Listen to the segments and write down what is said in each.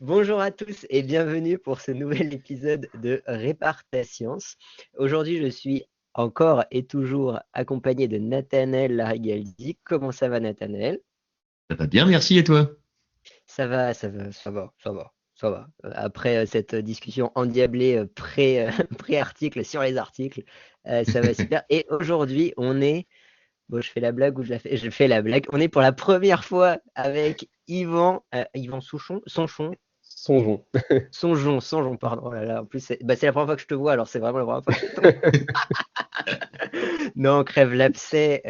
Bonjour à tous et bienvenue pour ce nouvel épisode de Répare ta science. Aujourd'hui, je suis encore et toujours accompagné de Nathanaël Larigaldi. Comment ça va, Nathanaël? Ça va bien, merci, et toi? Ça va, ça va, ça va, ça va, ça va. Après cette discussion endiablée pré-article sur les articles, ça va super. Et aujourd'hui, bon, je fais la blague ou je fais la blague. On est pour la première fois avec Yvan Sonchon. Songeons. Songeons, pardon. Oh là là, en plus, c'est la première fois que je te vois, alors c'est vraiment la première fois que je te vois. Non, crève l'abcès,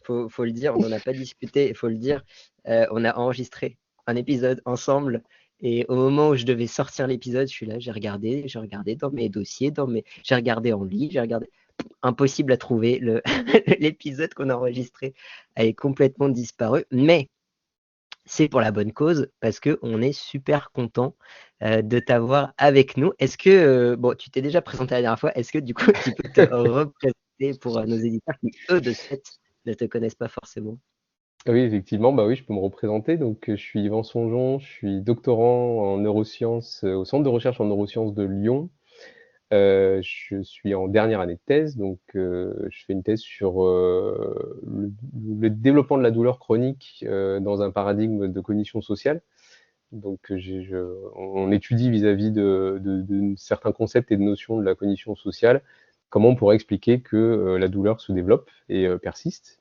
faut le dire, on n'en a pas discuté, il faut le dire. On a enregistré un épisode ensemble et au moment où je devais sortir l'épisode, je suis là, j'ai regardé dans mes dossiers, j'ai regardé en ligne, j'ai regardé. Impossible à trouver. L'épisode qu'on a enregistré est complètement disparu, mais c'est pour la bonne cause parce qu'on est super content de t'avoir avec nous. Est-ce que, bon, tu t'es déjà présenté la dernière fois, est-ce que du coup tu peux te représenter pour nos éditeurs qui, eux, de ce fait, ne te connaissent pas forcément? Oui, effectivement, bah oui, je peux me représenter. Donc, je suis Yvan Songeon, je suis doctorant en neurosciences au Centre de recherche en neurosciences de Lyon. Je suis en dernière année de thèse, donc je fais une thèse sur le développement de la douleur chronique dans un paradigme de cognition sociale. Donc, on étudie vis-à-vis de certains concepts et de notions de la cognition sociale, comment on pourrait expliquer que la douleur se développe et persiste.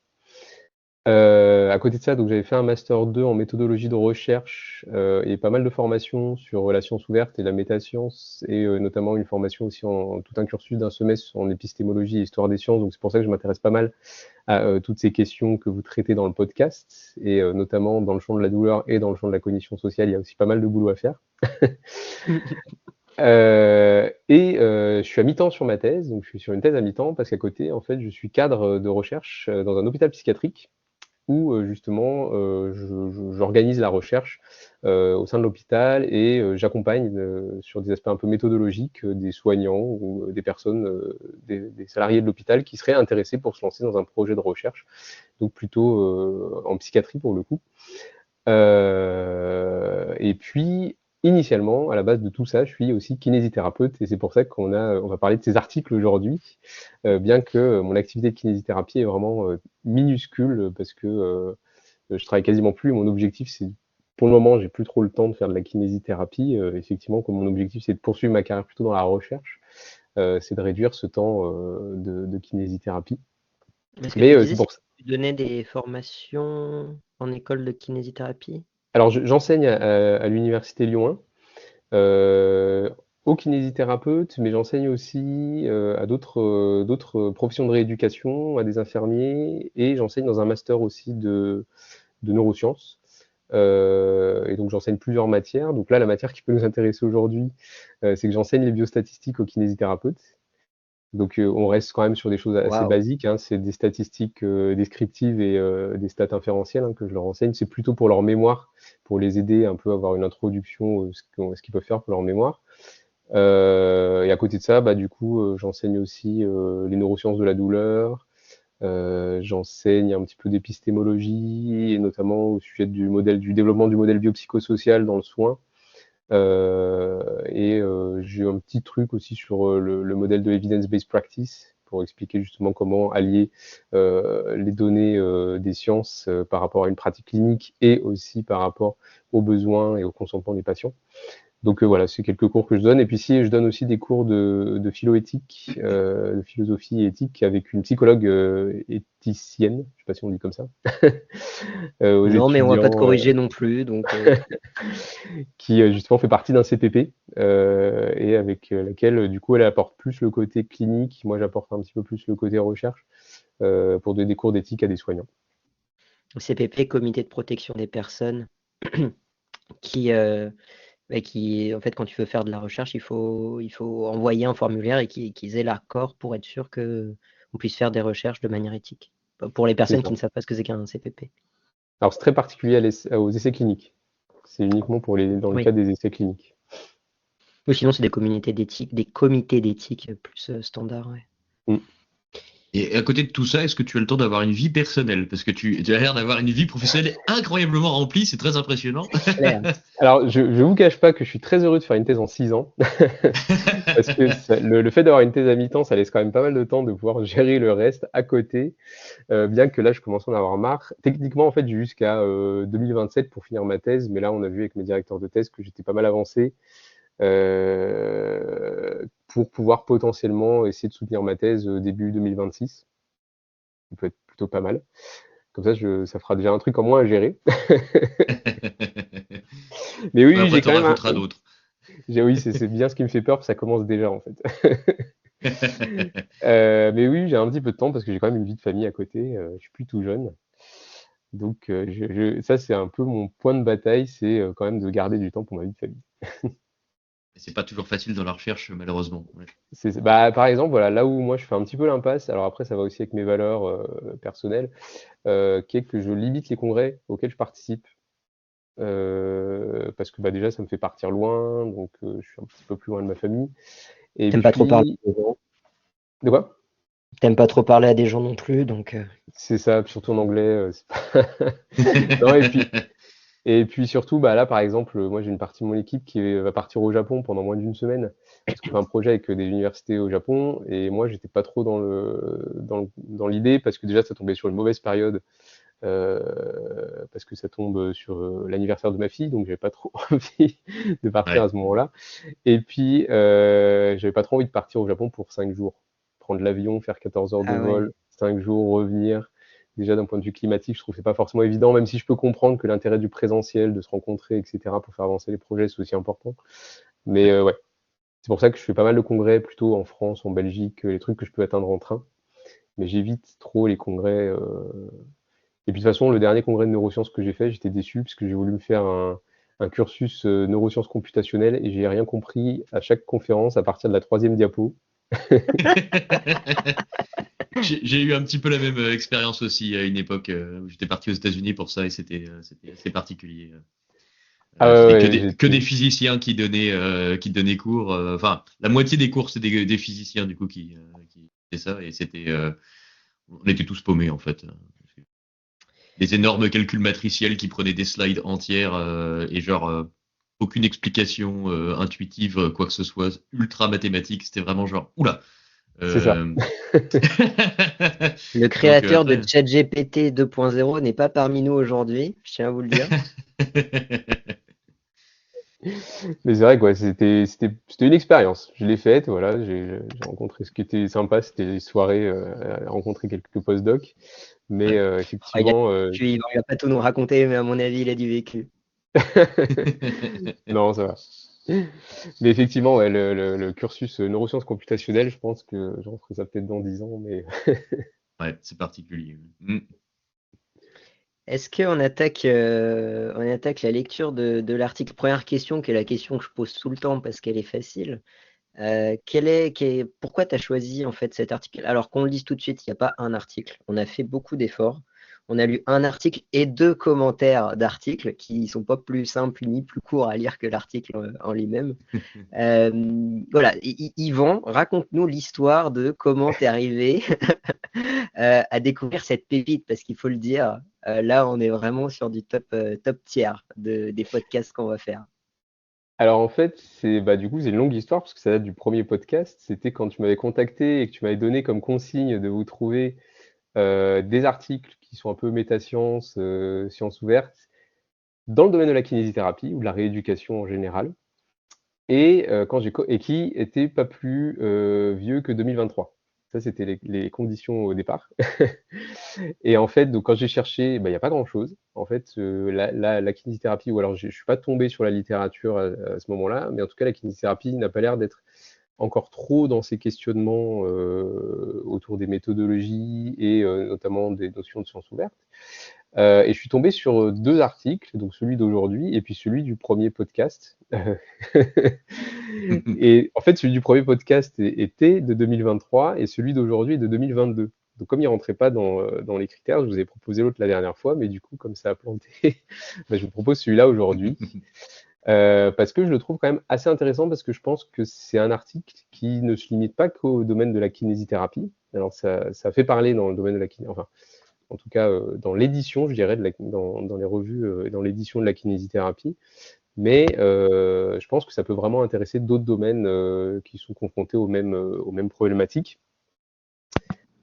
À côté de ça, donc j'avais fait un master 2 en méthodologie de recherche, et pas mal de formations sur la science ouverte et la métascience et notamment une formation aussi en tout un cursus d'un semestre en épistémologie et histoire des sciences. Donc c'est pour ça que je m'intéresse pas mal à, toutes ces questions que vous traitez dans le podcast et notamment dans le champ de la douleur et dans le champ de la cognition sociale, il y a aussi pas mal de boulot à faire. Je suis à mi-temps sur ma thèse, donc je suis sur une thèse à mi-temps parce qu'à côté, en fait, je suis cadre, de recherche, dans un hôpital psychiatrique où justement j'organise la recherche au sein de l'hôpital et j'accompagne sur des aspects un peu méthodologiques des soignants ou des personnes, des salariés de l'hôpital qui seraient intéressés pour se lancer dans un projet de recherche, donc plutôt en psychiatrie pour le coup. Et puis, initialement, à la base de tout ça, je suis aussi kinésithérapeute et c'est pour ça on va parler de ces articles aujourd'hui, bien que mon activité de kinésithérapie est vraiment minuscule parce que je travaille quasiment plus. Mon objectif, c'est, pour le moment, j'ai plus trop le temps de faire de la kinésithérapie. Effectivement, comme mon objectif, c'est de poursuivre ma carrière plutôt dans la recherche, c'est de réduire ce temps de kinésithérapie. Est-ce que Mais tu c'est disais si pour ça. tu donnais des formations en école de kinésithérapie? Alors, j'enseigne à l'université Lyon 1. Aux kinésithérapeutes, mais j'enseigne aussi à d'autres professions de rééducation, à des infirmiers, et j'enseigne dans un master aussi de neurosciences. Et donc j'enseigne plusieurs matières. Donc là, la matière qui peut nous intéresser aujourd'hui, c'est que j'enseigne les biostatistiques aux kinésithérapeutes. Donc on reste quand même sur des choses assez Waouh! basiques, hein. C'est des statistiques descriptives et des stats inférentielles hein, que je leur enseigne. C'est plutôt pour leur mémoire, pour les aider un peu à avoir une introduction, ce qu'ils peuvent faire pour leur mémoire. Et à côté de ça, bah, du coup, j'enseigne aussi les neurosciences de la douleur. J'enseigne un petit peu d'épistémologie, et notamment au sujet du développement du modèle biopsychosocial dans le soin. J'ai un petit truc aussi sur le modèle de evidence-based practice pour expliquer justement comment allier les données des sciences par rapport à une pratique clinique et aussi par rapport aux besoins et au consentement des patients. Donc voilà, c'est quelques cours que je donne. Et puis si je donne aussi des cours de philo-éthique, de philosophie et éthique avec une psychologue éthicienne, je sais pas si on dit comme ça, aux Non, mais on va pas te étudiants corriger non plus, donc qui justement fait partie d'un CPP et avec laquelle du coup elle apporte plus le côté clinique, moi j'apporte un petit peu plus le côté recherche pour donner des cours d'éthique à des soignants. CPP, Comité de protection des personnes, qui, en fait, quand tu veux faire de la recherche, il faut envoyer un formulaire et qu'ils aient l'accord pour être sûr que on puisse faire des recherches de manière éthique. Pour les C'est personnes qui ça. ne savent pas ce que c'est qu'un CPP. Alors c'est très particulier aux essais cliniques. C'est uniquement dans le Oui. cas des essais cliniques. Ou sinon, c'est des comités d'éthique plus standards. Ouais. Mm. Et à côté de tout ça, est-ce que tu as le temps d'avoir une vie personnelle? Parce que tu as l'air d'avoir une vie professionnelle incroyablement remplie, c'est très impressionnant. Claire. Alors, je vous cache pas que je suis très heureux de faire une thèse en 6 ans, parce que le fait d'avoir une thèse à mi-temps, ça laisse quand même pas mal de temps de pouvoir gérer le reste à côté, bien que là, je commence à en avoir marre. Techniquement, en fait, j'ai jusqu'à 2027 pour finir ma thèse, mais là, on a vu avec mes directeurs de thèse que j'étais pas mal avancé pour pouvoir potentiellement essayer de soutenir ma thèse début 2026. Ça peut être plutôt pas mal. Comme ça, ça fera déjà un truc en moins à gérer. Mais oui, Après, j'ai tu quand en même rajouteras d'autres. oui, c'est bien ce qui me fait peur, parce que ça commence déjà en fait. Mais oui, j'ai un petit peu de temps parce que j'ai quand même une vie de famille à côté. Je suis plus tout jeune, donc ça c'est un peu mon point de bataille, c'est quand même de garder du temps pour ma vie de famille. C'est pas toujours facile dans la recherche, malheureusement. Ouais. Bah, par exemple, voilà, là où moi je fais un petit peu l'impasse. Alors après, ça va aussi avec mes valeurs personnelles, qui est que je limite les congrès auxquels je participe. Parce que bah, déjà, ça me fait partir loin, donc je suis un petit peu plus loin de ma famille. Et T'aimes pas trop parler puis, aux gens. de quoi? T'aimes pas trop parler à des gens non plus, donc C'est ça, surtout en anglais. Non, et puis surtout, bah là, par exemple, moi j'ai une partie de mon équipe qui va partir au Japon pendant moins d'une semaine, parce qu'on fait un projet avec des universités au Japon, et moi j'étais pas trop dans l'idée, parce que déjà ça tombait sur une mauvaise période, parce que ça tombe sur l'anniversaire de ma fille, donc j'avais pas trop envie de partir Ouais. à ce moment-là. Et puis j'avais pas trop envie de partir au Japon pour 5 jours. Prendre l'avion, faire 14 heures de ah ouais. vol, 5 jours, revenir. Déjà d'un point de vue climatique, je trouve que c'est pas forcément évident, même si je peux comprendre que l'intérêt du présentiel, de se rencontrer, etc., pour faire avancer les projets, c'est aussi important. Mais Ouais. ouais, c'est pour ça que je fais pas mal de congrès plutôt en France, en Belgique, les trucs que je peux atteindre en train. Mais j'évite trop les congrès. Et puis de toute façon, le dernier congrès de neurosciences que j'ai fait, j'étais déçu parce que j'ai voulu me faire un cursus neurosciences computationnelles et j'ai rien compris à chaque conférence à partir de la troisième diapo. J'ai eu un petit peu la même expérience aussi à une époque où j'étais parti aux États-Unis pour ça et c'était assez particulier. Ah ouais, C'était ouais, que des physiciens qui donnaient cours. Enfin, la moitié des cours, c'était des physiciens du coup qui faisaient ça et on était tous paumés en fait. Des énormes calculs matriciels qui prenaient des slides entières et genre aucune explication intuitive, quoi que ce soit, ultra mathématique. C'était vraiment genre, oula. c'est ça. Euh... Le Donc créateur de après. ChatGPT 2.0 n'est pas parmi nous aujourd'hui, je tiens à vous le dire. Mais c'est vrai quoi, c'était une expérience. Je l'ai faite, voilà, j'ai rencontré ce qui était sympa, c'était les soirées, à rencontrer quelques postdocs. Mais Ah, il a effectivement, vécu, il va pas tout nous raconter, mais à mon avis, il a du vécu. non, ça va. Mais effectivement, ouais, le cursus neurosciences computationnelles, je pense que j'en ferai ça peut-être dans 10 ans, mais Ouais, c'est particulier. Mm. Est-ce on attaque la lecture de l'article? Première question, qui est la question que je pose tout le temps parce qu'elle est facile. Pourquoi tu as choisi en fait cet article? Alors qu'on le dise tout de suite, il n'y a pas un article. On a fait beaucoup d'efforts. On a lu un article et deux commentaires d'articles qui sont pas plus simples ni plus courts à lire que l'article en lui-même. Voilà, Yvan, raconte-nous l'histoire de comment tu es arrivé à découvrir cette pépite, parce qu'il faut le dire, là on est vraiment sur du top tiers des podcasts qu'on va faire. alors en fait, du coup, c'est une longue histoire parce que ça date du premier podcast. C'était quand tu m'avais contacté et que tu m'avais donné comme consigne de vous trouver des articles qui sont un peu métasciences, sciences ouvertes, dans le domaine de la kinésithérapie ou de la rééducation en général, et qui étaient pas plus vieux que 2023. Ça, c'était les conditions au départ. Et en fait, donc quand j'ai cherché, bah, il y a pas grand-chose. En fait, la kinésithérapie, ou alors je suis pas tombé sur la littérature à ce moment-là, mais en tout cas, la kinésithérapie n'a pas l'air d'être encore trop dans ces questionnements autour des méthodologies et notamment des notions de sciences ouvertes. Et je suis tombé sur 2 articles, donc celui d'aujourd'hui et puis celui du premier podcast. Et en fait, celui du premier podcast était de 2023 et celui d'aujourd'hui est de 2022. Donc comme il rentrait pas dans les critères, je vous ai proposé l'autre la dernière fois, mais du coup, comme ça a planté, bah, je vous propose celui-là aujourd'hui. Parce que je le trouve quand même assez intéressant, parce que je pense que c'est un article qui ne se limite pas qu'au domaine de la kinésithérapie, Alors ça fait parler dans le domaine de la kiné, enfin, en tout cas dans l'édition, je dirais, dans les revues et dans l'édition de la kinésithérapie. Mais je pense que ça peut vraiment intéresser d'autres domaines qui sont confrontés aux mêmes problématiques.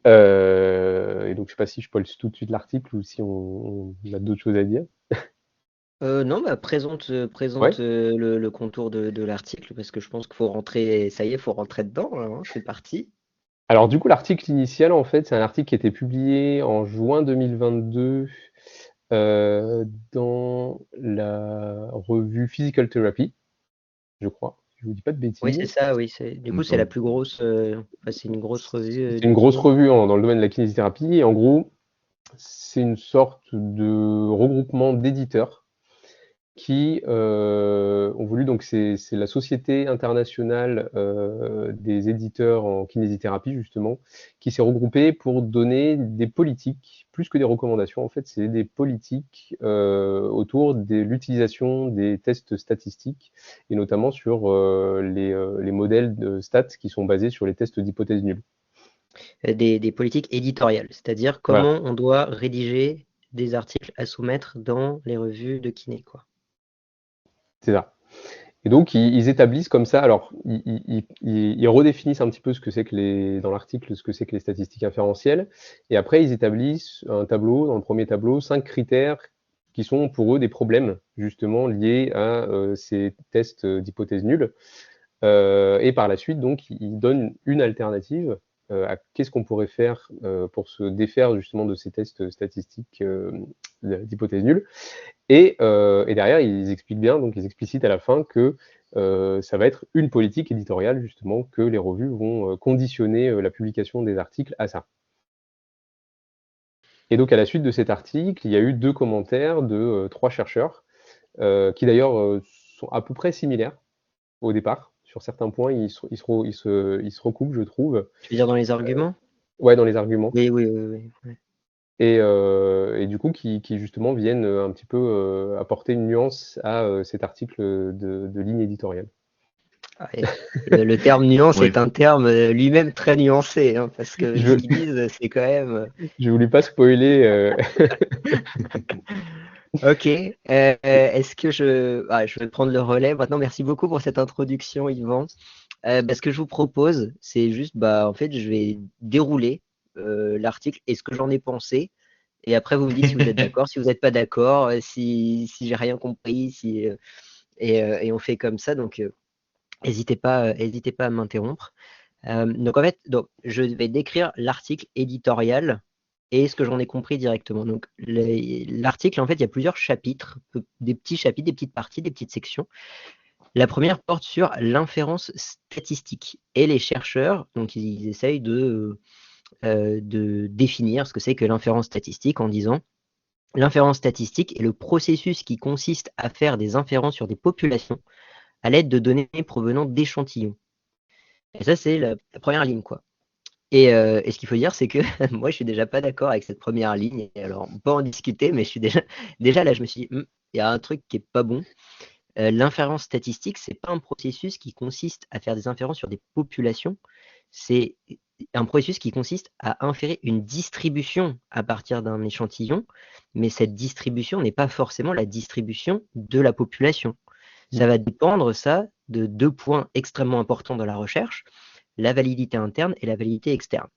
Et donc, je ne sais pas si je spoil tout de suite l'article ou si on a d'autres choses à dire. Non, bah, Ouais. présente le contour de l'article parce que je pense qu'il faut rentrer, ça y est, faut rentrer dedans, là, hein, c'est parti. Alors, du coup, l'article initial, en fait, c'est un article qui a été publié en juin 2022 dans la revue Physical Therapy, je crois. Si je vous dis pas de Oui, c'est bêtises. ça, oui. Du Il me coup, c'est la semble. plus grosse, enfin, c'est une grosse revue C'est de une grosse kiné. revue dans le domaine de la kinésithérapie. Et en gros, c'est une sorte de regroupement d'éditeurs qui ont voulu, donc c'est la Société internationale des éditeurs en kinésithérapie, justement, qui s'est regroupée pour donner des politiques, plus que des recommandations, en fait, c'est des politiques autour de l'utilisation des tests statistiques, et notamment sur les modèles de stats qui sont basés sur les tests d'hypothèse nulle. Des politiques éditoriales, c'est-à-dire Voilà, comment on doit rédiger des articles à soumettre dans les revues de kiné, quoi. c'est ça. Et donc, ils établissent comme ça, alors, ils redéfinissent un petit peu ce que c'est que dans l'article, ce que c'est que les statistiques inférentielles. Et après, ils établissent un tableau, dans le premier tableau, 5 critères qui sont pour eux des problèmes, justement, liés à ces tests d'hypothèse nulle. Et par la suite, donc, ils donnent une alternative à qu'est-ce qu'on pourrait faire pour se défaire, justement, de ces tests statistiques d'hypothèse nulle. Et derrière, ils expliquent bien, donc ils explicitent à la fin que ça va être une politique éditoriale, justement, que les revues vont conditionner la publication des articles à ça. Et donc, à la suite de cet article, il y a eu 2 commentaires de 3 chercheurs, qui d'ailleurs sont à peu près similaires au départ. Sur certains points, ils se recoupent, je trouve. Tu veux dire dans les arguments? Ouais, dans les arguments. Oui, oui, oui, oui, ouais. Et du coup, qui justement viennent un petit peu apporter une nuance à cet article de ligne éditoriale. Ah, et le terme nuance Ouais. est un terme lui-même très nuancé, hein, parce que ce Je qu'ils disent, c'est quand même. je voulais pas spoiler. Ok. Est-ce que je vais prendre le relais maintenant. Merci beaucoup pour cette introduction, Yvan. Ce que je vous propose, c'est juste, bah, en fait, je vais dérouler l'article et ce que j'en ai pensé. Et après, vous me dites si vous êtes d'accord, si vous n'êtes pas d'accord, si j'ai rien compris, et on fait comme ça. Donc, hésitez pas à m'interrompre. Donc, en fait, je vais décrire l'article éditorial et ce que j'en ai compris directement. Donc, l'article, en fait, il y a plusieurs chapitres, des petits chapitres, des petites parties, des petites sections. La première porte sur l'inférence statistique. Et les chercheurs, donc, ils essayent de définir ce que c'est que l'inférence statistique en disant l'inférence statistique est le processus qui consiste à faire des inférences sur des populations à l'aide de données provenant d'échantillons. Et ça, c'est la première ligne, quoi. Et ce qu'il faut dire, c'est que moi, je suis déjà pas d'accord avec cette première ligne. Et alors, on peut en discuter, mais je suis déjà là, je me suis dit, il y a un truc qui est pas bon. L'inférence statistique, c'est pas un processus qui consiste à faire des inférences sur des populations. C'est un processus qui consiste à inférer une distribution à partir d'un échantillon, mais cette distribution n'est pas forcément la distribution de la population. Ça va dépendre, ça, de 2 points extrêmement importants dans la recherche, la validité interne et la validité externe.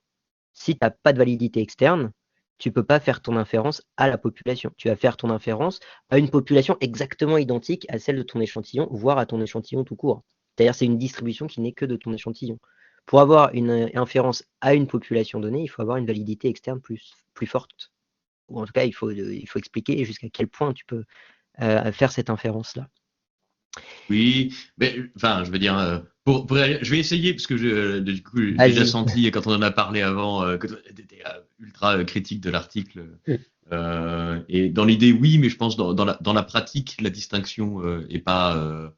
Si tu n'as pas de validité externe, tu ne peux pas faire ton inférence à la population. Tu vas faire ton inférence à une population exactement identique à celle de ton échantillon, voire à ton échantillon tout court. C'est-à-dire c'est une distribution qui n'est que de ton échantillon. Pour avoir une inférence à une population donnée, il faut avoir une validité externe plus forte. Ou en tout cas, il faut expliquer jusqu'à quel point tu peux faire cette inférence-là. Oui, mais enfin, je veux dire, je vais essayer parce que du coup, j'ai déjà Vas-y. senti quand on en a parlé avant que tu étais ultra critique de l'article. Et dans l'idée, oui, mais je pense dans la pratique, la distinction est pas.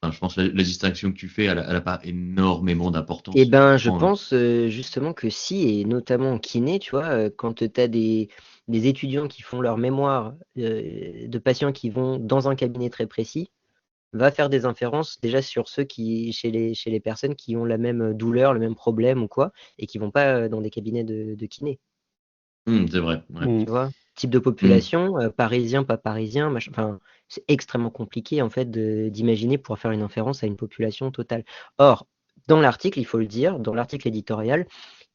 Enfin, je pense que la distinction que tu fais, elle a pas énormément Eh d'importance. ben, je Franchement, pense justement que si, et notamment en kiné, tu vois, quand tu as des étudiants qui font leur mémoire de patients qui vont dans un cabinet très précis, va faire des inférences déjà sur ceux chez les personnes qui ont la même douleur, le même problème ou quoi, et qui vont pas dans des cabinets de kiné. C'est vrai. Ouais. Mm. Tu vois? Type de population, parisien, pas parisien, machin. Enfin, c'est extrêmement compliqué en fait d'imaginer pouvoir faire une inférence à une population totale. Or, dans l'article, il faut le dire, dans l'article éditorial,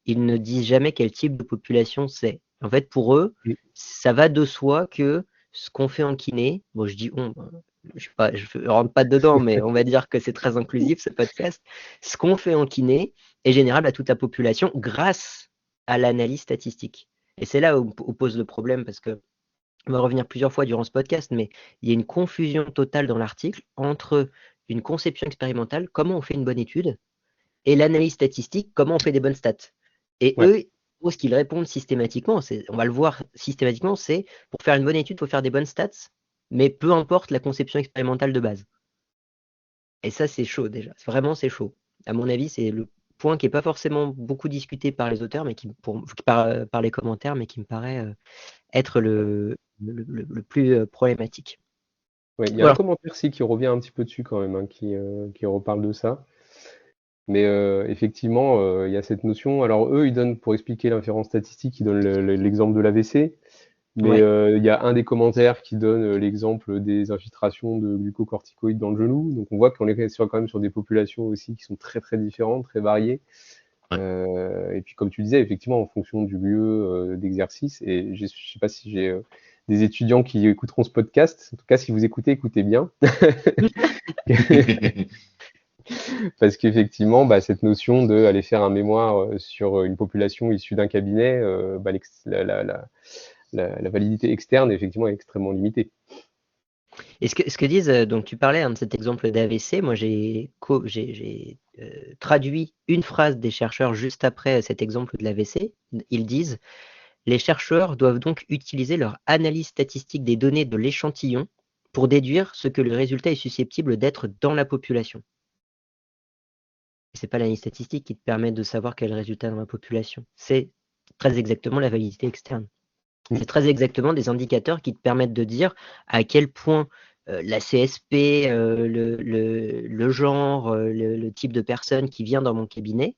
ils ne disent jamais quel type de population c'est. En fait, pour eux, Mm. ça va de soi que ce qu'on fait en kiné, bon, je dis on, je rentre pas dedans, mais on va dire que c'est très inclusif ce podcast. Ce qu'on fait en kiné est général à toute la population grâce à l'analyse statistique. Et c'est là où pose le problème, parce que on va revenir plusieurs fois durant ce podcast, mais il y a une confusion totale dans l'article entre une conception expérimentale, comment on fait une bonne étude, et l'analyse statistique, comment on fait des bonnes stats. Et Ouais. eux, ce qu'ils répondent systématiquement, on va le voir systématiquement, c'est pour faire une bonne étude, il faut faire des bonnes stats, mais peu importe la conception expérimentale de base. Et ça, c'est chaud déjà. Vraiment, c'est chaud. À mon avis, c'est le point qui n'est pas forcément beaucoup discuté par les auteurs, mais par les commentaires, mais qui me paraît être le plus problématique. Ouais, il y a un Voilà. commentaire qui revient un petit peu dessus quand même, hein, qui reparle de ça. Mais effectivement, il y a cette notion. Alors eux, ils donnent, pour expliquer l'inférence statistique, ils donnent l'exemple de l'AVC. Mais Ouais. il y a un des commentaires qui donne l'exemple des infiltrations de glucocorticoïdes dans le genou. Donc on voit qu'on est quand même sur des populations aussi qui sont très très différentes, très variées. Ouais. Et puis comme tu disais, effectivement, en fonction du lieu d'exercice, et je sais pas si j'ai des étudiants qui écouteront ce podcast. En tout cas, si vous écoutez, écoutez bien. Parce qu'effectivement, bah, cette notion d'aller faire un mémoire sur une population issue d'un cabinet, bah, la validité externe, effectivement, est extrêmement limitée. Et ce que disent, donc tu parlais de cet exemple d'AVC, moi j'ai traduit une phrase des chercheurs juste après cet exemple de l'AVC. Ils disent: les chercheurs doivent donc utiliser leur analyse statistique des données de l'échantillon pour déduire ce que le résultat est susceptible d'être dans la population. C'est pas l'analyse statistique qui te permet de savoir quel est le résultat dans la population. C'est très exactement la validité externe. Mm. C'est très exactement des indicateurs qui te permettent de dire à quel point la CSP, le genre, le type de personne qui vient dans mon cabinet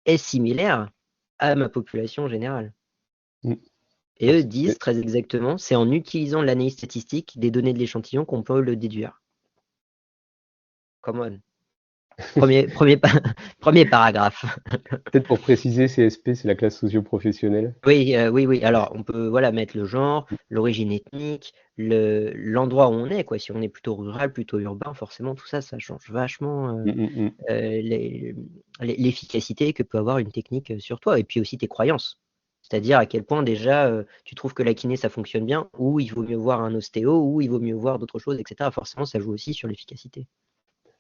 est similaire à ma population générale. Mm. Et eux disent très exactement, c'est en utilisant l'analyse statistique des données de l'échantillon qu'on peut le déduire. Come on. Premier paragraphe. Peut-être pour préciser, CSP, c'est la classe socio-professionnelle. Oui, oui. Alors, on peut mettre le genre, l'origine ethnique, l'endroit où on est, quoi. Si on est plutôt rural, plutôt urbain, forcément, tout ça, ça change vachement l'efficacité que peut avoir une technique sur toi. Et puis aussi tes croyances. C'est-à-dire à quel point déjà tu trouves que la kiné, ça fonctionne bien, ou il vaut mieux voir un ostéo, ou il vaut mieux voir d'autres choses, etc. Forcément, ça joue aussi sur l'efficacité.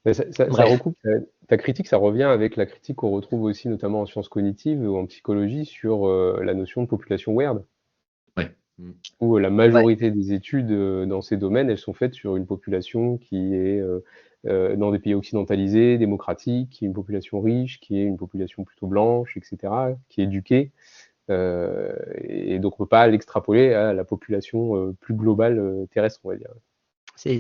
Mais ça Bref. recoupe, ta critique, ça revient avec la critique qu'on retrouve aussi notamment en sciences cognitives ou en psychologie sur la notion de population weird, Ouais. où la Ouais. majorité des études dans ces domaines, elles sont faites sur une population qui est dans des pays occidentalisés, démocratiques, qui est une population riche, qui est une population plutôt blanche, etc., qui est éduquée. Et donc on ne peut pas l'extrapoler à la population plus globale terrestre, on va dire.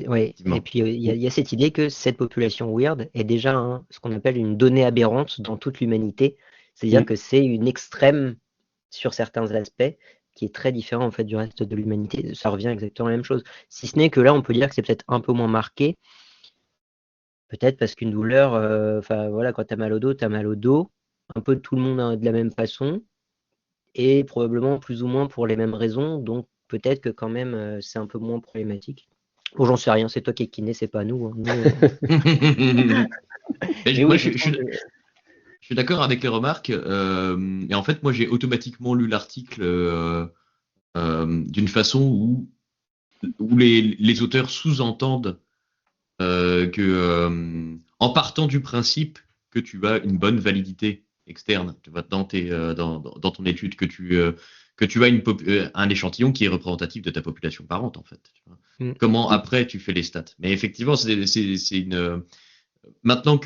Ouais. Et puis il y a cette idée que cette population weird est déjà ce qu'on appelle une donnée aberrante dans toute l'humanité. C'est-à-dire Mm. que c'est une extrême sur certains aspects qui est très différent en fait du reste de l'humanité. Ça revient exactement à la même chose. Si ce n'est que là, on peut dire que c'est peut-être un peu moins marqué. Peut-être parce qu'une douleur, enfin voilà, quand tu as mal au dos, tu as mal au dos. Un peu tout le monde de la même façon. Et probablement plus ou moins pour les mêmes raisons. Donc peut-être que quand même c'est un peu moins problématique. Bon, j'en sais rien, c'est toi qui es kiné, c'est pas nous. Mais Moi, oui, je suis d'accord avec les remarques. Et en fait, moi, j'ai automatiquement lu l'article d'une façon où les auteurs sous-entendent que, en partant du principe que tu as une bonne validité externe dans ton étude, que tu as un échantillon qui est représentatif de ta population parente, en fait. Tu vois. Comment après tu fais les stats. Mais effectivement, c'est une. Maintenant,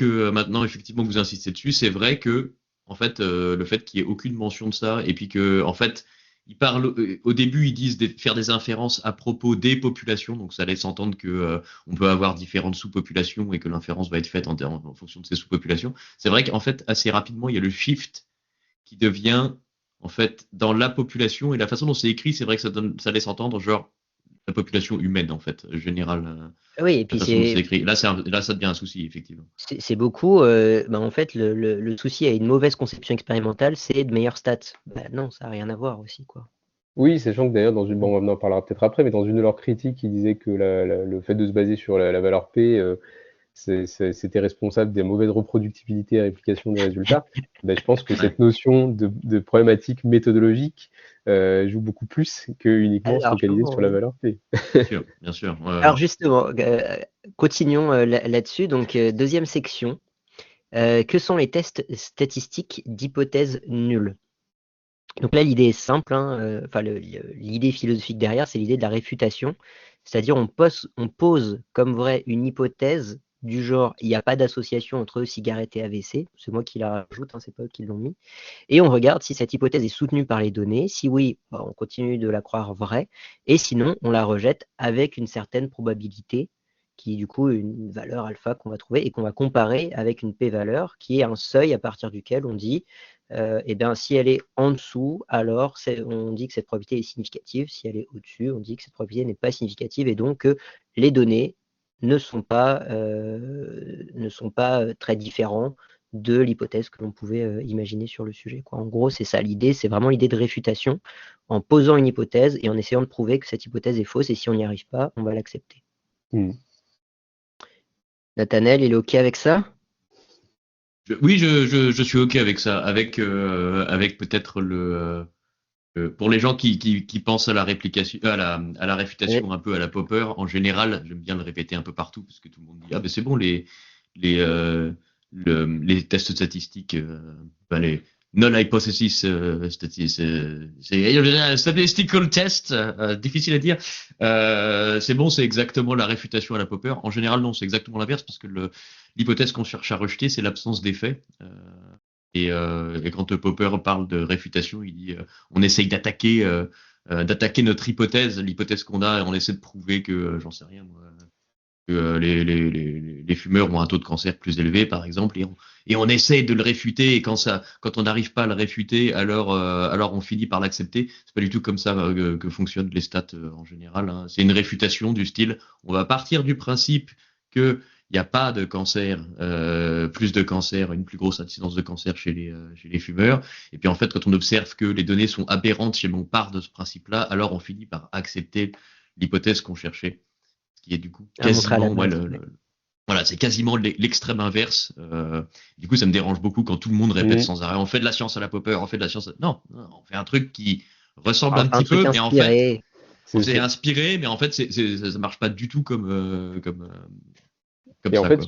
effectivement, que vous insistez dessus, c'est vrai que, en fait, le fait qu'il n'y ait aucune mention de ça, et puis que, en fait, ils parlent, au début, ils disent faire des inférences à propos des populations, donc ça laisse entendre que on peut avoir différentes sous-populations et que l'inférence va être faite en fonction de ces sous-populations. C'est vrai qu'en fait, assez rapidement, il y a le shift qui devient, en fait, dans la population, et la façon dont c'est écrit, c'est vrai que ça laisse entendre, genre, la population humaine, en fait, générale, Oui, et la puis façon dont c'est écrit. Là, là, ça devient un souci, effectivement. c'est beaucoup. En fait, le souci à une mauvaise conception expérimentale, c'est de meilleures stats. Bah, non, ça n'a rien à voir aussi, quoi. Oui, sachant que d'ailleurs, bon, on en parlera peut-être après, mais dans une de leurs critiques, ils disaient que le fait de se baser sur la valeur P, c'était responsable des mauvaises reproductibilités et réplication des résultats. Ben, je pense que Ouais. cette notion de problématique méthodologique joue beaucoup plus que uniquement se focaliser Largement, sur la oui. valeur P. Bien sûr, bien sûr. Alors justement, continuons là-dessus. Donc, deuxième section. Que sont les tests statistiques d'hypothèse nulle? Donc là, l'idée est simple, hein, enfin l'idée philosophique derrière, c'est l'idée de la réfutation. C'est-à-dire on pose comme vrai une hypothèse du genre il n'y a pas d'association entre cigarette et AVC. C'est moi qui la rajoute, hein, c'est pas eux qui l'ont mis. Et on regarde si cette hypothèse est soutenue par les données. Si oui, bah, on continue de la croire vraie. Et sinon, on la rejette avec une certaine probabilité, qui est du coup une valeur alpha qu'on va trouver et qu'on va comparer avec une p-valeur, qui est un seuil à partir duquel on dit, eh bien, si elle est en dessous, alors on dit que cette probabilité est significative. Si elle est au-dessus, on dit que cette probabilité n'est pas significative et donc que les données ne sont pas très différents de l'hypothèse que l'on pouvait imaginer sur le sujet, quoi. En gros, c'est ça l'idée, c'est vraiment l'idée de réfutation en posant une hypothèse et en essayant de prouver que cette hypothèse est fausse, et si on n'y arrive pas, on va l'accepter. Hmm. Nathanaël, il est OK avec ça? Oui, je suis OK avec ça, avec peut-être pour les gens qui pensent à la réplication, à la Oui. réfutation un peu à la Popper, en général, j'aime bien le répéter un peu partout parce que tout le monde dit ah ben c'est bon les les tests statistiques, ben, les null hypothesis statistical test, difficile à dire. C'est bon, c'est exactement la réfutation à la Popper. En général, non, c'est exactement l'inverse parce que l'hypothèse qu'on cherche à rejeter, c'est l'absence d'effet. Et quand Popper parle de réfutation, il dit on essaye d'attaquer notre hypothèse, l'hypothèse qu'on a, et on essaie de prouver que, j'en sais rien, moi, que les fumeurs ont un taux de cancer plus élevé, par exemple, et on essaie de le réfuter, et quand on n'arrive pas à le réfuter, alors on finit par l'accepter. C'est pas du tout comme ça que fonctionnent les stats en général, hein. C'est une réfutation du style, on va partir du principe que il n'y a pas de cancer, plus de cancer, une plus grosse incidence de cancer chez les fumeurs. Et puis en fait, quand on observe que les données sont aberrantes si on part de ce principe-là, alors on finit par accepter l'hypothèse qu'on cherchait, ce qui est du coup À montrer à la quasiment, ouais, base. Ouais. voilà, c'est quasiment l'extrême inverse. Du coup, ça me dérange beaucoup quand tout le monde répète Hmm. sans arrêt, on fait de la science à la Popper, on fait de la science. Non, non, on fait un truc qui ressemble un Un petit truc peu, mais en fait, inspiré. on C'est s'est ça. inspiré, mais en fait, ça marche pas du tout comme Et en ça, fait, quoi.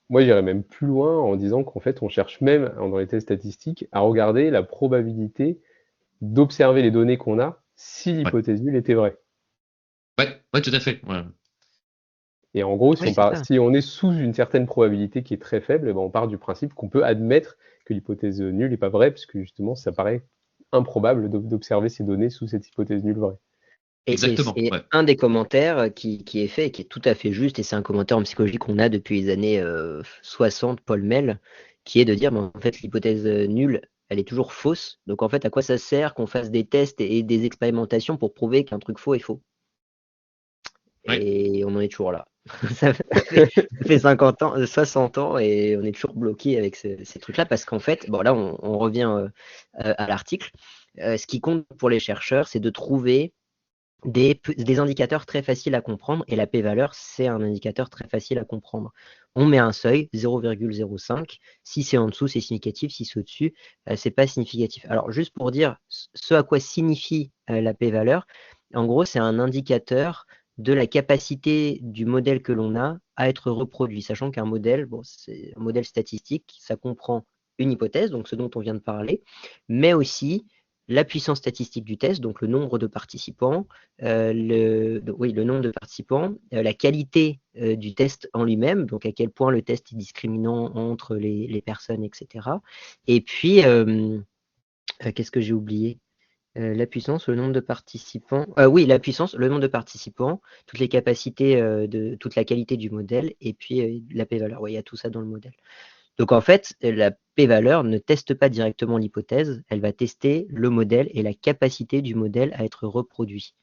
moi, j'irais même plus loin en disant qu'en fait, on cherche même dans les tests statistiques à regarder la probabilité d'observer les données qu'on a si Ouais, l'hypothèse nulle était vraie. ouais, ouais, tout à fait. Ouais. Et en gros, Oui, c'est ça. si on est sous une certaine probabilité qui est très faible, eh ben, on part du principe qu'on peut admettre que l'hypothèse nulle n'est pas vraie, puisque justement, ça paraît improbable d'observer ces données sous cette hypothèse nulle vraie. Et Exactement. c'est Ouais. un des commentaires qui est fait et qui est tout à fait juste, et c'est un commentaire en psychologie qu'on a depuis les années 60, Paul Mell, qui est de dire, en fait, l'hypothèse nulle, elle est toujours fausse. Donc en fait, à quoi ça sert qu'on fasse des tests et des expérimentations pour prouver qu'un truc faux est faux? Ouais. Et on en est toujours là. Ça fait 50 ans, 60 ans et on est toujours bloqué avec ces trucs-là parce qu'en fait, bon là on revient à l'article. Ce qui compte pour les chercheurs, c'est de trouver des indicateurs très faciles à comprendre, et la p-valeur, c'est un indicateur très facile à comprendre. On met un seuil, 0,05. Si c'est en dessous, c'est significatif. Si c'est au-dessus, c'est pas significatif. Alors, juste pour dire ce à quoi signifie la p-valeur, en gros, c'est un indicateur de la capacité du modèle que l'on a à être reproduit, sachant qu'un modèle, bon, c'est un modèle statistique, ça comprend une hypothèse, donc ce dont on vient de parler, mais aussi la puissance statistique du test, donc le nombre de participants, le nombre de participants, la qualité du test en lui-même, donc à quel point le test est discriminant entre les personnes, etc. Et puis, qu'est-ce que j'ai oublié? La puissance, le nombre de participants. Oui, la puissance, le nombre de participants, toutes les capacités, toute la qualité du modèle, et puis la p-valeur. Oui, il y a tout ça dans le modèle. Donc en fait, la p-valeur ne teste pas directement l'hypothèse, elle va tester le modèle et la capacité du modèle à être reproduit.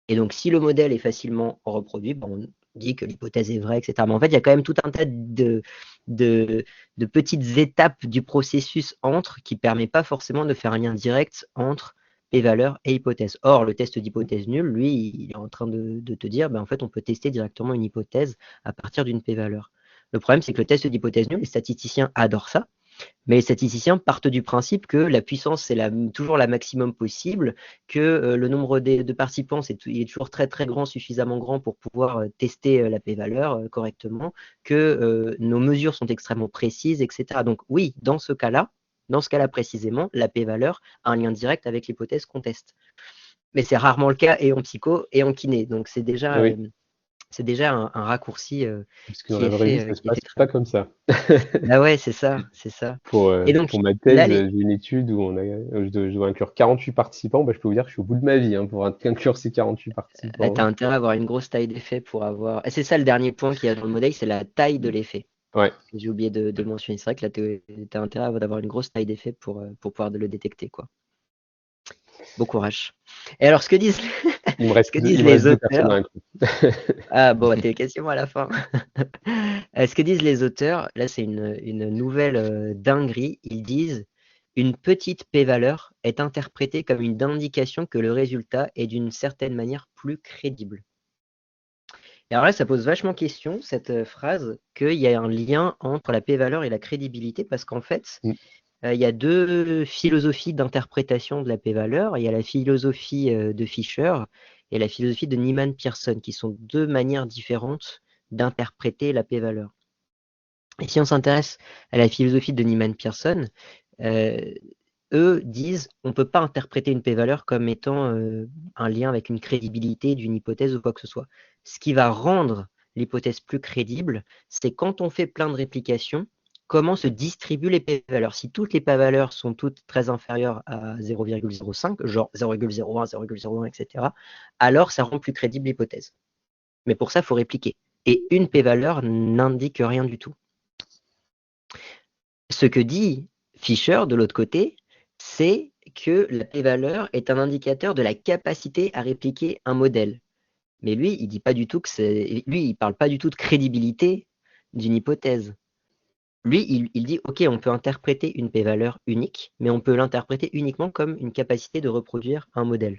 Et donc si le modèle est facilement reproduit, ben, on dit que l'hypothèse est vraie, etc. Mais en fait, il y a quand même tout un tas de, de petites étapes du processus entre qui ne permet pas forcément de faire un lien direct entre p-valeur et hypothèse. Or, le test d'hypothèse nulle, lui, il est en train de te dire, ben, en fait, on peut tester directement une hypothèse à partir d'une p-valeur. Le problème, c'est que le test d'hypothèse nulle, les statisticiens adorent ça, mais les statisticiens partent du principe que la puissance, c'est toujours la maximum possible, que le nombre de participants, il est toujours très très grand, suffisamment grand pour pouvoir tester la p-valeur correctement, que nos mesures sont extrêmement précises, etc. Donc oui, dans ce cas-là précisément, la p-valeur a un lien direct avec l'hypothèse qu'on teste. Mais c'est rarement le cas et en psycho et en kiné. Donc c'est déjà, Oui, un raccourci parce que dans qui la est vraie vie, fait, ça se qui est passe fait très pas bien. comme ça. Bah ouais, c'est ça, c'est ça. Et donc Pour ma là, thèse, j'ai une étude où je dois inclure 48 participants. Bah, je peux vous dire que je suis au bout de ma vie, hein, pour inclure ces 48 là, tu as participants. intérêt à avoir une grosse taille d'effet pour avoir. Et c'est ça le dernier point qu'il y a dans le modèle, c'est la taille de l'effet. Ouais. J'ai oublié de mentionner. C'est vrai que là, tu as intérêt d'avoir une grosse taille d'effet pour pouvoir le détecter, quoi. Bon courage. Et alors, ce que disent Il me les reste 2 personnes à auteurs. inclure. Ah bon, t'es quasiment à la fin. Ce que disent les auteurs, là, c'est une nouvelle dinguerie. Ils disent une petite p-valeur est interprétée comme une indication que le résultat est d'une certaine manière plus crédible. Et alors là, ça pose vachement question, cette phrase, qu'il y a un lien entre la p-valeur et la crédibilité, parce qu'en fait, Mmh. il y a deux philosophies d'interprétation de la p-valeur. Il y a la philosophie de Fisher et la philosophie de Niemann-Pearson, qui sont deux manières différentes d'interpréter la p-valeur. Et si on s'intéresse à la philosophie de Niemann-Pearson, euh, eux disent on ne peut pas interpréter une p-valeur comme étant un lien avec une crédibilité d'une hypothèse ou quoi que ce soit. Ce qui va rendre l'hypothèse plus crédible, c'est quand on fait plein de réplications, comment se distribuent les p-valeurs. Si toutes les p-valeurs sont toutes très inférieures à 0,05, genre 0,01, 0,01, etc., alors ça rend plus crédible l'hypothèse. Mais pour ça, il faut répliquer. Et une p-valeur n'indique rien du tout. Ce que dit Fisher, de l'autre côté, c'est que la p-valeur est un indicateur de la capacité à répliquer un modèle. Mais lui, il dit pas du tout que c'est. Lui, il parle pas du tout de crédibilité d'une hypothèse. Lui, il dit OK, on peut interpréter une p-valeur unique, mais on peut l'interpréter uniquement comme une capacité de reproduire un modèle.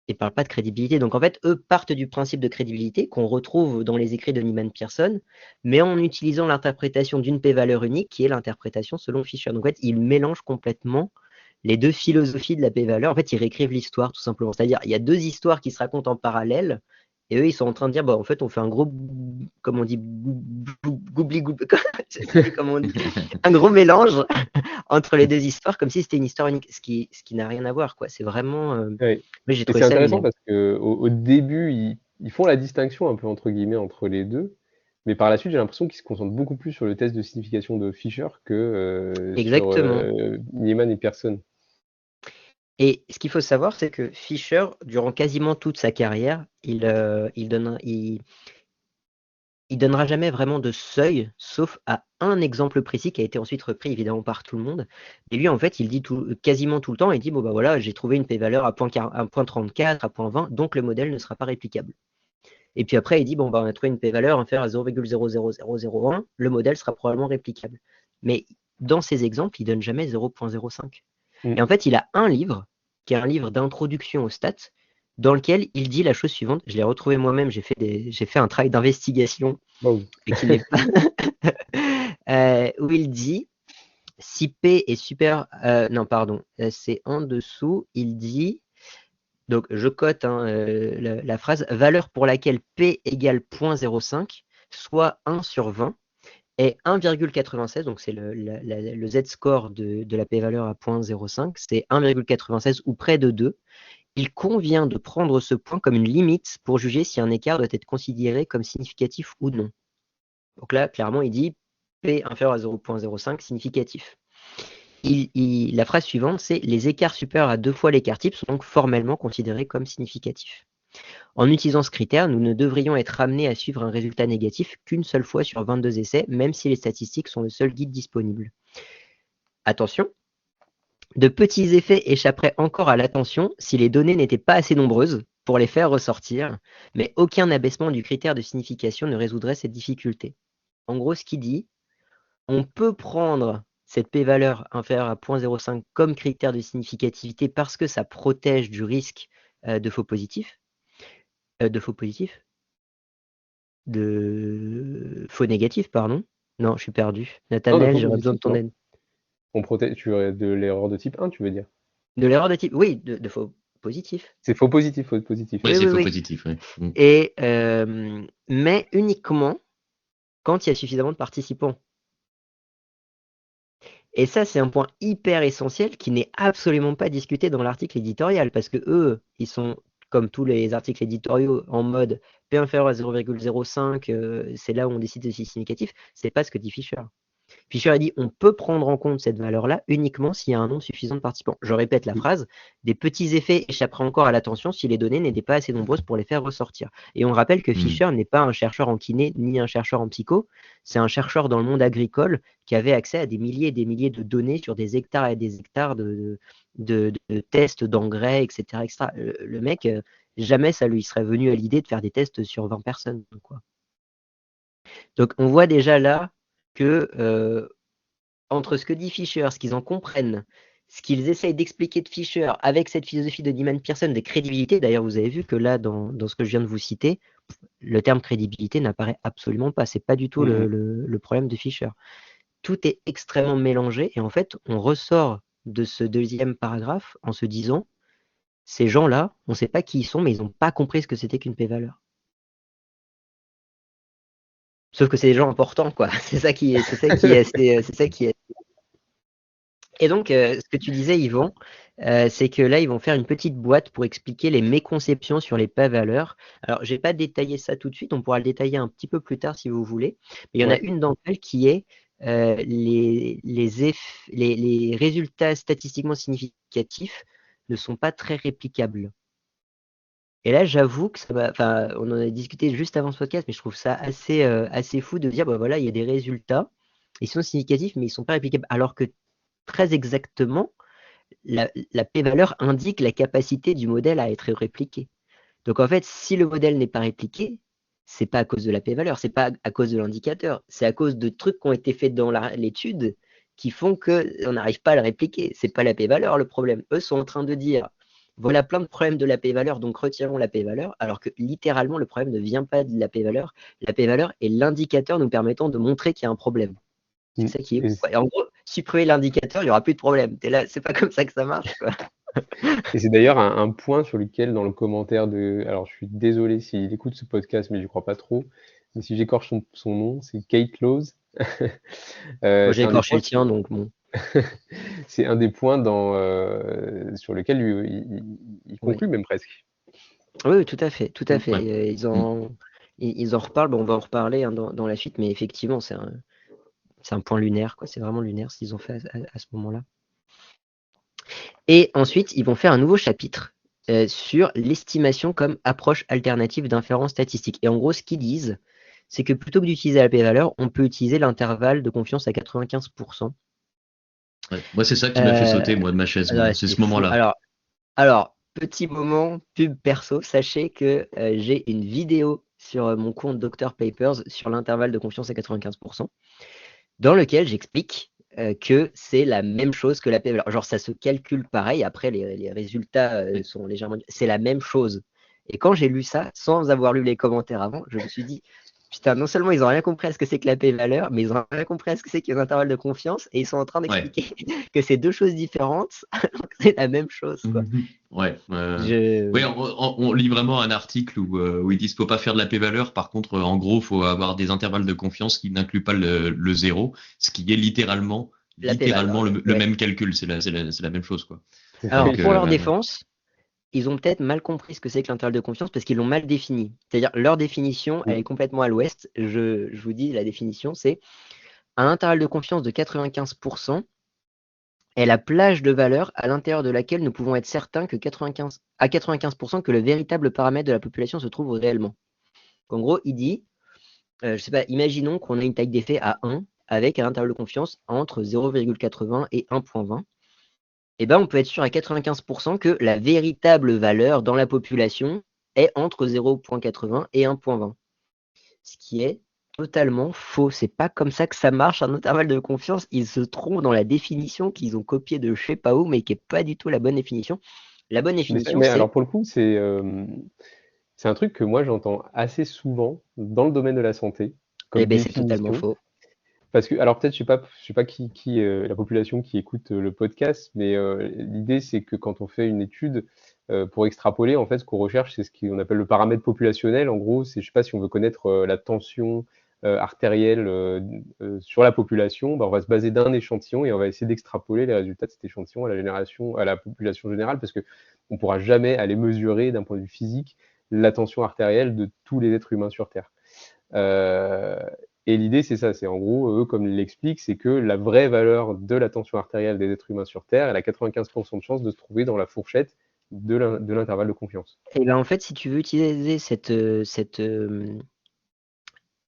Il parle pas de crédibilité. Donc en fait, eux partent du principe de crédibilité qu'on retrouve dans les écrits de Niemann-Pearson, mais en utilisant l'interprétation d'une p-valeur unique qui est l'interprétation selon Fisher. Donc en fait, ils mélangent complètement les deux philosophies de la p-valeur. En fait, ils réécrivent l'histoire tout simplement. C'est-à-dire, il y a deux histoires qui se racontent en parallèle, et eux, ils sont en train de dire, bah, en fait, on fait un gros, comme on dit, goubli, je sais plus comment on dit, un gros mélange entre les deux histoires, comme si c'était une histoire unique, ce qui n'a rien à voir, quoi. C'est vraiment. Ouais. Mais j'ai Et trouvé c'est ça intéressant lumineux. parce qu'au début, ils font la distinction un peu entre guillemets entre les 2, mais par la suite, j'ai l'impression qu'ils se concentrent beaucoup plus sur le test de signification de Fisher que, sur, Exactement. Niemann et Pearson. Et ce qu'il faut savoir, c'est que Fisher, durant quasiment toute sa carrière, il donnera jamais vraiment de seuil, sauf à un exemple précis qui a été ensuite repris évidemment par tout le monde. Et lui, en fait, il dit quasiment tout le temps, il dit, bon bah voilà, j'ai trouvé une p-valeur à 0,34, à 0,20, donc le modèle ne sera pas réplicable. Et puis après, il dit, bon bah on a trouvé une p-valeur inférieure à 0,00001, le modèle sera probablement réplicable. Mais dans ces exemples, il donne jamais 0,05. Mmh. Et en fait, il a un livre, qui est un livre d'introduction aux stats, dans lequel il dit la chose suivante. Je l'ai retrouvé moi-même, j'ai fait un travail d'investigation Waouh! et qui n'est pas. Où il dit si P est super. Non, pardon, c'est en dessous. Il dit. Donc, je cote hein, la phrase valeur pour laquelle P égale 0,05, soit 1 sur 20, est 1,96, donc c'est le z-score de la p-valeur à 0,05, c'est 1,96 ou près de 2. Il convient de prendre ce point comme une limite pour juger si un écart doit être considéré comme significatif ou non. Donc là, clairement, il dit P inférieur à 0,05 significatif. La phrase suivante, c'est « Les écarts supérieurs à 2 fois l'écart type sont donc formellement considérés comme significatifs. En utilisant ce critère, nous ne devrions être amenés à suivre un résultat négatif qu'une seule fois sur 22 essais, même si les statistiques sont le seul guide disponible. » Attention, de petits effets échapperaient encore à l'attention si les données n'étaient pas assez nombreuses pour les faire ressortir, mais aucun abaissement du critère de signification ne résoudrait cette difficulté. En gros, ce qu'il dit, on peut prendre cette p-valeur inférieure à 0.05 comme critère de significativité parce que ça protège du risque de faux positifs, de faux négatifs, pardon. Non, je suis perdu. Non, de Nathanaël, faux j'aurais besoin de positifs, ton non. aide. On protège de l'erreur de type 1, tu veux dire? De l'erreur de type, oui, de faux positifs. C'est faux positif, faux positif. Ouais, Oui, c'est oui, faux oui. positif. Ouais. Et, mais uniquement quand il y a suffisamment de participants. Et ça, c'est un point hyper essentiel qui n'est absolument pas discuté dans l'article éditorial, parce que eux, ils sont, comme tous les articles éditoriaux, en mode P inférieur à 0,05, c'est là où on décide de si significatif. C'est pas ce que dit Fisher. Fisher a dit on peut prendre en compte cette valeur-là uniquement s'il y a un nombre suffisant de participants. Je répète la phrase, des petits effets échapperaient encore à l'attention si les données n'étaient pas assez nombreuses pour les faire ressortir. Et on rappelle que Fisher n'est pas un chercheur en kiné ni un chercheur en psycho, c'est un chercheur dans le monde agricole qui avait accès à des milliers et des milliers de données sur des hectares et des hectares de tests d'engrais, etc., etc. Le mec, jamais ça lui serait venu à l'idée de faire des tests sur 20 personnes, quoi. Donc on voit déjà là que entre ce que dit Fisher, ce qu'ils en comprennent, ce qu'ils essayent d'expliquer de Fisher avec cette philosophie de Neiman Pearson des crédibilités. D'ailleurs, vous avez vu que là, dans ce que je viens de vous citer, le terme crédibilité n'apparaît absolument pas. C'est pas du tout le problème de Fisher. Tout est extrêmement mélangé et en fait, on ressort de ce deuxième paragraphe en se disant ces gens-là, on ne sait pas qui ils sont, mais ils n'ont pas compris ce que c'était qu'une p-valeur. Sauf que c'est des gens importants, quoi. C'est ça qui est. Et donc, ce que tu disais, Yvon, c'est que là, ils vont faire une petite boîte pour expliquer les méconceptions sur les p-valeurs. Alors, je n'ai pas détaillé ça tout de suite, on pourra le détailler un petit peu plus tard si vous voulez. Mais il y en a une d'entre elles qui est les résultats statistiquement significatifs ne sont pas très réplicables. Et là, j'avoue que on en a discuté juste avant ce podcast, mais je trouve ça assez fou de dire, bah voilà, il y a des résultats, ils sont significatifs, mais ils ne sont pas réplicables. Alors que très exactement, la p-valeur indique la capacité du modèle à être répliqué. Donc en fait, si le modèle n'est pas répliqué, c'est pas à cause de la p-valeur, c'est pas à cause de l'indicateur, c'est à cause de trucs qui ont été faits dans l'étude qui font qu'on n'arrive pas à le répliquer. C'est pas la p-valeur le problème. Eux sont en train de dire voilà plein de problèmes de la p-valeur, donc retirons la p-valeur, alors que littéralement le problème ne vient pas de la p-valeur. La p-valeur est l'indicateur nous permettant de montrer qu'il y a un problème. C'est ça qui est. Ouais, en gros, supprimer l'indicateur, il n'y aura plus de problème. T'es là, c'est pas comme ça que ça marche, quoi. Et c'est d'ailleurs un point sur lequel, dans le commentaire de. Alors, je suis désolé s'il écoute ce podcast, mais je crois pas trop. Mais si j'écorche son nom, c'est Kate Lowes. J'ai écorché le tien, donc bon. C'est un des points sur lequel il conclut même presque. Oui, tout à fait, tout à fait. Ouais. Ils en reparlent, bon, on va en reparler hein, dans la suite, mais effectivement, c'est un point lunaire, quoi. C'est vraiment lunaire ce qu'ils ont fait à ce moment-là. Et ensuite, ils vont faire un nouveau chapitre sur l'estimation comme approche alternative d'inférence statistique. Et en gros, ce qu'ils disent, c'est que plutôt que d'utiliser la p-valeur, on peut utiliser l'intervalle de confiance à 95%. Ouais. Moi, c'est ça qui m'a fait sauter, moi, de ma chaise. C'est ce moment-là. Alors, petit moment pub perso, sachez que j'ai une vidéo sur mon compte Dr Papers sur l'intervalle de confiance à 95%, dans lequel j'explique que c'est la même chose que la p-valeur. Genre, ça se calcule pareil, après les résultats sont légèrement. C'est la même chose. Et quand j'ai lu ça, sans avoir lu les commentaires avant, je me suis dit, putain, non seulement ils n'ont rien compris à ce que c'est que la p-valeur, mais ils n'ont rien compris à ce que c'est qu'un intervalle de confiance, et ils sont en train d'expliquer que c'est deux choses différentes, alors que c'est la même chose, quoi. Ouais, on lit vraiment un article où ils disent qu'il ne faut pas faire de la p-valeur. Par contre, en gros, il faut avoir des intervalles de confiance qui n'incluent pas le zéro, ce qui est littéralement le même calcul. C'est la même chose, quoi. Alors, donc, pour leur défense, ils ont peut-être mal compris ce que c'est que l'intervalle de confiance parce qu'ils l'ont mal défini. C'est-à-dire, leur définition, elle est complètement à l'ouest. Je vous dis, la définition, c'est un intervalle de confiance de 95%. est la plage de valeur à l'intérieur de laquelle nous pouvons être certains que 95% que le véritable paramètre de la population se trouve réellement. En gros, il dit, je sais pas, imaginons qu'on ait une taille d'effet à 1 avec un intervalle de confiance entre 0,80 et 1,20. Eh ben, on peut être sûr à 95% que la véritable valeur dans la population est entre 0,80 et 1,20. Ce qui est totalement faux. C'est pas comme ça que ça marche un intervalle de confiance. Ils se trompent dans la définition qu'ils ont copiée de je sais pas où, mais qui est pas du tout la bonne définition. La bonne définition, Mais c'est alors pour le coup, c'est un truc que moi j'entends assez souvent dans le domaine de la santé eh comme ben, c'est totalement définition. faux. Parce que, alors peut-être, je sais pas qui la population qui écoute le podcast, mais l'idée c'est que quand on fait une étude, pour extrapoler, en fait, ce qu'on recherche, c'est ce qu'on appelle le paramètre populationnel. En gros, c'est, je sais pas, si on veut connaître la tension artérielle sur la population, bah, on va se baser d'un échantillon et on va essayer d'extrapoler les résultats de cet échantillon à la population générale, parce que on pourra jamais aller mesurer d'un point de vue physique la tension artérielle de tous les êtres humains sur Terre. Euh, et l'idée, c'est ça, c'est en gros, eux, comme ils l'expliquent, c'est que la vraie valeur de la tension artérielle des êtres humains sur Terre, elle a 95% de chances de se trouver dans la fourchette de l'intervalle de confiance. Et ben, en fait, si tu veux utiliser cette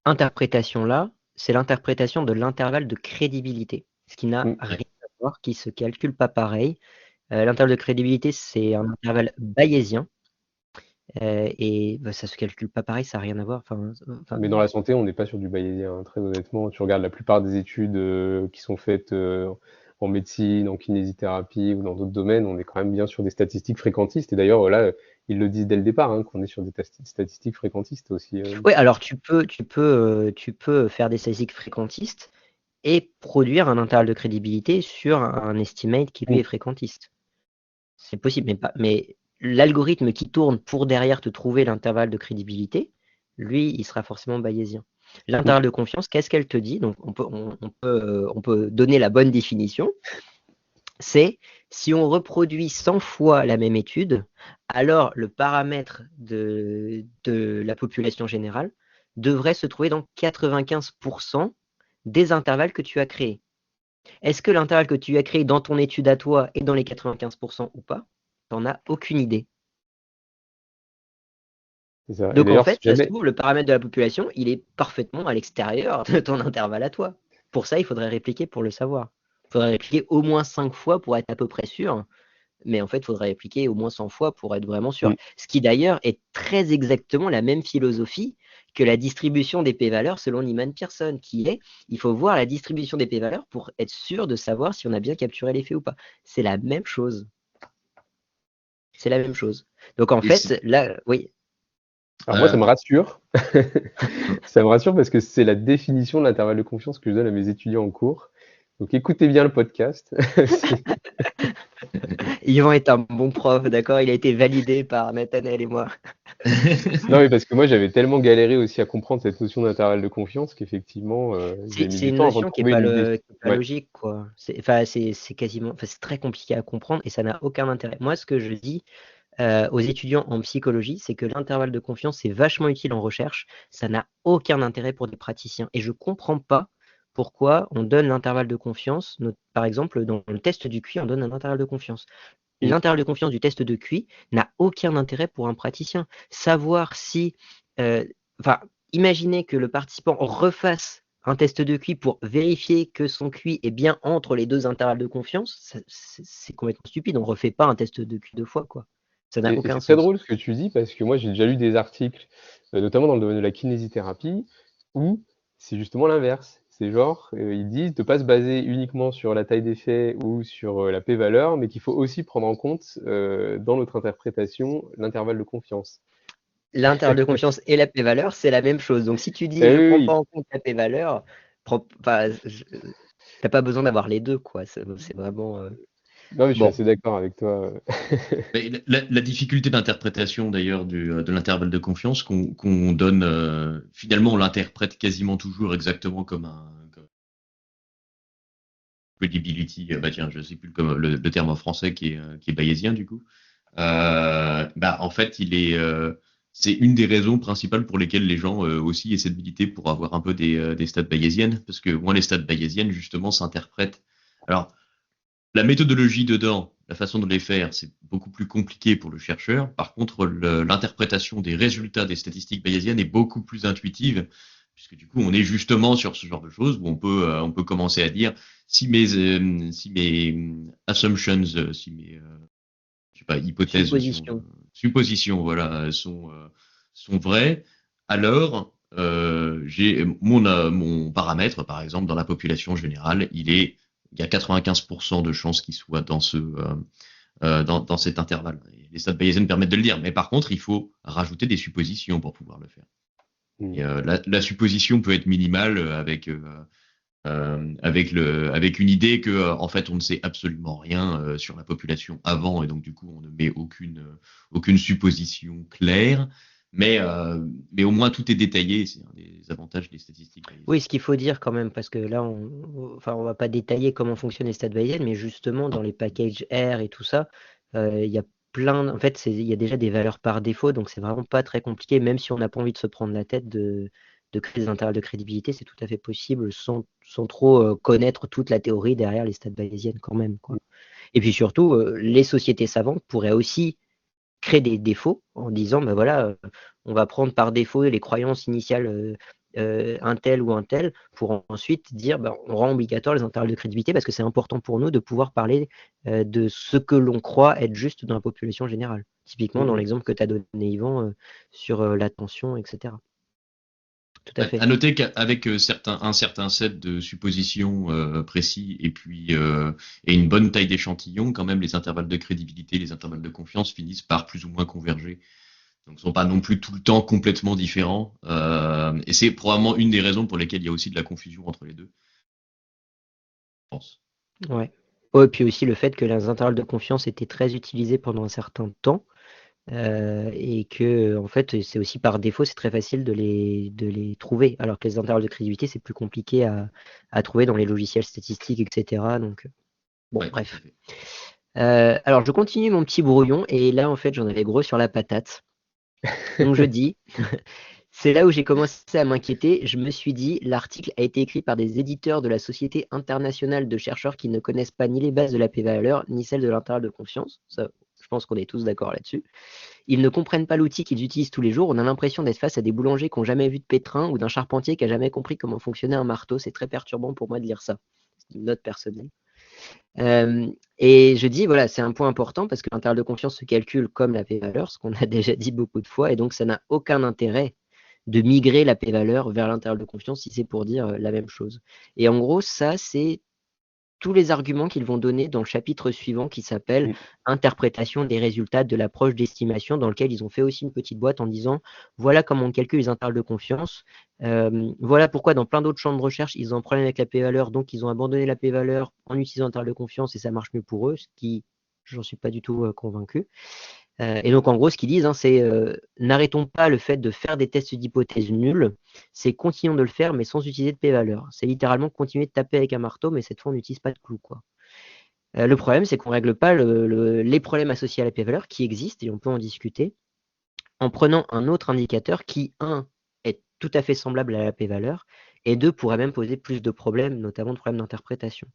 interprétation-là, c'est l'interprétation de l'intervalle de crédibilité, ce qui n'a Mm. rien à voir, qui se calcule pas pareil. L'intervalle de crédibilité, c'est un intervalle bayésien. Et bah, ça se calcule pas pareil, ça n'a rien à voir. Mais dans la santé, on n'est pas sur du bayésien, hein, très honnêtement. Tu regardes la plupart des études qui sont faites en médecine, en kinésithérapie ou dans d'autres domaines, on est quand même bien sur des statistiques fréquentistes. Et d'ailleurs, là, ils le disent dès le départ, hein, qu'on est sur des statistiques fréquentistes aussi. oui, alors tu peux faire des statistiques fréquentistes et produire un intervalle de crédibilité sur un estimate qui lui est Mm. fréquentiste. C'est possible, mais l'algorithme qui tourne pour derrière te trouver l'intervalle de crédibilité, lui, il sera forcément bayésien. L'intervalle de confiance, qu'est-ce qu'elle te dit? Donc, on peut donner la bonne définition. C'est si on reproduit 100 fois la même étude, alors le paramètre de la population générale devrait se trouver dans 95% des intervalles que tu as créés. Est-ce que l'intervalle que tu as créé dans ton étude à toi est dans les 95% ou pas? Tu n'en as aucune idée. C'est ça. Et Donc en d'ailleurs, si fait, ça se jamais, trouve, le paramètre de la population, il est parfaitement à l'extérieur de ton intervalle à toi. Pour ça, il faudrait répliquer pour le savoir. Il faudrait répliquer au moins 5 fois pour être à peu près sûr. Mais en fait, il faudrait répliquer au moins 100 fois pour être vraiment sûr. Mm. Ce qui d'ailleurs est très exactement la même philosophie que la distribution des p-valeurs selon Lyman Pearson, qui est, il faut voir la distribution des p-valeurs pour être sûr de savoir si on a bien capturé l'effet ou pas. C'est la même chose. C'est la même chose. Donc en Et fait, là, oui. Alors moi, ça me euh, rassure. Ça me rassure parce que c'est la définition de l'intervalle de confiance que je donne à mes étudiants en cours. Donc écoutez bien le podcast. Yvan est un bon prof, d'accord? Il a été validé par Nathanaël et moi. Non, mais parce que moi, j'avais tellement galéré aussi à comprendre cette notion d'intervalle de confiance qu'effectivement, j'ai mis C'est du une temps avant de notion qui est trouver pas, une défi. qui est pas Ouais. logique, quoi. C'est quasiment, c'est très compliqué à comprendre et ça n'a aucun intérêt. Moi, ce que je dis aux étudiants en psychologie, c'est que l'intervalle de confiance, c'est vachement utile en recherche. Ça n'a aucun intérêt pour des praticiens. Et je comprends pas pourquoi on donne l'intervalle de confiance. Par exemple, dans le test du QI, on donne un intervalle de confiance. Mm. L'intervalle de confiance du test de QI n'a aucun intérêt pour un praticien. Savoir si, euh, enfin, imaginez que le participant refasse un test de QI pour vérifier que son QI est bien entre les deux intervalles de confiance, c'est complètement stupide. On ne refait pas un test de QI deux fois, quoi. Ça n'a Et aucun c'est très sens. drôle ce que tu dis parce que moi, j'ai déjà lu des articles, notamment dans le domaine de la kinésithérapie, où c'est justement l'inverse. C'est genre, ils disent de ne pas se baser uniquement sur la taille d'effet ou sur la p-valeur, mais qu'il faut aussi prendre en compte, dans notre interprétation, l'intervalle de confiance. L'intervalle de confiance et la p-valeur, c'est la même chose. Donc si tu dis Eh je ne oui, prends pas oui. en compte la p-valeur, t'as pas besoin d'avoir les deux, quoi. C'est vraiment. Non, mais je suis Bon. assez d'accord avec toi. mais la difficulté d'interprétation d'ailleurs de l'intervalle de confiance qu'on donne, finalement, on l'interprète quasiment toujours exactement comme credibility. Bah tiens, je sais plus le terme en français qui est bayésien du coup. Bah en fait, c'est une des raisons principales pour lesquelles les gens aussi essaient de militer pour avoir un peu des stats bayésiennes, parce que moi les stats bayésiennes justement s'interprètent. Alors La méthodologie dedans, la façon de les faire, c'est beaucoup plus compliqué pour le chercheur. Par contre, l'interprétation des résultats des statistiques bayésiennes est beaucoup plus intuitive, puisque du coup, on est justement sur ce genre de choses où on peut commencer à dire si mes assumptions, si mes je sais pas, hypothèses Supposition. suppositions, voilà, sont vraies, alors j'ai mon paramètre, par exemple, dans la population générale, il y a 95% de chances qu'il soit dans cet intervalle. Et les stats bayésiennes permettent de le dire, mais par contre, il faut rajouter des suppositions pour pouvoir le faire. Et la supposition peut être minimale avec une idée que en fait on ne sait absolument rien sur la population avant et donc du coup on ne met aucune supposition claire, mais au moins tout est détaillé, c'est un des avantages des statistiques bayésiennes. Oui, ce qu'il faut dire quand même, parce que là, on va pas détailler comment fonctionnent les stats bayésiennes, mais justement, dans les packages R et tout ça, il y a en fait, il y a déjà des valeurs par défaut, donc c'est vraiment pas très compliqué, même si on n'a pas envie de se prendre la tête de créer des intervalles de crédibilité, c'est tout à fait possible sans trop connaître toute la théorie derrière les stats bayésiennes quand même, quoi. Et puis surtout, les sociétés savantes pourraient aussi créer des défauts en disant, ben voilà, on va prendre par défaut les croyances initiales un tel ou un tel pour ensuite dire, ben, on rend obligatoire les intervalles de crédibilité parce que c'est important pour nous de pouvoir parler de ce que l'on croit être juste dans la population générale. Typiquement dans l'exemple que tu as donné, Yvan, sur l'attention, etc. Tout à fait. À noter qu'avec un certain set de suppositions précis et une bonne taille d'échantillon, quand même les intervalles de crédibilité, les intervalles de confiance finissent par plus ou moins converger. Donc, ils ne sont pas non plus tout le temps complètement différents. Et c'est probablement une des raisons pour lesquelles il y a aussi de la confusion entre les deux. Je pense. Ouais. Oh, et puis aussi le fait que les intervalles de confiance étaient très utilisés pendant un certain temps. Et que en fait c'est aussi par défaut, c'est très facile de les trouver, alors que les intervalles de crédibilité c'est plus compliqué à trouver dans les logiciels statistiques, etc. Donc bon, Ouais, bref. Alors je continue mon petit brouillon et là en fait j'en avais gros sur la patate. Donc je dis, c'est là où j'ai commencé à m'inquiéter. Je me suis dit, l'article a été écrit par des éditeurs de la Société internationale de chercheurs qui ne connaissent pas ni les bases de la p-valeur ni celles de l'intervalle de confiance. Ça, je pense qu'on est tous d'accord là-dessus. Ils ne comprennent pas l'outil qu'ils utilisent tous les jours. On a l'impression d'être face à des boulangers qui n'ont jamais vu de pétrin ou d'un charpentier qui n'a jamais compris comment fonctionnait un marteau. C'est très perturbant pour moi de lire ça. C'est une note personnelle. Et je dis, voilà, c'est un point important parce que l'intervalle de confiance se calcule comme la p-valeur, ce qu'on a déjà dit beaucoup de fois, et donc ça n'a aucun intérêt de migrer la p-valeur vers l'intervalle de confiance si c'est pour dire la même chose. Et en gros, ça, c'est tous les arguments qu'ils vont donner dans le chapitre suivant qui s'appelle Interprétation des résultats de l'approche d'estimation, dans lequel ils ont fait aussi une petite boîte en disant voilà comment on calcule les intervalles de confiance, voilà pourquoi dans plein d'autres champs de recherche ils ont un problème avec la p-valeur, donc ils ont abandonné la p-valeur en utilisant l'intervalle de confiance et ça marche mieux pour eux, ce qui j'en suis pas du tout convaincu. Et donc, en gros, ce qu'ils disent, hein, c'est n'arrêtons pas le fait de faire des tests d'hypothèse nuls, c'est continuons de le faire, mais sans utiliser de p-valeur. C'est littéralement continuer de taper avec un marteau, mais cette fois, on n'utilise pas de clou, quoi. Le problème, c'est qu'on ne règle pas les problèmes associés à la p-valeur qui existent, et on peut en discuter, en prenant un autre indicateur qui, un, est tout à fait semblable à la p-valeur, et deux, pourrait même poser plus de problèmes, notamment de problèmes d'interprétation.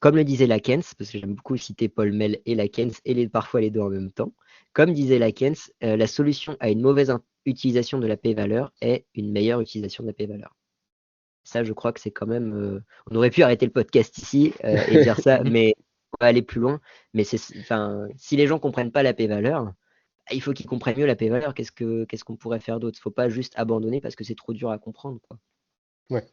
Comme le disait Lakens, parce que j'aime beaucoup citer Paul Mell et Lakens, et parfois les deux en même temps, comme disait Lakens, la solution à une mauvaise utilisation de la p-valeur est une meilleure utilisation de la p-valeur. Ça, je crois que c'est quand même... on aurait pu arrêter le podcast ici et dire ça, mais on va aller plus loin. Mais si les gens ne comprennent pas la p-valeur, il faut qu'ils comprennent mieux la p-valeur. Qu'est-ce qu'on pourrait faire d'autre? Il ne faut pas juste abandonner parce que c'est trop dur à comprendre, quoi. Ouais.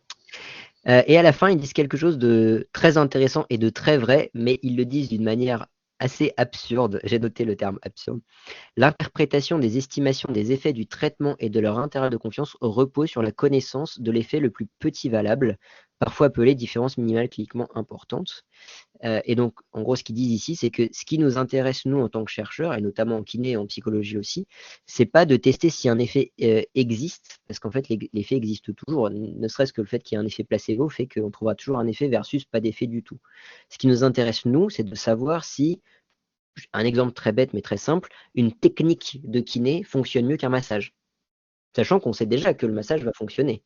Et à la fin, ils disent quelque chose de très intéressant et de très vrai, mais ils le disent d'une manière assez absurde. J'ai noté le terme absurde. L'interprétation des estimations des effets du traitement et de leur intervalle de confiance repose sur la connaissance de l'effet le plus petit valable, parfois appelé différence minimale cliniquement importante. Et donc, en gros, ce qu'ils disent ici, c'est que ce qui nous intéresse, nous, en tant que chercheurs, et notamment en kiné et en psychologie aussi, c'est pas de tester si un effet existe, parce qu'en fait, l'effet existe toujours, ne serait-ce que le fait qu'il y ait un effet placebo fait qu'on trouvera toujours un effet versus pas d'effet du tout. Ce qui nous intéresse, nous, c'est de savoir si, un exemple très bête mais très simple, une technique de kiné fonctionne mieux qu'un massage, sachant qu'on sait déjà que le massage va fonctionner.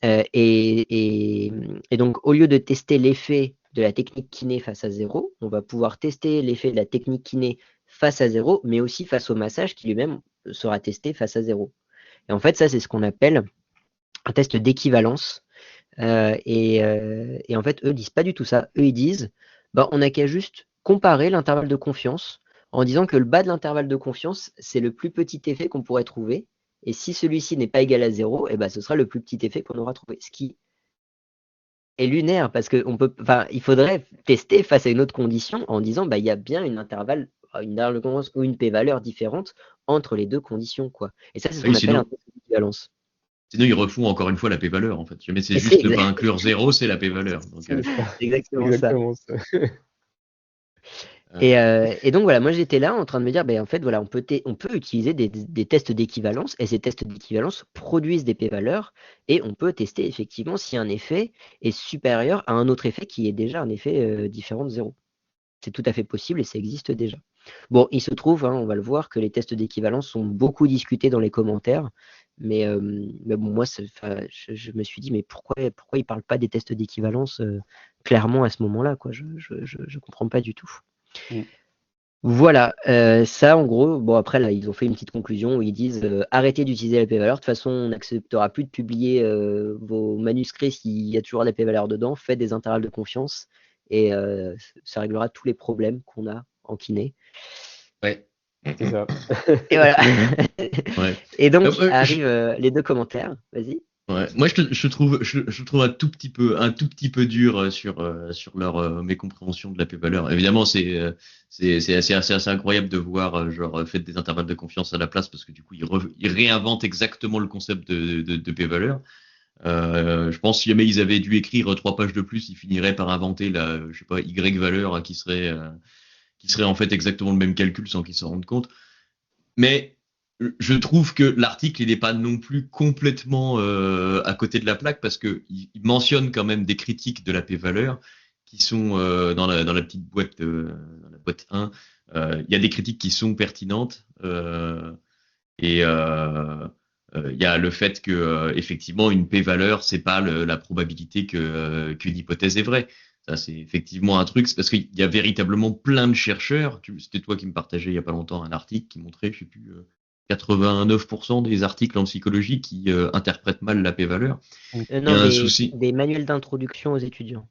Et donc, au lieu de tester l'effet de la technique kiné face à 0. On va pouvoir tester l'effet de la technique kiné face à 0, mais aussi face au massage qui lui-même sera testé face à 0. Et en fait, ça, c'est ce qu'on appelle un test d'équivalence. Et en fait, eux disent pas du tout ça. Eux, ils disent, bah, on n'a qu'à juste comparer l'intervalle de confiance en disant que le bas de l'intervalle de confiance, c'est le plus petit effet qu'on pourrait trouver. Et si celui-ci n'est pas égal à 0, eh ben, ce sera le plus petit effet qu'on aura trouvé. Ce qui est lunaire, parce que il faudrait tester face à une autre condition en disant, bah, il y a bien une intervalle de confiance ou une p-valeur différente entre les deux conditions, quoi. Et ça, c'est ce qu'on appelle un test d'équivalence. Sinon, ils refont encore une fois la p-valeur, en fait. Mais c'est Et juste ne pas inclure 0, c'est la p-valeur. c'est exactement ça. Euh, Et donc voilà, moi j'étais là en train de me dire, ben, en fait, voilà, on peut utiliser des tests d'équivalence, et ces tests d'équivalence produisent des p-valeurs, et on peut tester effectivement si un effet est supérieur à un autre effet qui est déjà un effet différent de 0. C'est tout à fait possible et ça existe déjà. Bon, il se trouve, hein, on va le voir, que les tests d'équivalence sont beaucoup discutés dans les commentaires, mais bon, moi, je me suis dit, mais pourquoi ils ne parlent pas des tests d'équivalence clairement à ce moment-là, quoi. Je comprends pas du tout. Mm. Voilà, ça en gros, bon après là ils ont fait une petite conclusion où ils disent arrêtez d'utiliser la p-valeur, de toute façon on n'acceptera plus de publier vos manuscrits s'il y a toujours la p-valeur dedans, faites des intervalles de confiance et ça réglera tous les problèmes qu'on a en kiné. Ouais. C'est ça. Et voilà. Ouais. Et donc arrivent les deux commentaires, vas-y. Ouais. Moi, je trouve un tout petit peu dur sur leur mécompréhension de la p-valeur. Évidemment, c'est assez incroyable de voir genre faites des intervalles de confiance à la place parce que du coup, ils réinventent exactement le concept de p-valeur. Je pense si jamais ils avaient dû écrire 3 pages de plus, ils finiraient par inventer la, je sais pas, y valeur qui serait en fait exactement le même calcul sans qu'ils s'en rendent compte. Mais je trouve que l'article il n'est pas non plus complètement à côté de la plaque parce que il mentionne quand même des critiques de la p-valeur qui sont dans la petite boîte dans la boîte 1. Il y a des critiques qui sont pertinentes et il y a le fait que effectivement une p-valeur c'est pas la probabilité qu'une hypothèse est vraie. Ça c'est effectivement un truc, c'est parce qu'il y a véritablement plein de chercheurs. C'était toi qui me partageais il y a pas longtemps un article qui montrait, je sais plus, 89% des articles en psychologie qui interprètent mal la p-valeur. Il y Non, a un souci. des manuels d'introduction aux étudiants.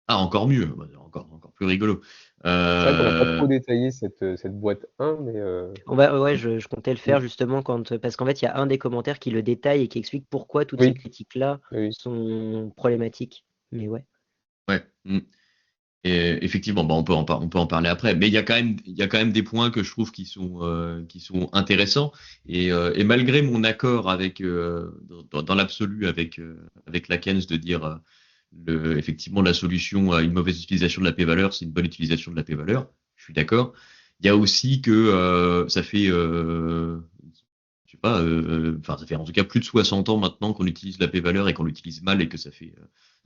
Ah, encore mieux, encore plus rigolo. C'est vrai qu'on n'a pas trop détaillé cette boîte 1, mais Ouais, je comptais le faire justement parce qu'en fait, il y a un des commentaires qui le détaille et qui explique pourquoi toutes ces oui, critiques-là oui. sont problématiques. Mais ouais. Ouais. Et effectivement, on peut en parler après, mais il y a quand même des points que je trouve qui sont intéressants et malgré mon accord avec dans l'absolu avec Lakens de dire effectivement la solution à une mauvaise utilisation de la p-valeur, c'est une bonne utilisation de la p-valeur. Je suis d'accord. Il y a aussi que ça fait je sais pas, enfin ça fait en tout cas plus de 60 ans maintenant qu'on utilise la p-valeur et qu'on l'utilise mal et que ça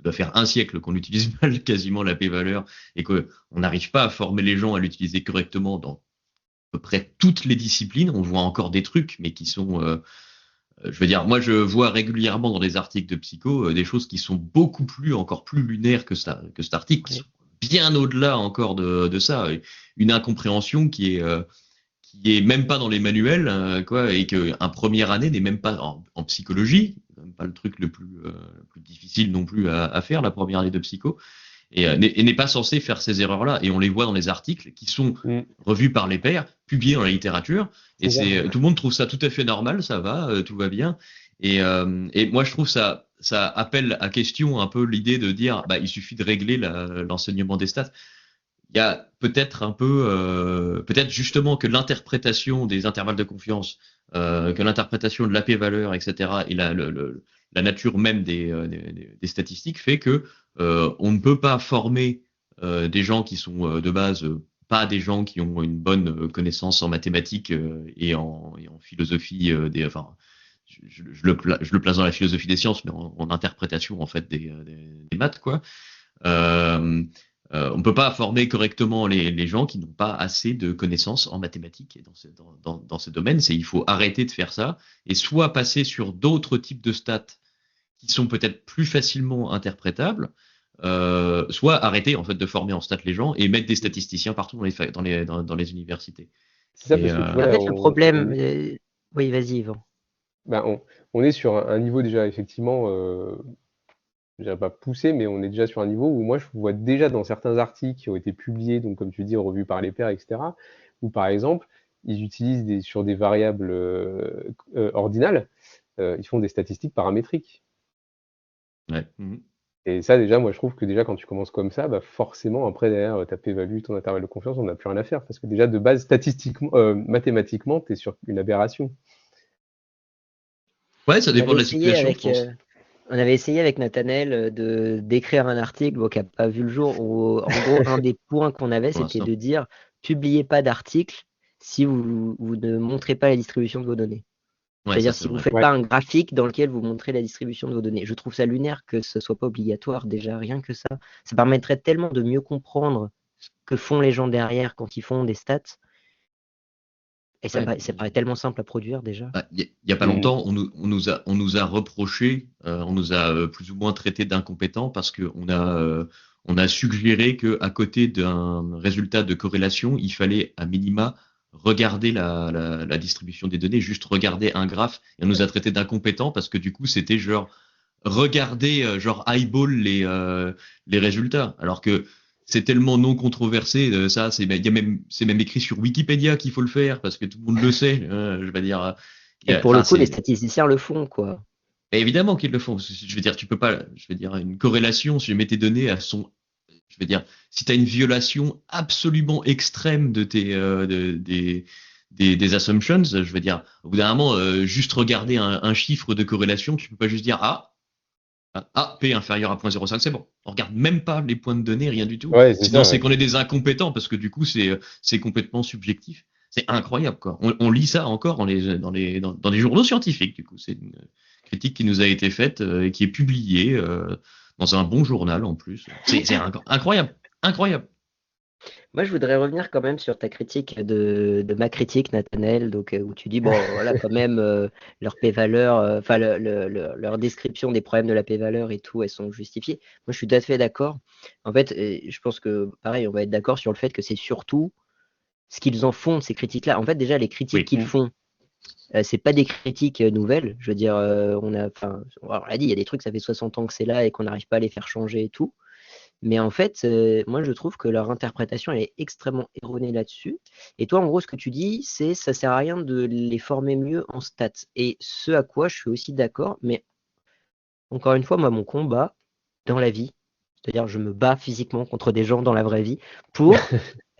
doit faire un siècle qu'on utilise mal quasiment la p-valeur et qu'on n'arrive pas à former les gens à l'utiliser correctement dans à peu près toutes les disciplines. On voit encore des trucs, mais qui sont, je veux dire, moi je vois régulièrement dans des articles de psycho des choses qui sont encore plus lunaires que cet article, qui sont bien au-delà encore de ça. Une incompréhension qui est même pas dans les manuels, quoi, et qu'un première année n'est même pas en psychologie, même pas le truc le plus difficile non plus à faire, la première année de psycho, et n'est pas censé faire ces erreurs-là. Et on les voit dans les articles qui sont revus par les pairs, publiés dans la littérature, et tout le monde trouve ça tout à fait normal, ça va, tout va bien. Et moi, je trouve ça appelle à question un peu l'idée de dire, bah, il suffit de régler l'enseignement des stats. Il y a peut-être peut-être justement que l'interprétation des intervalles de confiance, que l'interprétation de l'AP valeur, etc., et la nature même des statistiques fait que on ne peut pas former des gens qui sont de base pas des gens qui ont une bonne connaissance en mathématiques et en philosophie enfin je le place dans la philosophie des sciences, mais en interprétation en fait des maths quoi. On ne peut pas former correctement les gens qui n'ont pas assez de connaissances en mathématiques et dans ce domaine. Il faut arrêter de faire ça et soit passer sur d'autres types de stats qui sont peut-être plus facilement interprétables, soit arrêter en fait de former en stats les gens et mettre des statisticiens partout dans les universités. C'est ça, Et, parce que tu En vois, là, fait, le problème. Oui, vas-y, Yvan. on est sur un niveau déjà, effectivement, je dirais pas poussé, mais on est déjà sur un niveau où moi, je vois déjà dans certains articles qui ont été publiés, donc comme tu dis, revus par les pairs, etc., où par exemple, ils utilisent sur des variables ordinales, ils font des statistiques paramétriques. ouais. Et ça, déjà, moi, je trouve que déjà, quand tu commences comme ça, bah, forcément, après, derrière, ta p-value, ton intervalle de confiance, on n'a plus rien à faire. Parce que déjà, de base, statistiquement, mathématiquement, tu es sur une aberration. Ouais, ça On dépend avait de la essayé situation, je avec, pense. on avait essayé avec Nathanaël d'écrire un article qui n'a pas vu le jour, où en gros, un des points qu'on avait, Pour c'était l'instant. de dire publiez pas d'article si vous ne montrez pas la distribution de vos données. Ouais, ça C'est-à-dire c'est si vous ne vrai. faites Ouais. pas un graphique dans lequel vous montrez la distribution de vos données. Je trouve ça lunaire que ce soit pas obligatoire, déjà, rien que ça. Ça permettrait tellement de mieux comprendre ce que font les gens derrière quand ils font des stats. Et Ouais. ça paraît tellement simple à produire déjà. Il y a pas Mm. longtemps, on nous a reproché, on nous a plus ou moins traité d'incompétents parce que on a suggéré que à côté d'un résultat de corrélation, il fallait à minima regarder la distribution des données, juste regarder un graphe. Et on nous a traité d'incompétents parce que du coup, c'était genre regarder, genre eyeball les résultats. Alors que c'est tellement non controversé, ça, c'est même écrit sur Wikipédia qu'il faut le faire parce que tout le monde le sait. Je vais dire, Et pour le enfin, coup, les c'est statisticiens le font, quoi. évidemment qu'ils le font. Je veux dire, tu peux pas, je veux dire, une corrélation, si je mets tes données à son, je veux dire, si tu as une violation absolument extrême de des assumptions, je veux dire, au bout d'un moment, juste regarder un chiffre de corrélation, tu peux pas juste dire, P inférieur à 0.05, c'est bon. On regarde même pas les points de données, rien du tout. Ouais, c'est Sinon, ça, c'est ouais. qu'on est des incompétents parce que du coup, c'est complètement subjectif. C'est incroyable, quoi. On lit ça encore dans les journaux scientifiques, du coup. C'est une critique qui nous a été faite et qui est publiée dans un bon journal en plus. C'est incroyable, incroyable. Moi, je voudrais revenir quand même sur ta critique de ma critique, Nathanaël, donc où tu dis, bon, voilà, quand même, leur p-valeur, enfin, leur description des problèmes de la p-valeur et tout, elles sont justifiées. Moi, je suis tout à fait d'accord. En fait, je pense que, pareil, on va être d'accord sur le fait que c'est surtout ce qu'ils en font de ces critiques-là. En fait, déjà, les critiques Oui. qu'ils Mm. font, c'est pas des critiques nouvelles. Je veux dire, enfin, on l'a dit, il y a des trucs, ça fait 60 ans que c'est là et qu'on n'arrive pas à les faire changer et tout. Mais en fait, moi, je trouve que leur interprétation elle est extrêmement erronée là-dessus. Et toi, en gros, ce que tu dis, c'est ça sert à rien de les former mieux en stats. Et ce à quoi je suis aussi d'accord, mais encore une fois, moi, mon combat dans la vie, c'est-à-dire je me bats physiquement contre des gens dans la vraie vie pour,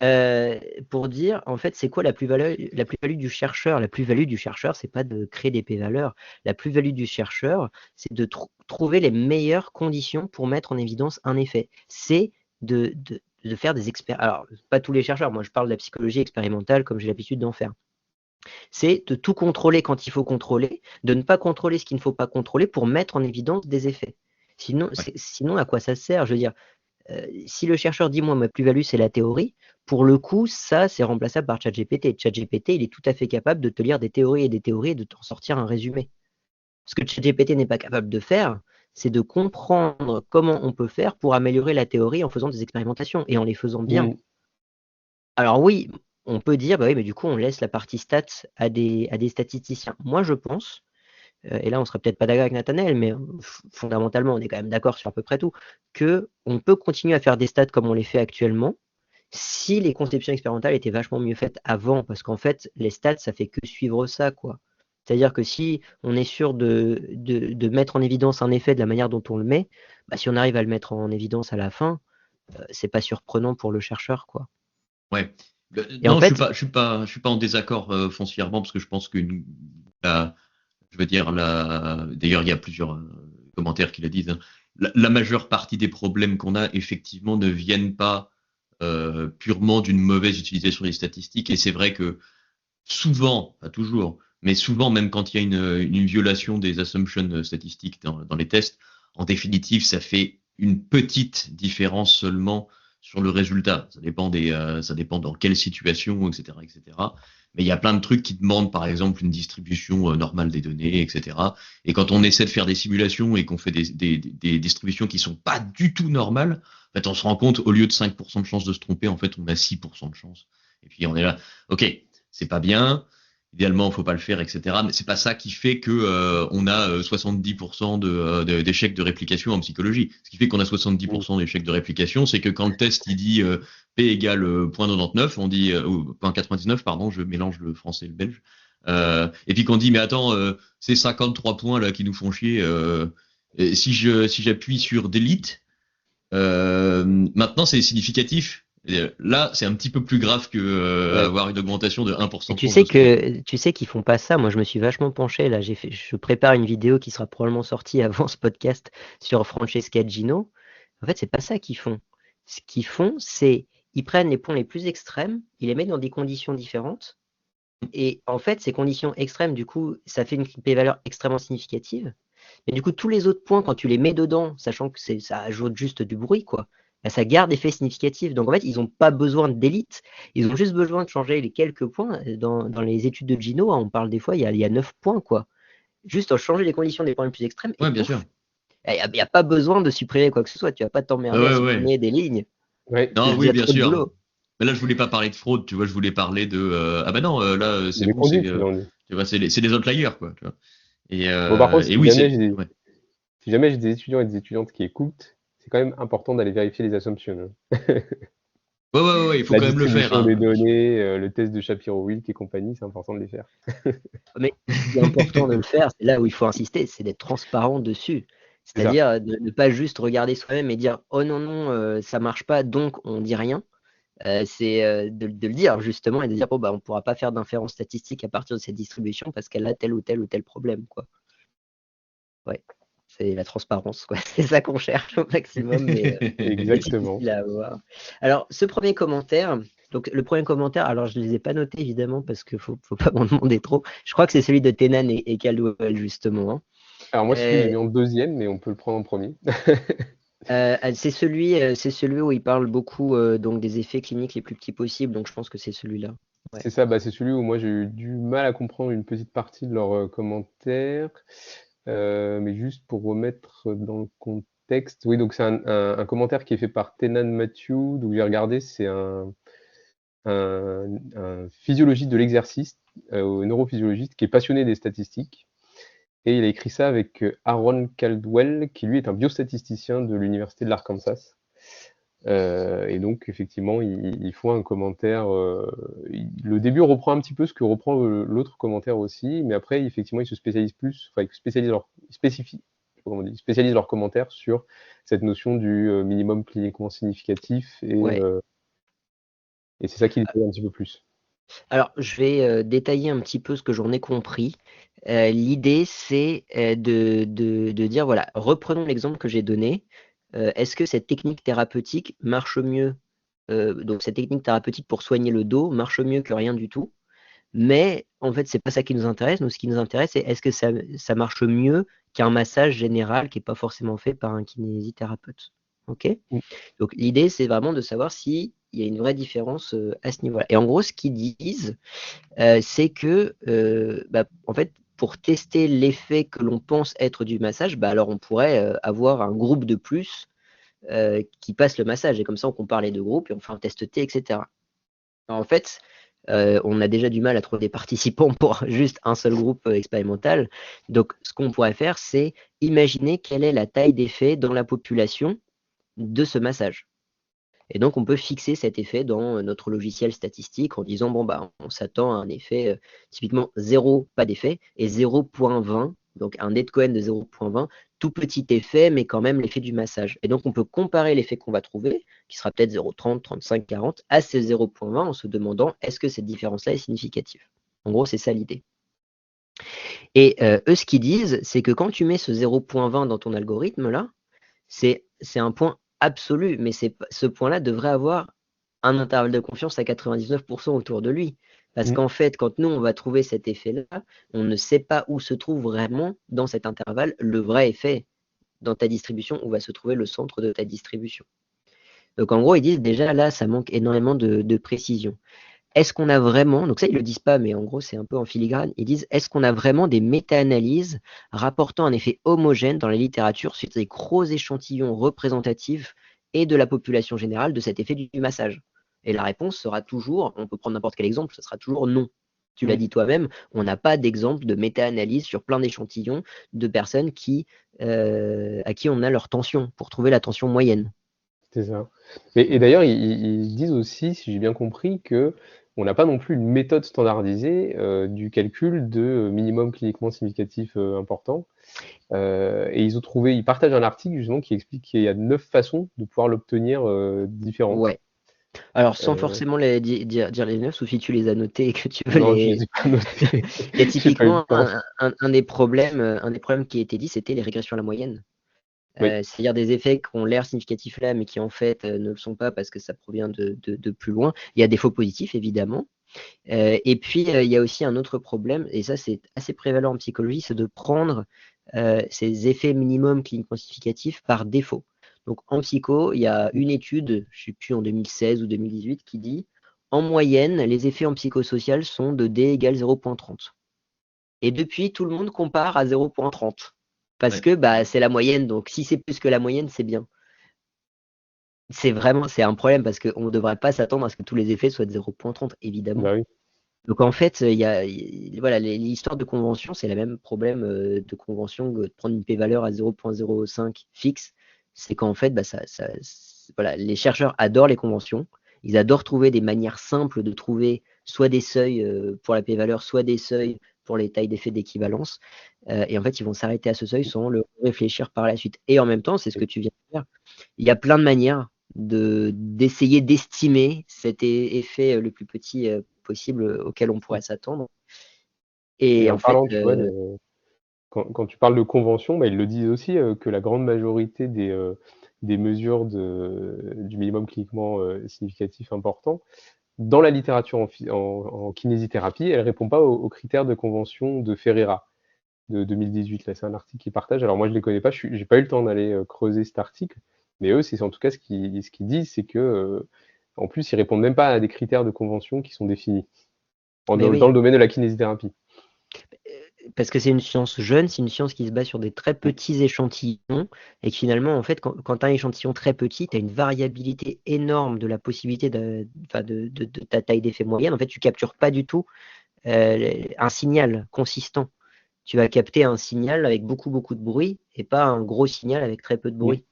euh, pour dire, en fait, c'est quoi la plus-value du chercheur? La plus-value du chercheur, c'est pas de créer des p-valeurs. La plus-value du chercheur, c'est de trouver les meilleures conditions pour mettre en évidence un effet. C'est de faire des expériences. Alors, pas tous les chercheurs, moi je parle de la psychologie expérimentale comme j'ai l'habitude d'en faire. C'est de tout contrôler quand il faut contrôler, de ne pas contrôler ce qu'il ne faut pas contrôler pour mettre en évidence des effets. Sinon, Ouais. sinon à quoi ça sert? Je veux dire, si le chercheur dit moi ma plus-value c'est la théorie, pour le coup ça c'est remplaçable par ChatGPT. ChatGPT il est tout à fait capable de te lire des théories et de t'en sortir un résumé. Ce que ChatGPT n'est pas capable de faire, c'est de comprendre comment on peut faire pour améliorer la théorie en faisant des expérimentations et en les faisant bien. Mm. Alors oui, on peut dire bah oui mais du coup on laisse la partie stats à des statisticiens. Moi je pense et là on serait peut-être pas d'accord avec Nathanaël, mais fondamentalement on est quand même d'accord sur à peu près tout, que on peut continuer à faire des stats comme on les fait actuellement si les conceptions expérimentales étaient vachement mieux faites avant, parce qu'en fait les stats ça fait que suivre ça quoi. C'est-à-dire que si on est sûr de mettre en évidence un effet de la manière dont on le met, bah, si on arrive à le mettre en évidence à la fin, c'est pas surprenant pour le chercheur quoi. Ouais. Et en Non, fait, je suis pas en désaccord foncièrement parce que je pense que je veux dire d'ailleurs il y a plusieurs commentaires qui le disent, hein. La majeure partie des problèmes qu'on a effectivement ne viennent pas purement d'une mauvaise utilisation des statistiques et c'est vrai que souvent, pas toujours, mais souvent même quand il y a une violation des assumptions statistiques dans les tests, en définitive ça fait une petite différence seulement sur le résultat. Ça dépend dans quelle situation, etc., etc. Mais il y a plein de trucs qui demandent, par exemple, une distribution normale des données, etc. Et quand on essaie de faire des simulations et qu'on fait des distributions qui sont pas du tout normales, en fait, on se rend compte, au lieu de 5% de chance de se tromper, en fait, on a 6% de chance. Et puis, on est là, ok, c'est pas bien. Idéalement, il faut pas le faire, etc. Mais c'est pas ça qui fait que on a 70% d'échecs de réplication en psychologie. Ce qui fait qu'on a 70% d'échecs de réplication, c'est que quand le test il dit P égale 0,99, on dit ou 0,99, pardon, je mélange le français et le belge. Et puis qu'on dit mais attends, c'est 53 points là qui nous font chier. Et si j'appuie sur delete, maintenant c'est significatif. Et là, c'est un petit peu plus grave que Ouais. avoir une augmentation de 1% Et de tu chance sais de se tromper. qu'ils font pas ça. Moi, je me suis vachement penché là. Je prépare une vidéo qui sera probablement sortie avant ce podcast sur Francesca Gino. En fait, c'est pas ça qu'ils font. Ce qu'ils font, c'est ils prennent les points les plus extrêmes, ils les mettent dans des conditions différentes. Et en fait, ces conditions extrêmes, du coup, ça fait une p-valeur extrêmement significative. Mais du coup, tous les autres points, quand tu les mets dedans, sachant que ça ajoute juste du bruit, quoi, bah, ça garde effet significatif. Donc en fait, ils n'ont pas besoin d'élite, ils ont juste besoin de changer les quelques points. Dans les études de Gino, hein, on parle des fois, il y a 9 points, quoi. Juste en changer les conditions des points les plus extrêmes, et Ouais, bien sûr. pouf, il n'y a pas besoin de supprimer quoi que ce soit. Tu vas pas Ouais, t'emmerder à ouais, ouais. supprimer des lignes. Ouais, Non, C'est oui, déjà bien trop de sûr. boulot. Mais là, je voulais pas parler de fraude, tu vois, je voulais parler de ah bah non, là, c'est les bon, conduites, là, on est. tu vois, c'est des outliers, quoi, tu vois. Bon, par contre, Et oui, c'est ouais. si jamais j'ai des étudiants et des étudiantes qui écoutent, c'est quand même important d'aller vérifier les assumptions, hein. Ouais, il faut La quand même le faire, distribution hein. des données, le test de Shapiro-Wilk et compagnie, c'est important de les faire. Mais ce qui est important de le faire, c'est là où il faut insister, c'est d'être transparent dessus. C'est ça. C'est-à-dire de ne pas juste regarder soi-même et dire oh non, non, ça marche pas, donc on dit rien. C'est de le dire justement et de dire bon, bah, on ne pourra pas faire d'inférence statistique à partir de cette distribution parce qu'elle a tel ou tel problème, quoi. Ouais, c'est la transparence, quoi. C'est ça qu'on cherche au maximum, mais c'est Exactement. difficile à avoir. Alors, ce premier commentaire, donc le premier commentaire, alors je ne les ai pas notés évidemment parce qu'il faut pas m'en demander trop. Je crois que c'est celui de Tenan et Caldwell, justement, hein. Alors moi, celui, je l'ai Euh, mis en deuxième, mais on peut le prendre en premier. c'est celui où il parle beaucoup donc des effets cliniques les plus petits possibles, donc je pense que c'est celui-là. Ouais. C'est ça, bah, c'est celui où moi j'ai eu du mal à comprendre une petite partie de leurs commentaires. Mais juste pour remettre dans le contexte, oui, donc c'est un commentaire qui est fait par Tenan Matthew, donc j'ai regardé, c'est un physiologiste de l'exercice, neurophysiologiste qui est passionné des statistiques. Et il a écrit ça avec Aaron Caldwell, qui lui est un biostatisticien de l'université de l'Arkansas. Et donc, effectivement, il faut un commentaire. Le début reprend un petit peu ce que reprend l'autre commentaire aussi, mais après, effectivement, ils se spécialisent plus, enfin, ils spécifient, je sais pas comment on dit, ils spécialisent leurs commentaires sur cette notion du minimum cliniquement significatif, Ouais. et c'est ça qui les plaît un petit peu plus. Alors, je vais détailler un petit peu ce que j'en ai compris. L'idée, c'est de dire, voilà, reprenons l'exemple que j'ai donné. Est-ce que cette technique thérapeutique marche mieux, donc cette technique thérapeutique pour soigner le dos marche mieux que rien du tout? Mais en fait, c'est pas ça qui nous intéresse. Nous, ce qui nous intéresse, c'est est-ce que ça marche mieux qu'un massage général qui n'est pas forcément fait par un kinésithérapeute? OK? Mm. Donc l'idée, c'est vraiment de savoir s'il y a une vraie différence à ce niveau-là. Et en gros, ce qu'ils disent, c'est que, bah, en fait, pour tester l'effet que l'on pense être du massage, bah, alors on pourrait avoir un groupe de plus qui passe le massage. Et comme ça, on compare les deux groupes et on fait un test T, etc. En fait, on a déjà du mal à trouver des participants pour juste un seul groupe expérimental. Donc, ce qu'on pourrait faire, c'est imaginer quelle est la taille d'effet dans la population de ce massage. Et donc, on peut fixer cet effet dans notre logiciel statistique en disant, bon, bah, on s'attend à un effet typiquement 0, pas d'effet, et 0,20, donc un net Cohen de 0,20, tout petit effet, mais quand même l'effet du massage. Et donc, on peut comparer l'effet qu'on va trouver, qui sera peut-être 0,30, 35, 40, à ce 0,20 en se demandant, est-ce que cette différence-là est significative? En gros, c'est ça l'idée. Et eux, ce qu'ils disent, c'est que quand tu mets ce 0,20 dans ton algorithme, là, c'est un point absolu, mais ce point-là devrait avoir un intervalle de confiance à 99% autour de lui. Parce Mm. qu'en fait, quand nous, on va trouver cet effet-là, on ne sait pas où se trouve vraiment dans cet intervalle le vrai effet dans ta distribution, où va se trouver le centre de ta distribution. Donc en gros, ils disent déjà là, ça manque énormément de précision. Est-ce qu'on a vraiment, donc ça ils le disent pas, mais en gros c'est un peu en filigrane, ils disent est-ce qu'on a vraiment des méta-analyses rapportant un effet homogène dans la littérature sur des gros échantillons représentatifs et de la population générale de cet effet du massage? Et la réponse sera toujours, on peut prendre n'importe quel exemple, ce sera toujours non. Tu l'as dit toi-même, on n'a pas d'exemple de méta-analyse sur plein d'échantillons de personnes à qui on a leur tension pour trouver la tension moyenne. C'est ça. Et d'ailleurs, ils disent aussi, si j'ai bien compris, que on n'a pas non plus une méthode standardisée du calcul de minimum cliniquement significatif important. Et ils partagent un article justement qui explique qu'il y a 9 façons de pouvoir l'obtenir différentes. Ouais. Alors, sans Euh, forcément dire les neufs, ou si tu les as notés et que tu veux non, je les ai pas notés. Il y a J'ai pas eu le typiquement temps. un des problèmes qui a été dit, c'était les régressions à la moyenne. Oui. C'est-à-dire des effets qui ont l'air significatifs là, mais qui en fait ne le sont pas parce que ça provient de plus loin. Il y a des faux positifs, évidemment. Et puis, il y a aussi un autre problème, et ça c'est assez prévalent en psychologie, c'est de prendre ces effets minimum cliniquement significatifs par défaut. Donc en psycho, il y a une étude, je ne sais plus en 2016 ou 2018, qui dit en moyenne, les effets en psychosocial sont de D égale 0,30. Et depuis, tout le monde compare à 0,30. Parce Ouais. que bah, c'est la moyenne, donc si c'est plus que la moyenne, c'est bien. C'est un problème parce qu'on ne devrait pas s'attendre à ce que tous les effets soient de 0,30, évidemment. Bah oui. Donc en fait, voilà, l'histoire de convention, c'est le même problème de convention que de prendre une p-valeur à 0,05 fixe. C'est qu'en fait, bah, voilà, les chercheurs adorent les conventions. Ils adorent trouver des manières simples de trouver soit des seuils pour la p-valeur, soit des seuils pour les tailles d'effet d'équivalence. Et en fait, ils vont s'arrêter à ce seuil sans le réfléchir par la suite. Et en même temps, c'est ce que tu viens de faire. Il y a plein de manières d'essayer d'estimer cet effet le plus petit possible auquel on pourrait s'attendre. Et Et en en fait, parlant, tu vois, quand tu parles de convention, bah, ils le disent aussi que la grande majorité des mesures du minimum cliniquement significatif important, dans la littérature en kinésithérapie, elle ne répond pas aux critères de convention de Ferreira de 2018. Là, c'est un article qu'ils partagent. Alors moi, je ne les connais pas, je n'ai pas eu le temps d'aller creuser cet article, mais eux, c'est en tout cas ce qu'ils disent, c'est que en plus, ils répondent même pas à des critères de convention qui sont définis mais dans oui, le domaine de la kinésithérapie. parce que c'est une science jeune, c'est une science qui se base sur des très Mm. petits échantillons, et que finalement, en fait, quand tu as un échantillon très petit, tu as une variabilité énorme de la possibilité enfin, de ta taille d'effet moyenne. En fait, tu captures pas du tout un signal consistant. Tu vas capter un signal avec beaucoup, beaucoup de bruit, et pas un gros signal avec très peu de Mm. bruit.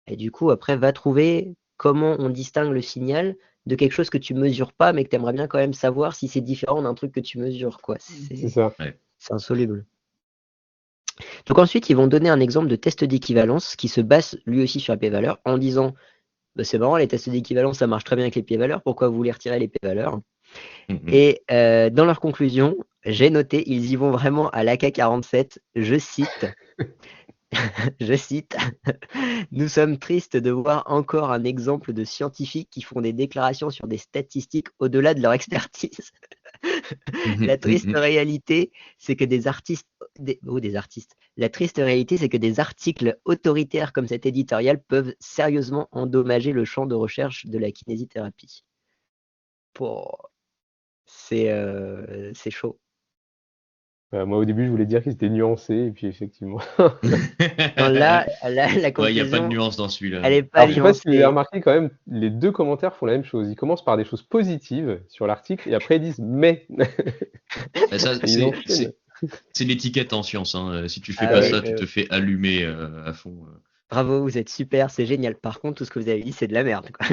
Et du coup, après, va trouver comment on distingue le signal de quelque chose que tu mesures pas, mais que tu aimerais bien quand même savoir si c'est différent d'un truc que tu mesures, quoi. C'est ça. Ouais. C'est insoluble. Donc ensuite, ils vont donner un exemple de test d'équivalence qui se base lui aussi sur la p-valeur en disant bah, c'est marrant, les tests d'équivalence, ça marche très bien avec les p-valeurs, pourquoi vous voulez retirer les p-valeurs? Mhm. Et dans leur conclusion, j'ai noté, ils y vont vraiment à l'AK47, je cite, je cite, nous sommes tristes de voir encore un exemple de scientifiques qui font des déclarations sur des statistiques au-delà de leur expertise. La Mhm. triste Mhm. réalité, c'est que des artistes. La triste réalité, c'est que des articles autoritaires comme cet éditorial peuvent sérieusement endommager le champ de recherche de la kinésithérapie. Pour... c'est chaud. Moi, au début, je voulais dire qu'ils étaient nuancés, et puis effectivement. Non, là, la Ouais, il n'y a pas de conclusion, nuance dans celui-là. elle n'est pas Alors, je sais pas si vous avez nuancée. remarqué quand même, les deux commentaires font la même chose. Ils commencent par des choses positives sur l'article, et après ils disent mais. Bah, ça, Et ils enchaînent. c'est l'étiquette en science, hein. Si tu fais Ah pas oui, ça, tu te fais allumer à fond. bravo, vous êtes super, c'est génial. Par contre, tout ce que vous avez dit, c'est de la merde, quoi.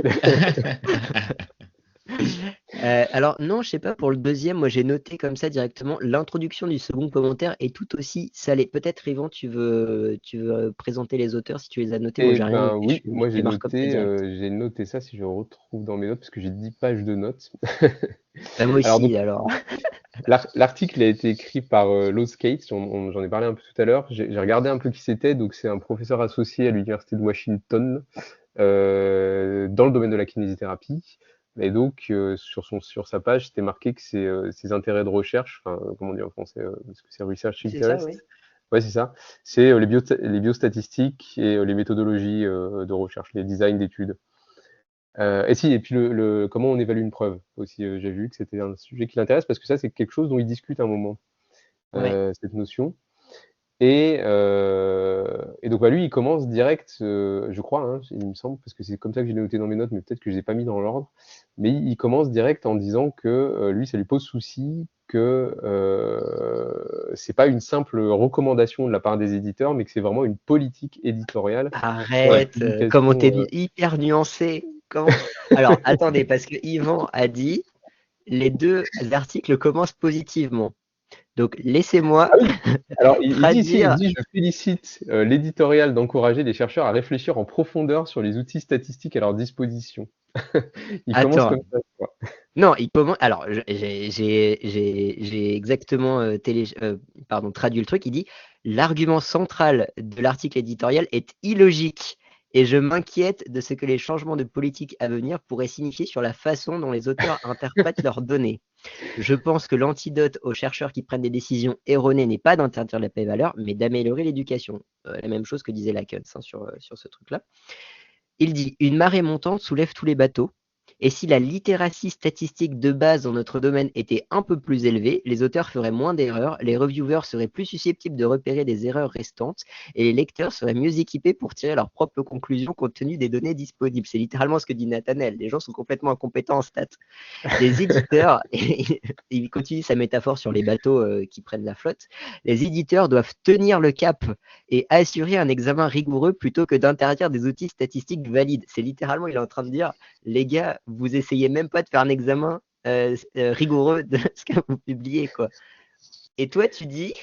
Alors non, je sais pas, pour le deuxième, moi j'ai noté comme ça directement, l'introduction du second commentaire est tout aussi salée. Peut-être, Yvan, tu veux présenter les auteurs si tu les as notés. Moi, Eh j'ai rien ben noté, oui, moi je démarre comme ça direct. j'ai noté ça si je retrouve dans mes notes, parce que j'ai 10 pages de notes. Bah, moi Alors donc, aussi, alors. l'article a été écrit par Loz Cates, j'en ai parlé un peu tout à l'heure. J'ai regardé un peu qui c'était, donc c'est un professeur associé à l'université de Washington dans le domaine de la kinésithérapie. Et donc sur sa page, c'était marqué que ses intérêts de recherche, enfin comment on dit en français, est-ce que c'est research C'est ça, oui. interest? Ouais, c'est ça. C'est les biostatistiques et les méthodologies de recherche, les designs d'études. Et puis comment on évalue une preuve aussi, j'ai vu que c'était un sujet qui l'intéresse parce que ça, c'est quelque chose dont il discute un moment, Ouais. cette notion. Et donc bah, lui, il commence direct, je crois, hein, il me semble, parce que c'est comme ça que je l'ai noté dans mes notes, mais peut-être que je les ai pas mis dans l'ordre. Mais il commence direct en disant que lui, ça lui pose souci que c'est pas une simple recommandation de la part des éditeurs, mais que c'est vraiment une politique éditoriale sur la Ouais. Arrête, comment t'es publication. hyper nuancé. Comment... Alors, attendez, parce que Yvan a dit les deux articles commencent positivement. Donc, laissez-moi Ah oui, alors il dit ici, il traduire. dit: «Je félicite, l'éditorial d'encourager les chercheurs à réfléchir en profondeur sur les outils statistiques à leur disposition». Il commence Attends. comme ça, je crois. Non, il commence. Alors, j'ai exactement traduit le truc. Il dit l'argument central de l'article éditorial est illogique et je m'inquiète de ce que les changements de politique à venir pourraient signifier sur la façon dont les auteurs interprètent leurs données. Je pense que l'antidote aux chercheurs qui prennent des décisions erronées n'est pas d'interdire la paix-valeur, mais d'améliorer l'éducation. La même chose que disait Lakens sur ce truc-là. Il dit une marée montante soulève tous les bateaux. Et si la littératie statistique de base dans notre domaine était un peu plus élevée, les auteurs feraient moins d'erreurs, les reviewers seraient plus susceptibles de repérer des erreurs restantes et les lecteurs seraient mieux équipés pour tirer leurs propres conclusions compte tenu des données disponibles. C'est littéralement ce que dit Nathanaël. Les gens sont complètement incompétents en stats. Les éditeurs, il continue sa métaphore sur les bateaux qui prennent la flotte, les éditeurs doivent tenir le cap et assurer un examen rigoureux plutôt que d'interdire des outils statistiques valides. C'est littéralement, il est en train de dire, les gars, vous essayez même pas de faire un examen rigoureux de ce que vous publiez, quoi. Et toi, tu dis,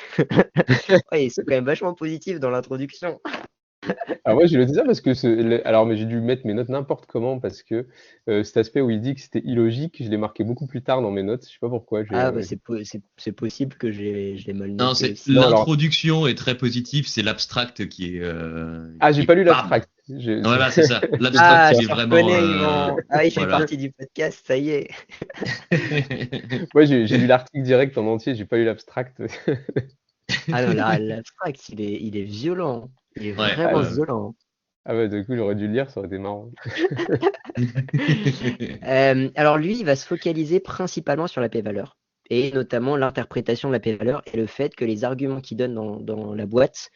ouais, ils sont quand même vachement positifs dans l'introduction. Alors moi, je le dis ça parce que alors mais j'ai dû mettre mes notes n'importe comment parce que, cet aspect où il dit que c'était illogique, je l'ai marqué beaucoup plus tard dans mes notes. Je sais pas pourquoi, Ah, bah, c'est possible que je l'ai mal Non, noté aussi. non, alors l'introduction est très positive, c'est l'abstract j'ai qui pas lu bam. l'abstract. Je Voilà, c'est ça. L'abstract, Ah, il je est te vraiment reconnais, Yvan. Ah, il fait voilà. partie du podcast, ça y est. Moi, j'ai lu l'article direct en entier, j'ai pas lu l'abstract. Ah non, l'abstract, il est violent. Il est Ouais. Ah vraiment violent. ah ouais, du coup, j'aurais dû le lire, ça aurait été marrant. Alors lui, il va se focaliser principalement sur la p-valeur, et notamment l'interprétation de la p-valeur et le fait que les arguments qu'il donne dans la boîte,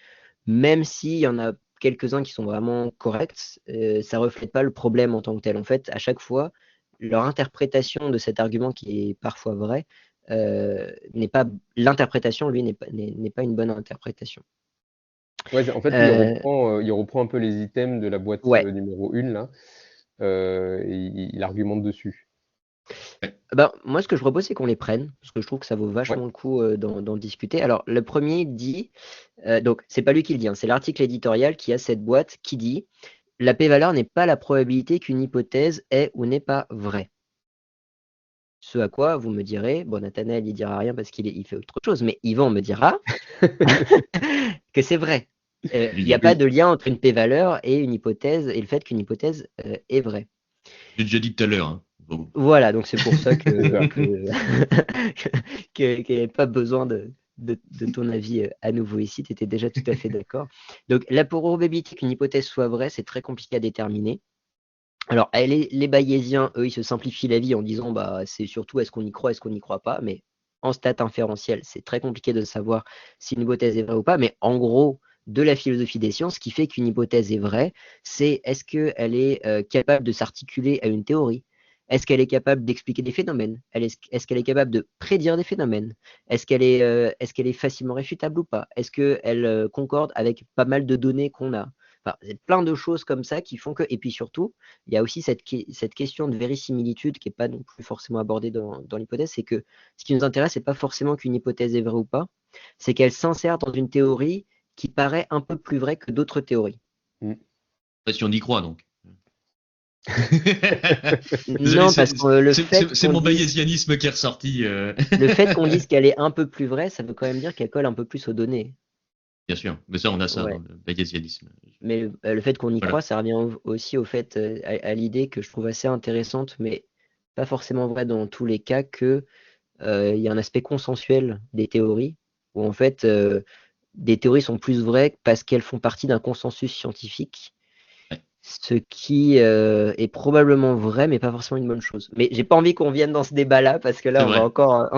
même s'il y en a quelques-uns qui sont vraiment corrects, ça reflète pas le problème en tant que tel. En fait, à chaque fois, leur interprétation de cet argument qui est parfois vrai, n'est pas l'interprétation, lui, n'est pas une bonne interprétation. Ouais, en fait, lui, Euh, il reprend un peu les items de la boîte, ouais. numéro 1 là, et il argumente dessus. Ben, moi, ce que je propose, c'est qu'on les prenne, parce que je trouve que ça vaut Ouais. vachement le coup d'en discuter. Alors, le premier dit, donc, c'est pas lui qui le dit, hein, c'est l'article éditorial qui a cette boîte qui dit la p-valeur n'est pas la probabilité qu'une hypothèse est ou n'est pas vraie. Ce à quoi vous me direz, bon, Nathanaël, il dira rien parce il fait autre chose, mais Yvan me dira que c'est vrai. Il n'y a pas Oui, de lien entre une p-valeur et une hypothèse et le fait qu'une hypothèse est vraie. j'ai déjà dit tout à l'heure, hein. Bon. Voilà, donc c'est pour ça C'est ça. qu'il n'y avait pas besoin de ton avis à nouveau ici, tu étais déjà tout à fait d'accord. Donc la probabilité qu'une hypothèse soit vraie, c'est très compliqué à déterminer. Alors les bayésiens, eux, ils se simplifient la vie en disant bah c'est surtout est-ce qu'on y croit, est-ce qu'on n'y croit pas, mais en stats inférentielles, c'est très compliqué de savoir si une hypothèse est vraie ou pas, mais en gros, de la philosophie des sciences, ce qui fait qu'une hypothèse est vraie, c'est est-ce qu'elle est capable de s'articuler à une théorie? Est-ce qu'elle est capable d'expliquer des phénomènes? Est-ce qu'elle est capable de prédire des phénomènes? Est-ce qu'elle est facilement réfutable ou pas? Est-ce qu'elle concorde avec pas mal de données qu'on a? Enfin, c'est plein de choses comme ça qui font que, et puis surtout, il y a aussi cette question de vérisimilitude qui n'est pas non plus forcément abordée dans l'hypothèse, c'est que ce qui nous intéresse, c'est pas forcément qu'une hypothèse est vraie ou pas, c'est qu'elle s'insère dans une théorie qui paraît un peu plus vraie que d'autres théories. Mmh. Si on y croit, donc. Désolé, Non, parce que le fait c'est qu'on mon dise, bayésianisme qui est ressorti. le fait qu'on dise qu'elle est un peu plus vraie, ça veut quand même dire qu'elle colle un peu plus aux données. Bien sûr, mais ça, on a ça dans Ouais. le bayésianisme. Mais le fait qu'on y Voilà. croit, ça revient aussi au fait, à l'idée que je trouve assez intéressante, mais pas forcément vraie dans tous les cas, que il y a un aspect consensuel des théories, où en fait, des théories sont plus vraies parce qu'elles font partie d'un consensus scientifique. Ouais. Ce qui est probablement vrai, mais pas forcément une bonne chose. Mais j'ai pas envie qu'on vienne dans ce débat-là, parce que C'est là, vrai. on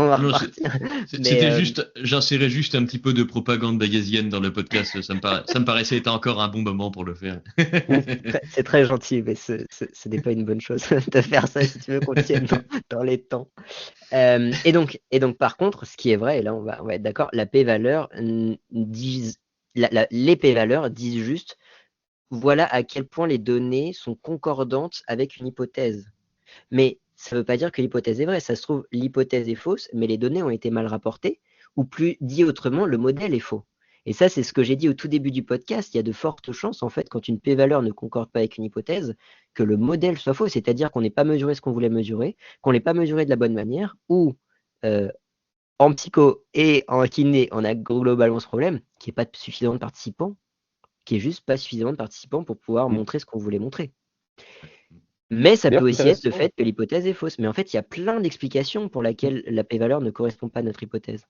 va Non, repartir. Mais c'était juste, j'insérais juste un petit peu de propagande bayésienne dans le podcast. Ça me paraissait être encore un bon moment pour le faire. c'est très gentil, mais ce n'est pas une bonne chose de faire ça si tu veux qu'on tienne dans les temps. Et donc, par contre, ce qui est vrai, et là on va être d'accord, la p-valeur disent, les p-valeurs disent juste, voilà à quel point les données sont concordantes avec une hypothèse. Mais ça ne veut pas dire que l'hypothèse est vraie. Ça se trouve, l'hypothèse est fausse, mais les données ont été mal rapportées, ou plus dit autrement, le modèle est faux. Et ça, c'est ce que j'ai dit au tout début du podcast. Il y a de fortes chances, en fait, quand une p-valeur ne concorde pas avec une hypothèse, que le modèle soit faux, c'est-à-dire qu'on n'ait pas mesuré ce qu'on voulait mesurer, qu'on ne l'ait pas mesuré de la bonne manière, ou euh, en psycho et en kiné, on a globalement ce problème, qui n'est pas suffisamment de participants, qui est juste pas suffisamment de participants pour pouvoir Mm. montrer ce qu'on voulait montrer. Mais ça peut D'ailleurs, c'est aussi être le intéressant. fait que l'hypothèse est fausse. Mais en fait, il y a plein d'explications pour lesquelles la p-valeur ne correspond pas à notre hypothèse.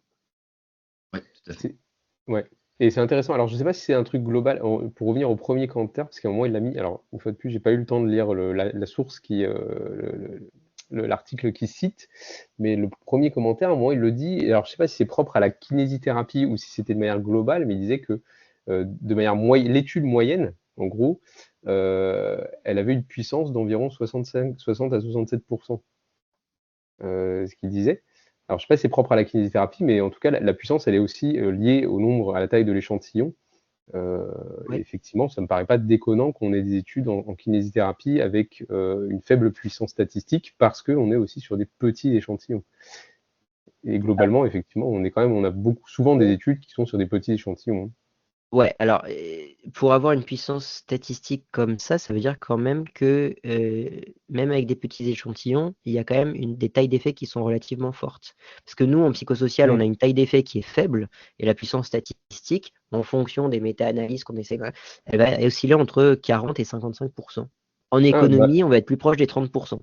Ouais, tout à fait. C'est ouais et c'est intéressant. Alors, je sais pas si c'est un truc global, pour revenir au premier commentaire, parce qu'à un moment, il l'a mis. Alors, une fois de plus, j'ai pas eu le temps de lire la source l'article qui cite, mais le premier commentaire, à un moment, il le dit. Et alors, je sais pas si c'est propre à la kinésithérapie ou si c'était de manière globale, mais il disait que de manière l'étude moyenne, en gros, elle avait une puissance d'environ 60 à 67%. Ce qu'il disait. Alors, je sais pas si c'est propre à la kinésithérapie, mais en tout cas, la puissance, elle est aussi liée au nombre, à la taille de l'échantillon. Et Oui. effectivement, ça me paraît pas déconnant qu'on ait des études en kinésithérapie avec une faible puissance statistique parce qu'on est aussi sur des petits échantillons. Et globalement, effectivement, on a souvent des études qui sont sur des petits échantillons. Ouais, alors, pour avoir une puissance statistique comme ça veut dire quand même que, même avec des petits échantillons, il y a quand même des tailles d'effet qui sont relativement fortes. Parce que nous, en psychosocial, on Mm. a une taille d'effet qui est faible, et la puissance statistique, en fonction des méta-analyses qu'on essaie, elle va osciller entre 40 et 55%. En Ah, bah, économie, on va être plus proche des 30%.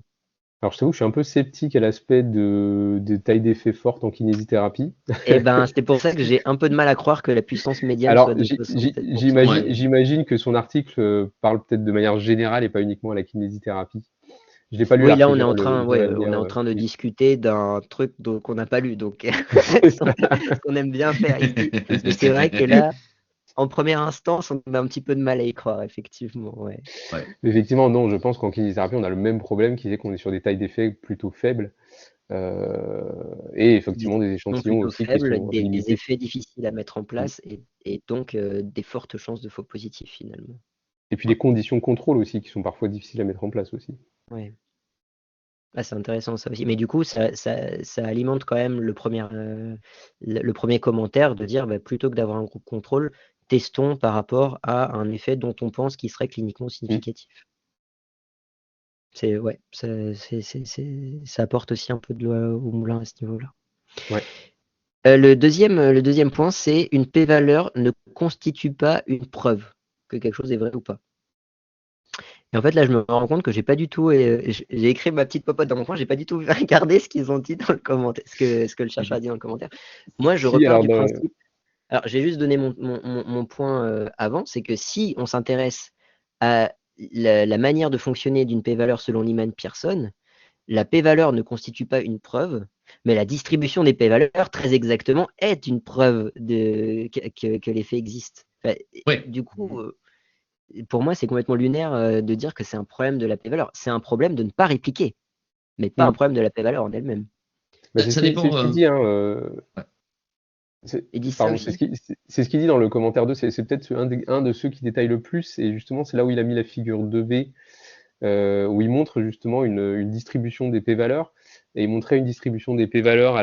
alors, je t'avoue, je suis un peu sceptique à l'aspect de taille d'effet forte en kinésithérapie. Et ben, c'est pour ça que j'ai un peu de mal à croire que la puissance médiane Alors, soit de 67%. Ouais. j'imagine que son article parle peut-être de manière générale et pas uniquement à la kinésithérapie. Je l'ai pas lu Oui, là, l'article, hein, ouais, je devrais le on est lire. en train de discuter d'un truc qu'on n'a pas lu, donc C'est ça. ce qu'on aime bien faire ici. C'est Mais ça. c'est vrai que là, en première instance, on a un petit peu de mal à y croire, effectivement. Ouais. Ouais. Effectivement, non, je pense qu'en kinésithérapie, on a le même problème qui est qu'on est sur des tailles d'effets plutôt faibles euh, et Des effectivement des échantillons échantillons plutôt aussi qui faibles, sont des limités. effets difficiles à mettre en Mm. place et donc des fortes chances de faux positifs, finalement. Et puis des conditions de contrôle aussi qui sont parfois difficiles à mettre en place aussi. Ouais. Ah, c'est intéressant ça aussi. Mais du coup, ça alimente quand même le premier commentaire de dire, bah, plutôt que d'avoir un groupe contrôle, testons par rapport à un effet dont on pense qu'il serait cliniquement Mm. significatif. C'est ouais, ça apporte aussi un peu de l'eau au moulin à ce niveau-là. Ouais. Le deuxième point, c'est une p-valeur ne constitue pas une preuve que quelque chose est vrai ou pas. Et en fait, là, je me rends compte que j'ai pas du tout, j'ai écrit ma petite popote dans mon coin, j'ai pas du tout regardé ce qu'ils ont dit dans le commentaire, ce que le chercheur a dit dans le commentaire. Moi, je Si, repars alors du principe. Alors, j'ai juste donné mon point avant, c'est que si on s'intéresse à la manière de fonctionner d'une p-valeur selon Lyman Pearson, la p-valeur ne constitue pas une preuve, mais la distribution des p-valeurs, très exactement, est une preuve que l'effet existe. Enfin, Ouais. du coup, pour moi, c'est complètement lunaire de dire que c'est un problème de la p-valeur. C'est un problème de ne pas répliquer, mais pas un mm. problème de la p-valeur en elle-même. Bah, c'est Ça c'est dépend. ce qu'il dit, hein, Ouais. Ils disent ça pardon, aussi? c'est ce qu'il dit dans le commentaire 2, c'est peut-être un de ceux qui détaille le plus, et justement, c'est là où il a mis la figure 2V, où il montre justement une distribution des p-valeurs, et il montrait une distribution des p-valeurs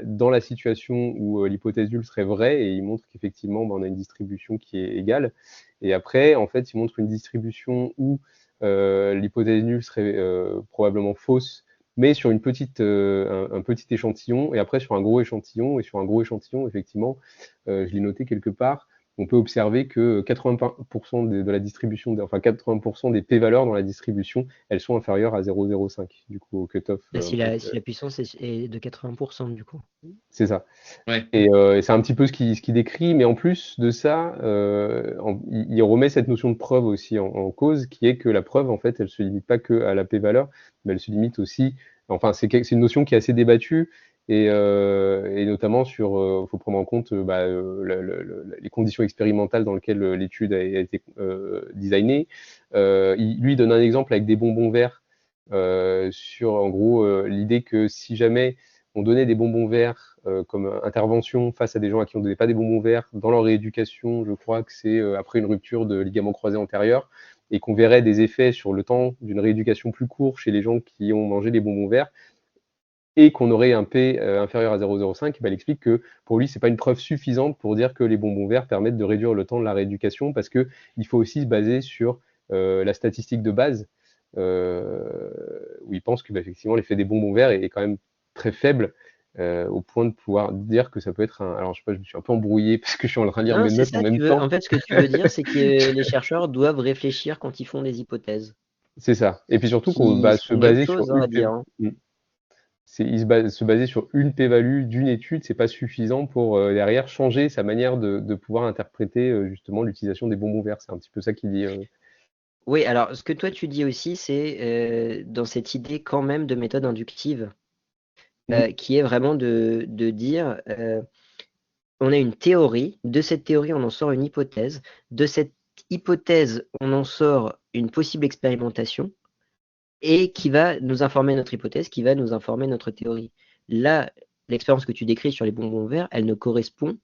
dans la situation où l'hypothèse nulle serait vraie, et il montre qu'effectivement, on a une distribution qui est égale, et après, en fait, il montre une distribution où l'hypothèse nulle serait probablement fausse, mais sur un petit échantillon, et après sur un gros échantillon, et sur un gros échantillon, effectivement, je l'ai noté quelque part, on peut observer que 80% de la distribution, enfin 80% des p-valeurs dans la distribution, elles sont inférieures à 0,05, du coup, au cutoff. Si la puissance est de 80% du coup. C'est ça. Ouais. Et c'est un petit peu ce qui décrit, mais en plus de ça, il remet cette notion de preuve aussi en cause, qui est que la preuve, en fait, elle se limite pas que à la p-valeur, mais elle se limite aussi, enfin, c'est une notion qui est assez débattue, et notamment faut prendre en compte les conditions expérimentales dans lesquelles l'étude a été designée. Lui donne un exemple avec des bonbons verts, sur, en gros, l'idée que si jamais on donnait des bonbons verts comme intervention face à des gens à qui on ne donnait pas des bonbons verts dans leur rééducation, je crois que c'est après une rupture de ligament croisé antérieur, et qu'on verrait des effets sur le temps d'une rééducation plus court chez les gens qui ont mangé des bonbons verts, et qu'on aurait un P inférieur à 0,05, il explique que pour lui, c'est pas une preuve suffisante pour dire que les bonbons verts permettent de réduire le temps de la rééducation, parce qu'il faut aussi se baser sur la statistique de base, où il pense que effectivement l'effet des bonbons verts est quand même très faible, au point de pouvoir dire que ça peut être un... Alors je sais pas, je me suis un peu embrouillé parce que je suis en train de lire mes notes en même temps. En fait, ce que tu veux dire, c'est que les chercheurs doivent réfléchir quand ils font des hypothèses. C'est ça. Et puis surtout qu'on se Quelque baser chose sur à dire. se baser sur une p-value d'une étude, c'est pas suffisant pour derrière changer sa manière de pouvoir interpréter justement l'utilisation des bonbons verts. C'est un petit peu ça qu'il dit. Oui, alors ce que toi tu dis aussi, c'est dans cette idée quand même de méthode inductive, qui est vraiment de dire on a une théorie, de cette théorie on en sort une hypothèse, de cette hypothèse on en sort une possible expérimentation, et qui va nous informer notre hypothèse, qui va nous informer notre théorie. Là, l'expérience que tu décris sur les bonbons verts, elle ne correspond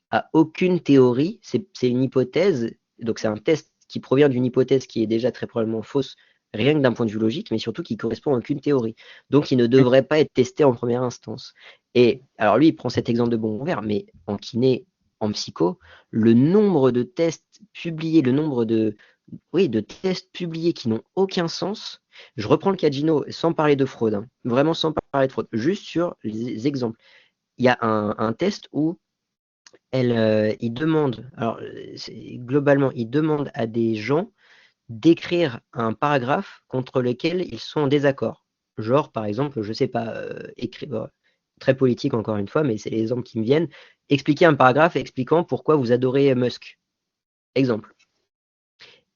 à aucune théorie, c'est une hypothèse, donc c'est un test qui provient d'une hypothèse qui est déjà très probablement fausse, rien que d'un point de vue logique, mais surtout qui correspond à aucune théorie. Donc il ne devrait pas être testé en première instance. Et alors lui, il prend cet exemple de bonbons verts, mais en kiné, en psycho, le nombre de tests publiés, le nombre de tests publiés qui n'ont aucun sens. Je reprends le cas de Gino, sans parler de fraude, hein, vraiment sans parler de fraude, juste sur les exemples. Il y a un test où il demande, alors globalement, il demande à des gens d'écrire un paragraphe contre lequel ils sont en désaccord. Genre, par exemple, je sais pas, très politique encore une fois, mais c'est les exemples qui me viennent. Expliquer un paragraphe expliquant pourquoi vous adorez Musk. Exemple.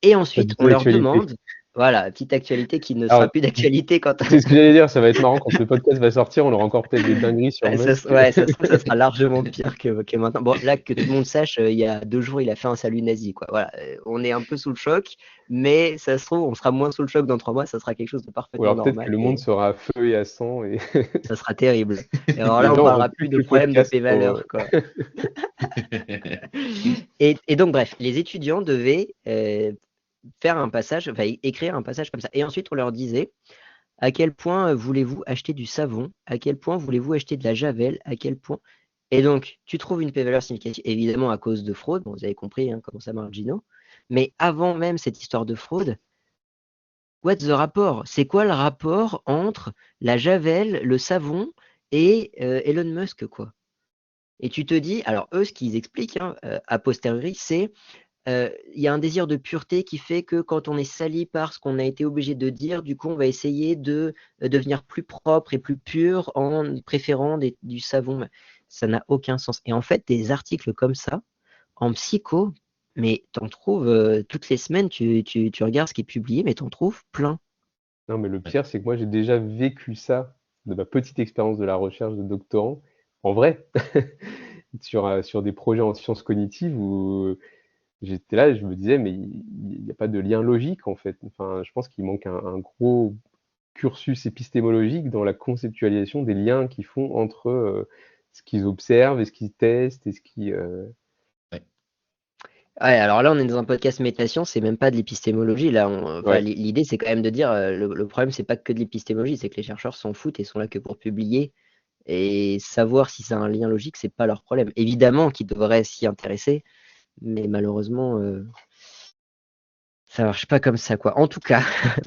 Et ensuite, on leur demande, voilà, petite actualité qui ne sera plus d'actualité quand... C'est ce que j'allais dire, ça va être marrant quand le podcast va sortir, on aura encore peut-être des dingueries sur Musk. Ça sera largement pire que maintenant. Bon, là, que tout le monde sache, il y a 2 jours, il a fait un salut nazi, quoi. Voilà, on est un peu sous le choc, mais ça se trouve, on sera moins sous le choc dans 3 mois, ça sera quelque chose de parfaitement normal. Peut-être que le monde sera à feu et à sang. Et... ça sera terrible. Et alors là, on parlera plus de problème de p-valeur, quoi. Et donc, bref, les étudiants devaient faire un passage, enfin écrire un passage comme ça. Et ensuite, on leur disait à quel point voulez-vous acheter du savon, à quel point voulez-vous acheter de la javel, à quel point. Et donc, tu trouves une p-valeur significative, évidemment à cause de fraude. Bon, vous avez compris comment ça marche, Gino. Mais avant même cette histoire de fraude, what's the rapport? C'est quoi le rapport entre la javel, le savon et Elon Musk, quoi? Et tu te dis, alors eux, ce qu'ils expliquent a posteriori, c'est il y a un désir de pureté qui fait que quand on est sali par ce qu'on a été obligé de dire, du coup, on va essayer de devenir plus propre et plus pur en préférant du savon. Ça n'a aucun sens. Et en fait, des articles comme ça, en psycho, mais t'en trouves toutes les semaines, tu regardes ce qui est publié, mais t'en trouves plein. Non, mais le pire, c'est que moi, j'ai déjà vécu ça de ma petite expérience de la recherche de doctorant, en vrai, sur des projets en sciences cognitives où j'étais là et je me disais, mais il n'y a pas de lien logique, en fait. Enfin, je pense qu'il manque un gros cursus épistémologique dans la conceptualisation des liens qu'ils font entre ce qu'ils observent et ce qu'ils testent et ce qui... Ouais, alors là, on est dans un podcast méditation, c'est même pas de l'épistémologie. Là, l'idée, c'est quand même de dire le problème, c'est pas que de l'épistémologie, c'est que les chercheurs s'en foutent et sont là que pour publier. Et savoir si ça a un lien logique, c'est pas leur problème. Évidemment qu'ils devraient s'y intéresser, mais malheureusement, ça marche pas comme ça, quoi. En tout cas,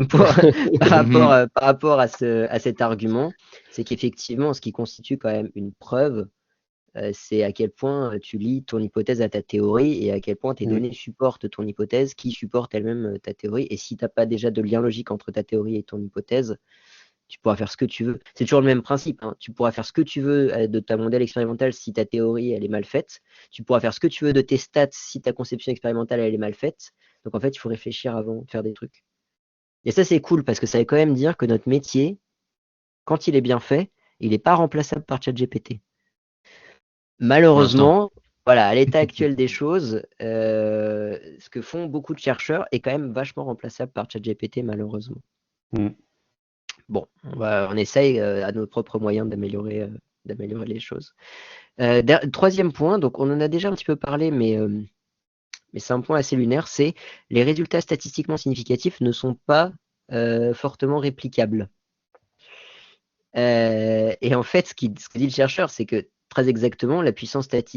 par rapport à cet argument, c'est qu'effectivement, ce qui constitue quand même une preuve, c'est à quel point tu lis ton hypothèse à ta théorie et à quel point tes Mm. données supportent ton hypothèse, qui supporte elle-même ta théorie. Et si tu n'as pas déjà de lien logique entre ta théorie et ton hypothèse, tu pourras faire ce que tu veux. C'est toujours le même principe, hein. Tu pourras faire ce que tu veux de ta modèle expérimental si ta théorie elle est mal faite. Tu pourras faire ce que tu veux de tes stats si ta conception expérimentale elle est mal faite. Donc en fait, il faut réfléchir avant de faire des trucs. Et ça, c'est cool parce que ça veut quand même dire que notre métier, quand il est bien fait, il n'est pas remplaçable par ChatGPT. Pour l'instant. Malheureusement, voilà, à l'état actuel des choses, ce que font beaucoup de chercheurs est quand même vachement remplaçable par ChatGPT, malheureusement. Mm. Bon, on essaye à nos propres moyens d'améliorer les choses. Troisième point, donc on en a déjà un petit peu parlé, mais c'est un point assez lunaire, c'est les résultats statistiquement significatifs ne sont pas fortement réplicables. Et en fait, ce que dit le chercheur, c'est que très exactement,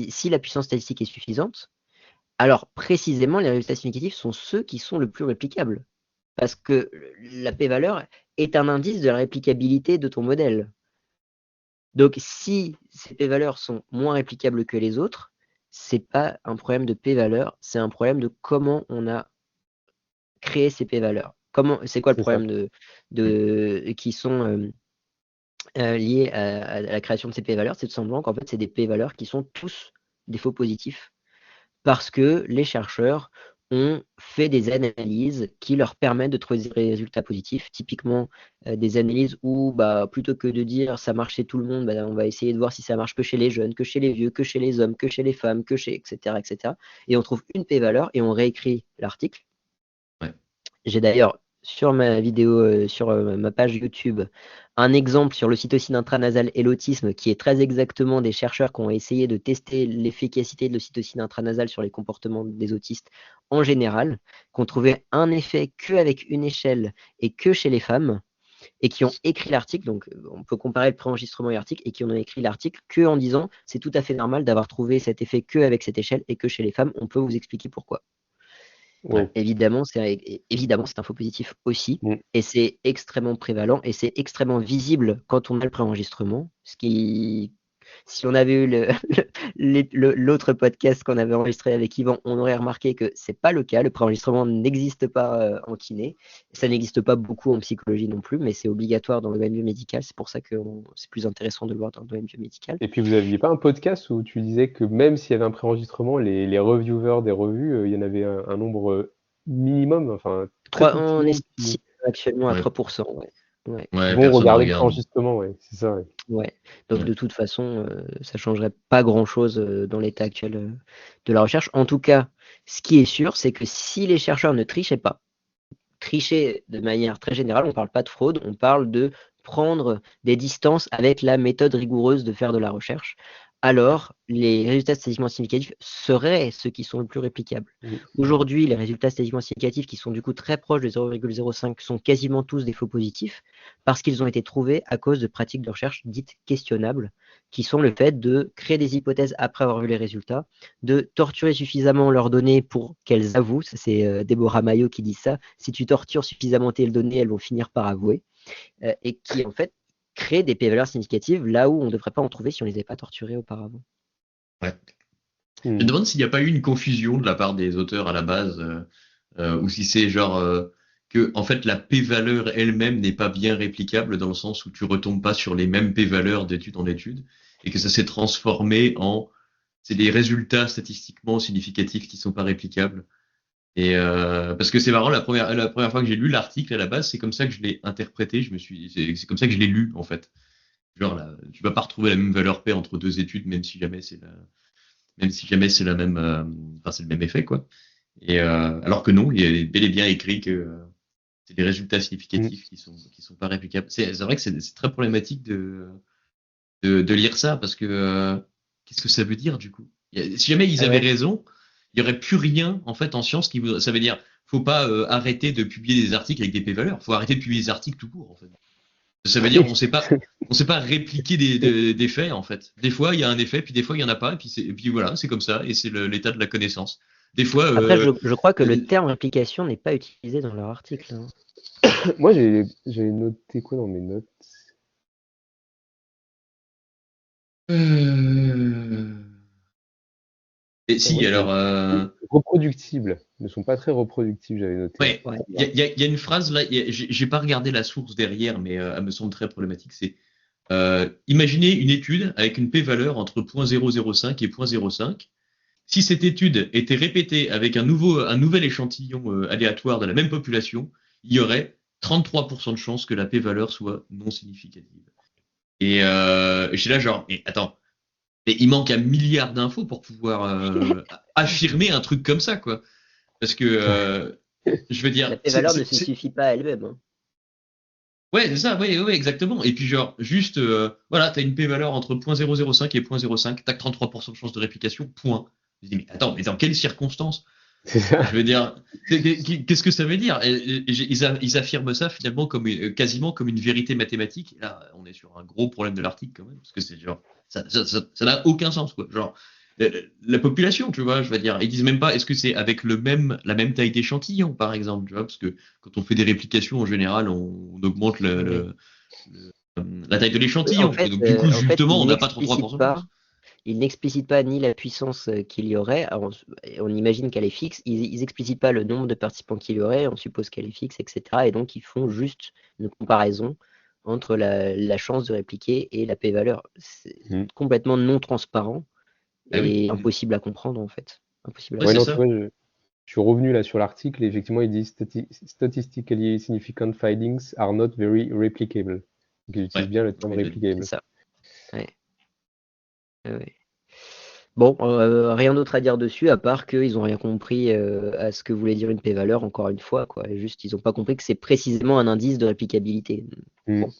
si la puissance statistique est suffisante, alors précisément, les résultats significatifs sont ceux qui sont le plus réplicables. Parce que la p-valeur est un indice de la réplicabilité de ton modèle. Donc, si ces p-valeurs sont moins réplicables que les autres, c'est pas un problème de p-valeur, c'est un problème de comment on a créé ces p-valeurs. C'est quoi le C'est ça. problème qui sont liés à la création de ces p-valeurs? C'est tout simplement qu'en fait, c'est des p-valeurs qui sont tous des faux positifs parce que les chercheurs ont fait des analyses qui leur permettent de trouver des résultats positifs. Typiquement, des analyses où, plutôt que de dire ça marche chez tout le monde, on va essayer de voir si ça marche que chez les jeunes, que chez les vieux, que chez les hommes, que chez les femmes, que chez, etc., etc. Et on trouve une p-valeur et on réécrit l'article. Ouais. J'ai d'ailleurs sur ma vidéo, sur ma page YouTube, un exemple sur l'ocytocine intranasale et l'autisme qui est très exactement des chercheurs qui ont essayé de tester l'efficacité de l'ocytocine intranasale sur les comportements des autistes en général, qui ont trouvé un effet qu'avec une échelle et que chez les femmes, et qui ont écrit l'article, donc on peut comparer le préenregistrement et l'article, et qui ont écrit l'article que en disant c'est tout à fait normal d'avoir trouvé cet effet que avec cette échelle et que chez les femmes, on peut vous expliquer pourquoi. Wow. Évidemment, c'est un faux positif aussi, Mm. et c'est extrêmement prévalent, et c'est extrêmement visible quand on a le préenregistrement. Si on avait eu l'autre podcast qu'on avait enregistré avec Yvan, on aurait remarqué que c'est pas le cas. Le préenregistrement n'existe pas en kiné, ça n'existe pas beaucoup en psychologie non plus, mais c'est obligatoire dans le domaine biomédical. C'est pour ça que c'est plus intéressant de le voir dans le domaine biomédical. Et puis vous aviez pas un podcast où tu disais que même s'il y avait un préenregistrement, les reviewers des revues, il y en avait un nombre minimum, enfin très tout petit On nombre estime actuellement à Ouais. 3%. Ouais. Ouais. qui Ouais, vont personne regarder le regarde. préenregistrement, ouais, c'est ça. Ouais. Ouais. Donc Ouais. de toute façon, ça changerait pas grand-chose dans l'état actuel de la recherche. En tout cas, ce qui est sûr, c'est que si les chercheurs ne trichaient pas, tricher de manière très générale, on ne parle pas de fraude, on parle de prendre des distances avec la méthode rigoureuse de faire de la recherche, alors les résultats statistiquement significatifs seraient ceux qui sont le plus réplicables. Mm. Aujourd'hui, les résultats statistiquement significatifs qui sont du coup très proches de 0,05 sont quasiment tous des faux positifs parce qu'ils ont été trouvés à cause de pratiques de recherche dites questionnables, qui sont le fait de créer des hypothèses après avoir vu les résultats, de torturer suffisamment leurs données pour qu'elles avouent. C'est Deborah Mayo qui dit ça. Si tu tortures suffisamment tes données, elles vont finir par avouer. Et qui en fait créent des p-valeurs significatives là où on ne devrait pas en trouver si on ne les avait pas torturées auparavant. Ouais. Je me Mm. demande s'il n'y a pas eu une confusion de la part des auteurs à la base, ou si c'est genre que en fait la p-valeur elle-même n'est pas bien réplicable dans le sens où tu retombes pas sur les mêmes p-valeurs d'étude en étude et que ça s'est transformé en c'est des résultats statistiquement significatifs qui sont pas réplicables. Et parce que c'est marrant, la première fois que j'ai lu l'article à la base, c'est comme ça que je l'ai interprété. C'est comme ça que je l'ai lu en fait. Genre là, tu vas pas retrouver la même valeur P entre deux études, même si jamais c'est la même, enfin c'est le même effet quoi. Et alors que non, il y a bel et bien écrit que c'est des résultats Mm. significatifs qui sont pas réplicables. C'est vrai que c'est très problématique de lire ça parce que qu'est-ce que ça veut dire du coup? Si jamais ils Ah avaient ouais. raison, il y aurait plus rien en fait en science ça veut dire faut pas arrêter de publier des articles avec des p-valeurs, faut arrêter de publier des articles tout court en fait. Ça veut dire on sait pas répliquer des faits en fait. Des fois il y a un effet, puis des fois il y en a pas, et puis voilà, c'est comme ça, et c'est l'état de la connaissance. Des fois, Après, je crois que le terme réplication n'est pas utilisé dans leur article, hein. Moi j'ai noté quoi dans mes notes? Et si, Oui. alors, Reproductibles. Ils ne sont pas très reproductibles, j'avais noté. ouais, Ouais. il y a une phrase là, j'ai pas regardé la source derrière, mais elle me semble très problématique. C'est imaginez une étude avec une p-valeur entre 0,005 et 0,05. Si cette étude était répétée avec un nouvel échantillon aléatoire de la même population, il y aurait 33% de chances que la p-valeur soit non significative. Et je suis là genre, mais attends, mais il manque un milliard d'infos pour pouvoir affirmer un truc comme ça, quoi. Parce que, je veux La dire, p-valeur ne se suffit pas à elle-même, hein. ouais, c'est ça, ouais, ouais, exactement. Et puis genre, juste, voilà, t'as une p-valeur entre 0,005 et 0,05, t'as que 33% de chance de réplication, point. Je dis, mais attends, mais dans quelles circonstances? C'est ça. Je veux dire, qu'est-ce que ça veut dire? Ils affirment ça finalement comme quasiment comme une vérité mathématique. Et là, on est sur un gros problème de l'article quand même, parce que c'est genre, ça n'a aucun sens, quoi. Genre, la population, tu vois, je veux dire, ils disent même pas, est-ce que c'est avec la même taille d'échantillon, par exemple, tu vois, parce que quand on fait des réplications, en général, on augmente Oui. la taille de Oui, l'échantillon. Et donc, du coup, en fait, justement, on il n'a pas n'explicite 33% de pas, chance. il n'explicite pas ni la puissance qu'il y aurait. Alors, on imagine qu'elle est fixe. Ils n'explicitent pas le nombre de participants qu'il y aurait. On suppose qu'elle est fixe, etc. Et donc, ils font juste une comparaison entre la chance de répliquer et la p-valeur. C'est Mm. complètement non transparent Ah oui. et impossible à comprendre, en fait. Impossible à Ouais, Ouais, c'est non, tu comprendre. ça. vois, je suis revenu là sur l'article et effectivement, il dit Statistically significant findings are not very replicable. Donc, ils utilisent Ouais. bien le terme Il le dit. C'est replicable. ça. Ouais. Ouais. Bon, rien d'autre à dire dessus, à part qu'ils n'ont rien compris à ce que voulait dire une p-valeur, encore une fois, quoi. Et juste, ils n'ont pas compris que c'est précisément un indice de réplicabilité. Mm. Bon.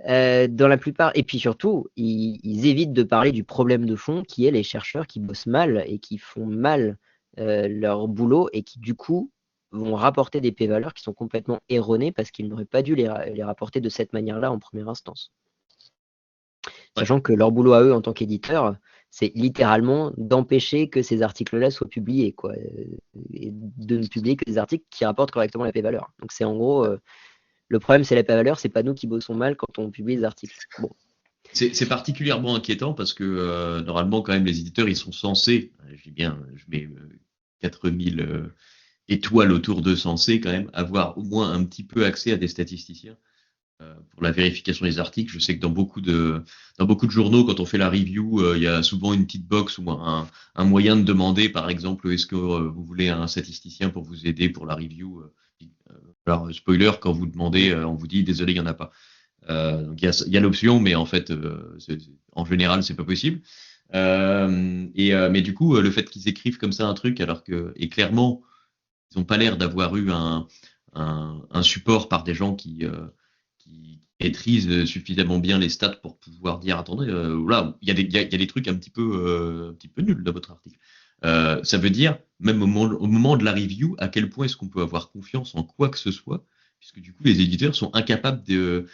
Dans la plupart, et puis surtout, ils évitent de parler du problème de fond, qui est les chercheurs qui bossent mal et qui font mal leur boulot et qui, du coup, vont rapporter des p-valeurs qui sont complètement erronées parce qu'ils n'auraient pas dû les rapporter de cette manière-là en première instance. Ouais. Sachant que leur boulot à eux en tant qu'éditeurs, c'est littéralement d'empêcher que ces articles-là soient publiés, quoi, et de ne publier que des articles qui rapportent correctement la p-valeur. Donc c'est en gros, le problème c'est la p-valeur, c'est pas nous qui bossons mal quand on publie les articles. Bon, C'est particulièrement inquiétant parce que normalement, quand même, les éditeurs, ils sont censés, je dis bien, je mets 4000 étoiles autour de censés, quand même, avoir au moins un petit peu accès à des statisticiens pour la vérification des articles. Je sais que dans beaucoup de journaux, quand on fait la review, il y a souvent une petite box ou un moyen de demander, par exemple, est-ce que vous voulez un statisticien pour vous aider pour la review alors, spoiler, quand vous demandez, on vous dit désolé, il n'y en a pas. Donc il y a l'option, mais en fait, en général, c'est pas possible. Mais du coup, le fait qu'ils écrivent comme ça un truc, alors que, et clairement, ils n'ont pas l'air d'avoir eu un support par des gens qui maîtrisent suffisamment bien les stats pour pouvoir dire attendez, là, il y a des trucs un petit peu nuls dans votre article. Ça veut dire, même au moment de la review, à quel point est-ce qu'on peut avoir confiance en quoi que ce soit, puisque du coup, les éditeurs sont incapables de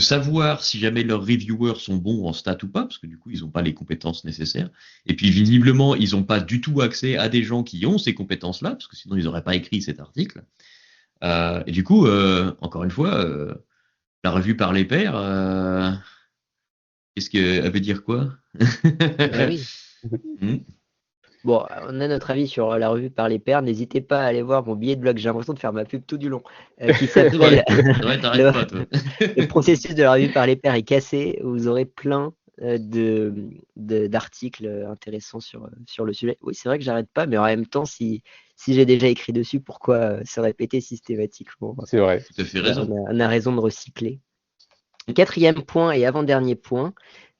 savoir si jamais leurs reviewers sont bons en stats ou pas, parce que du coup, ils n'ont pas les compétences nécessaires. Et puis, visiblement, ils n'ont pas du tout accès à des gens qui ont ces compétences-là, parce que sinon, ils n'auraient pas écrit cet article. Et du coup, encore une fois, la revue par les pairs, qu'est-ce qu'elle veut dire quoi? eh oui. Hmm. Bon, on a notre avis sur la revue par les pairs. N'hésitez pas à aller voir mon billet de blog. J'ai l'impression de faire ma pub tout du long, qui s'appelle Ouais, ouais, t'arrêtes le, pas, toi. le processus de la revue par les pairs est cassé. Vous aurez plein d'articles intéressants sur le sujet. Oui, c'est vrai que j'arrête pas, mais en même temps, si j'ai déjà écrit dessus, pourquoi se répéter systématiquement? C'est vrai. Tout à fait Voilà, raison. on a raison de recycler. Quatrième point et avant-dernier point,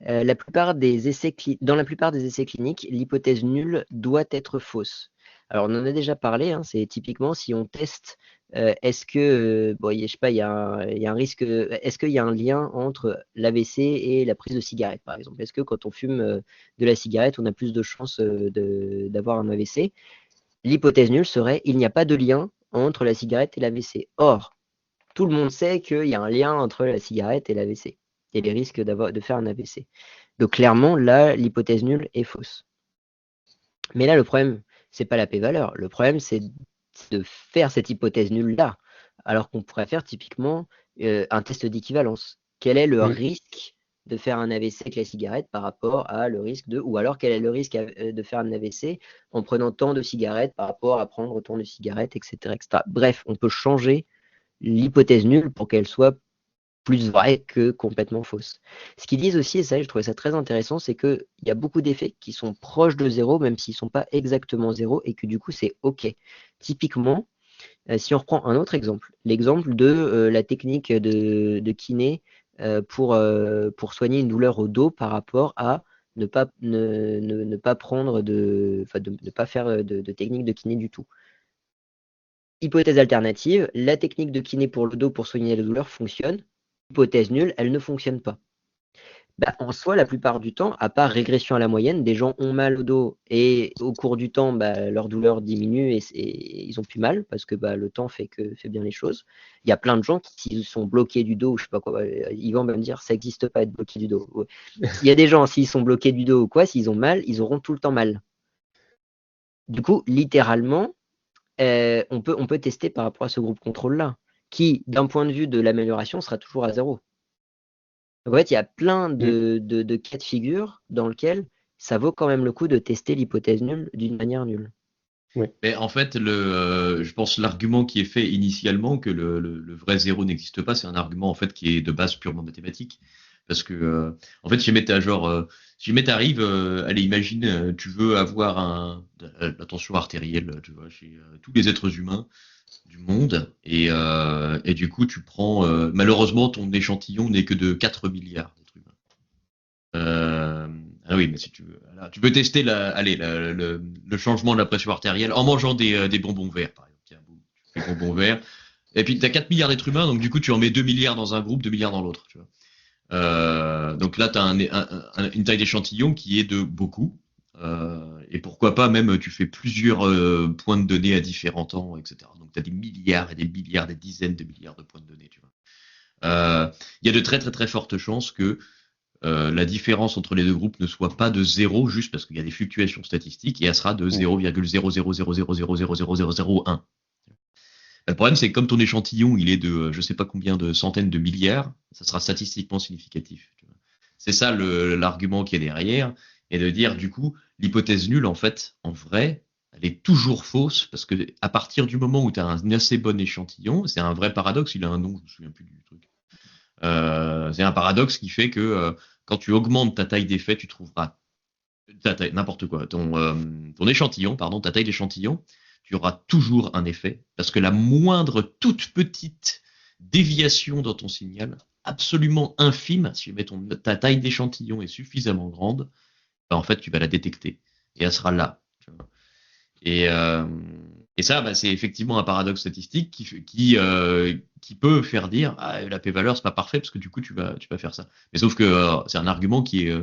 dans la plupart des essais cliniques, l'hypothèse nulle doit être fausse. Alors on en a déjà parlé, hein, c'est typiquement si on teste, est-ce que, bon, je sais pas, il y a un risque, est-ce qu'il y a un lien entre l'AVC et la prise de cigarette, par exemple? Est-ce que quand on fume de la cigarette, on a plus de chances d'avoir un AVC? L'hypothèse nulle serait, il n'y a pas de lien entre la cigarette et l'AVC. Or, tout le monde sait qu'il y a un lien entre la cigarette et l'AVC et les risques de faire un AVC. Donc clairement, là, l'hypothèse nulle est fausse. Mais là, le problème, c'est pas la p-valeur. Le problème, c'est de faire cette hypothèse nulle-là, alors qu'on pourrait faire typiquement un test d'équivalence. Quel est le Mm. risque de faire un AVC avec la cigarette par rapport à le risque de, ou alors quel est le risque de faire un AVC en prenant tant de cigarettes par rapport à prendre tant de cigarettes, etc., etc. Bref, on peut changer l'hypothèse nulle pour qu'elle soit plus vraie que complètement fausse. Ce qu'ils disent aussi, et ça, je trouvais ça très intéressant, c'est qu'il y a beaucoup d'effets qui sont proches de zéro, même s'ils ne sont pas exactement zéro, et que du coup, c'est OK. Typiquement, si on reprend un autre exemple, l'exemple de la technique de kiné pour soigner une douleur au dos par rapport à ne pas prendre de ne pas faire de technique de kiné du tout. Hypothèse alternative, la technique de kiné pour le dos pour soigner la douleur fonctionne. Hypothèse nulle, elle ne fonctionne pas. Bah, en soi, la plupart du temps, à part régression à la moyenne, des gens ont mal au dos et au cours du temps, bah, leur douleur diminue et ils ont plus mal parce que bah, le temps fait bien les choses. Il y a plein de gens qui sont bloqués du dos, ou je sais pas quoi. Yvan va me dire, ça n'existe pas être bloqué du dos. Ouais. Il y a des gens, s'ils sont bloqués du dos ou quoi, s'ils ont mal, ils auront tout le temps mal. Du coup, littéralement, on peut tester par rapport à ce groupe contrôle-là, qui, d'un point de vue de l'amélioration, sera toujours à zéro. Donc, en fait, il y a plein de cas de figure dans lesquels ça vaut quand même le coup de tester l'hypothèse nulle d'une manière nulle. Mais en fait, je pense l'argument qui est fait initialement que le vrai zéro n'existe pas, c'est un argument en fait qui est de base purement mathématique. Parce que en fait, si jamais t'arrives, allez, imagine, tu veux avoir la tension artérielle, tu vois, chez tous les êtres humains du monde, et du coup, tu prends, malheureusement, ton échantillon n'est que de 4 milliards d'êtres humains. Ah oui, mais si tu veux, alors, tu peux tester le changement de la pression artérielle en mangeant des bonbons verts, par exemple. Tiens, boum, tu fais bonbons verts. Et puis, tu as 4 milliards d'êtres humains, donc du coup, tu en mets 2 milliards dans un groupe, 2 milliards dans l'autre. Tu vois. Donc là, tu as une taille d'échantillon qui est de beaucoup. Et pourquoi pas, même, tu fais plusieurs points de données à différents temps, etc. Donc, tu as des milliards et des milliards, des dizaines de milliards de points de données. Tu vois. Il y a de très, très, très fortes chances que la différence entre les deux groupes ne soit pas de zéro, juste parce qu'il y a des fluctuations statistiques, et elle sera de 0,000000001. Le problème, c'est que comme ton échantillon, il est de je sais pas combien de centaines de milliards, ça sera statistiquement significatif. C'est ça l'argument qui est derrière, et de dire, du coup, l'hypothèse nulle, en fait, en vrai, elle est toujours fausse, parce que à partir du moment où tu as un assez bon échantillon, c'est un vrai paradoxe, il a un nom, je me souviens plus du truc. C'est un paradoxe qui fait que quand tu augmentes ta taille d'effet, tu trouveras n'importe quoi. Ton échantillon, pardon, ta taille d'échantillon, tu auras toujours un effet parce que la moindre toute petite déviation dans ton signal, absolument infime, si ta taille d'échantillon est suffisamment grande, ben, en fait, tu vas la détecter et elle sera là. Tu vois. Et ça, bah, c'est effectivement un paradoxe statistique qui peut faire dire la p-valeur c'est pas parfait parce que du coup tu vas faire ça. Mais sauf que c'est un argument qui est,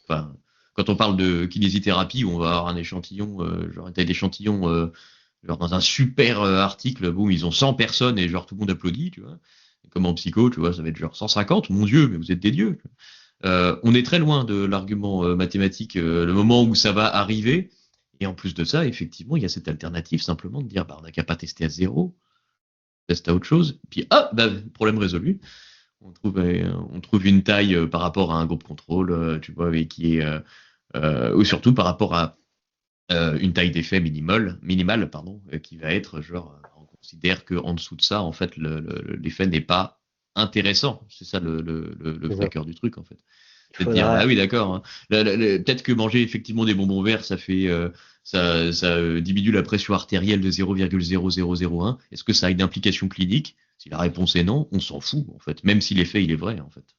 enfin, quand on parle de kinésithérapie où on va avoir un échantillon, genre une taille d'échantillon, genre dans un super article, boum, ils ont 100 personnes et genre tout le monde applaudit, tu vois. Et comme en psycho, tu vois, ça va être genre 150, mon Dieu, mais vous êtes des dieux. On est très loin de l'argument mathématique, le moment où ça va arriver. Et en plus de ça, effectivement, il y a cette alternative simplement de dire, bah, on n'a qu'à pas tester à zéro, on teste à autre chose. Puis, bah, problème résolu. On trouve une taille par rapport à un groupe contrôle, tu vois, et qui est, ou surtout par rapport à une taille d'effet minimale, pardon, qui va être genre, on considère qu'en dessous de ça, en fait, l'effet n'est pas intéressant. C'est ça le vrai cœur du truc, en fait. C'est de dire, bah oui, d'accord. Hein. Peut-être que manger effectivement des bonbons verts, ça fait, ça diminue la pression artérielle de 0,0001. Est-ce que ça a une implication clinique? Si la réponse est non, on s'en fout, en fait. Même si l'effet, il est vrai, en fait.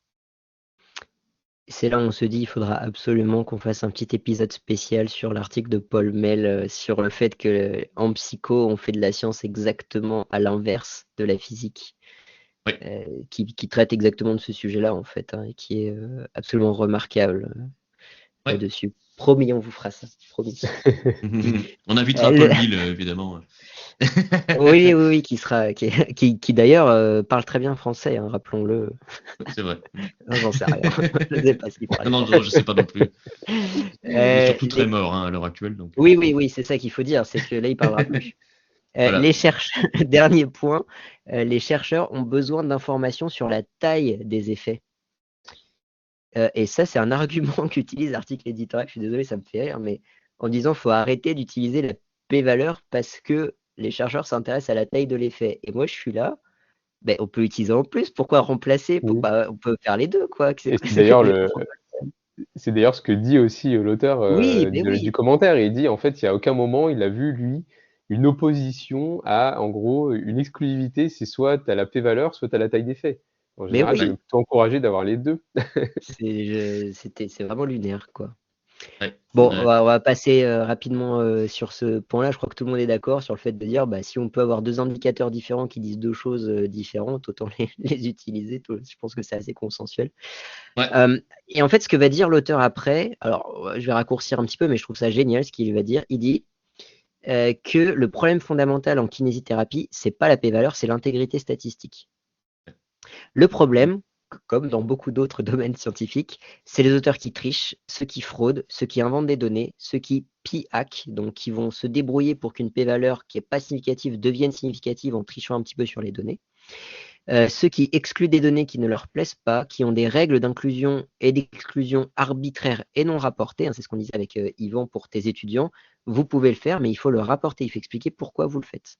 C'est là où on se dit, il faudra absolument qu'on fasse un petit épisode spécial sur l'article de Paul Mell sur le fait que en psycho, on fait de la science exactement à l'inverse de la physique. Oui. Qui traite exactement de ce sujet-là, en fait, hein, et qui est absolument remarquable là-dessus. Promis, on vous fera ça. Promis. On invitera Paul Mell, évidemment. Oui, qui d'ailleurs parle très bien français, hein, rappelons-le. C'est vrai. Non, j'en sais rien. Je ne sais pas s'il parle. Non, je sais pas non plus. Il est surtout très mort hein, à l'heure actuelle. Donc... Oui, c'est ça qu'il faut dire, c'est que là, il parlera plus. Voilà. Les chercheurs, dernier point, les chercheurs ont besoin d'informations sur la taille des effets. Et ça, c'est un argument qu'utilise l'article éditorial. Je suis désolé, ça me fait rire, mais en disant faut arrêter d'utiliser la p-valeur parce que les chercheurs s'intéressent à la taille de l'effet. Et moi, je suis là, ben, on peut utiliser en plus. Pourquoi remplacer? Oui. On peut faire les deux, quoi. Et c'est Je d'ailleurs comprends pas. c'est d'ailleurs ce que dit aussi l'auteur Oui, mais du oui. commentaire. Il dit en fait, il n'y a aucun moment il a vu lui une opposition à en gros une exclusivité. C'est soit tu as la p-valeur, soit tu as la taille d'effet. En Mais général, c'est oui. même plutôt encouragé d'avoir les deux. C'est vraiment lunaire, quoi. Ouais. Bon, Ouais. on va passer rapidement sur ce point-là. Je crois que tout le monde est d'accord sur le fait de dire, bah, si on peut avoir deux indicateurs différents qui disent deux choses différentes, autant les utiliser. Je pense que c'est assez consensuel. Ouais. Et en fait, ce que va dire l'auteur après, alors je vais raccourcir un petit peu, mais je trouve ça génial ce qu'il va dire. Il dit que le problème fondamental en kinésithérapie, c'est pas la p-valeur, c'est l'intégrité statistique. Le problème, comme dans beaucoup d'autres domaines scientifiques, c'est les auteurs qui trichent, ceux qui fraudent, ceux qui inventent des données, ceux qui p-hack, donc qui vont se débrouiller pour qu'une p-valeur qui n'est pas significative devienne significative en trichant un petit peu sur les données. Ceux qui excluent des données qui ne leur plaisent pas, qui ont des règles d'inclusion et d'exclusion arbitraires et non rapportées, hein, c'est ce qu'on disait avec Yvan pour tes étudiants, vous pouvez le faire, mais il faut le rapporter, il faut expliquer pourquoi vous le faites.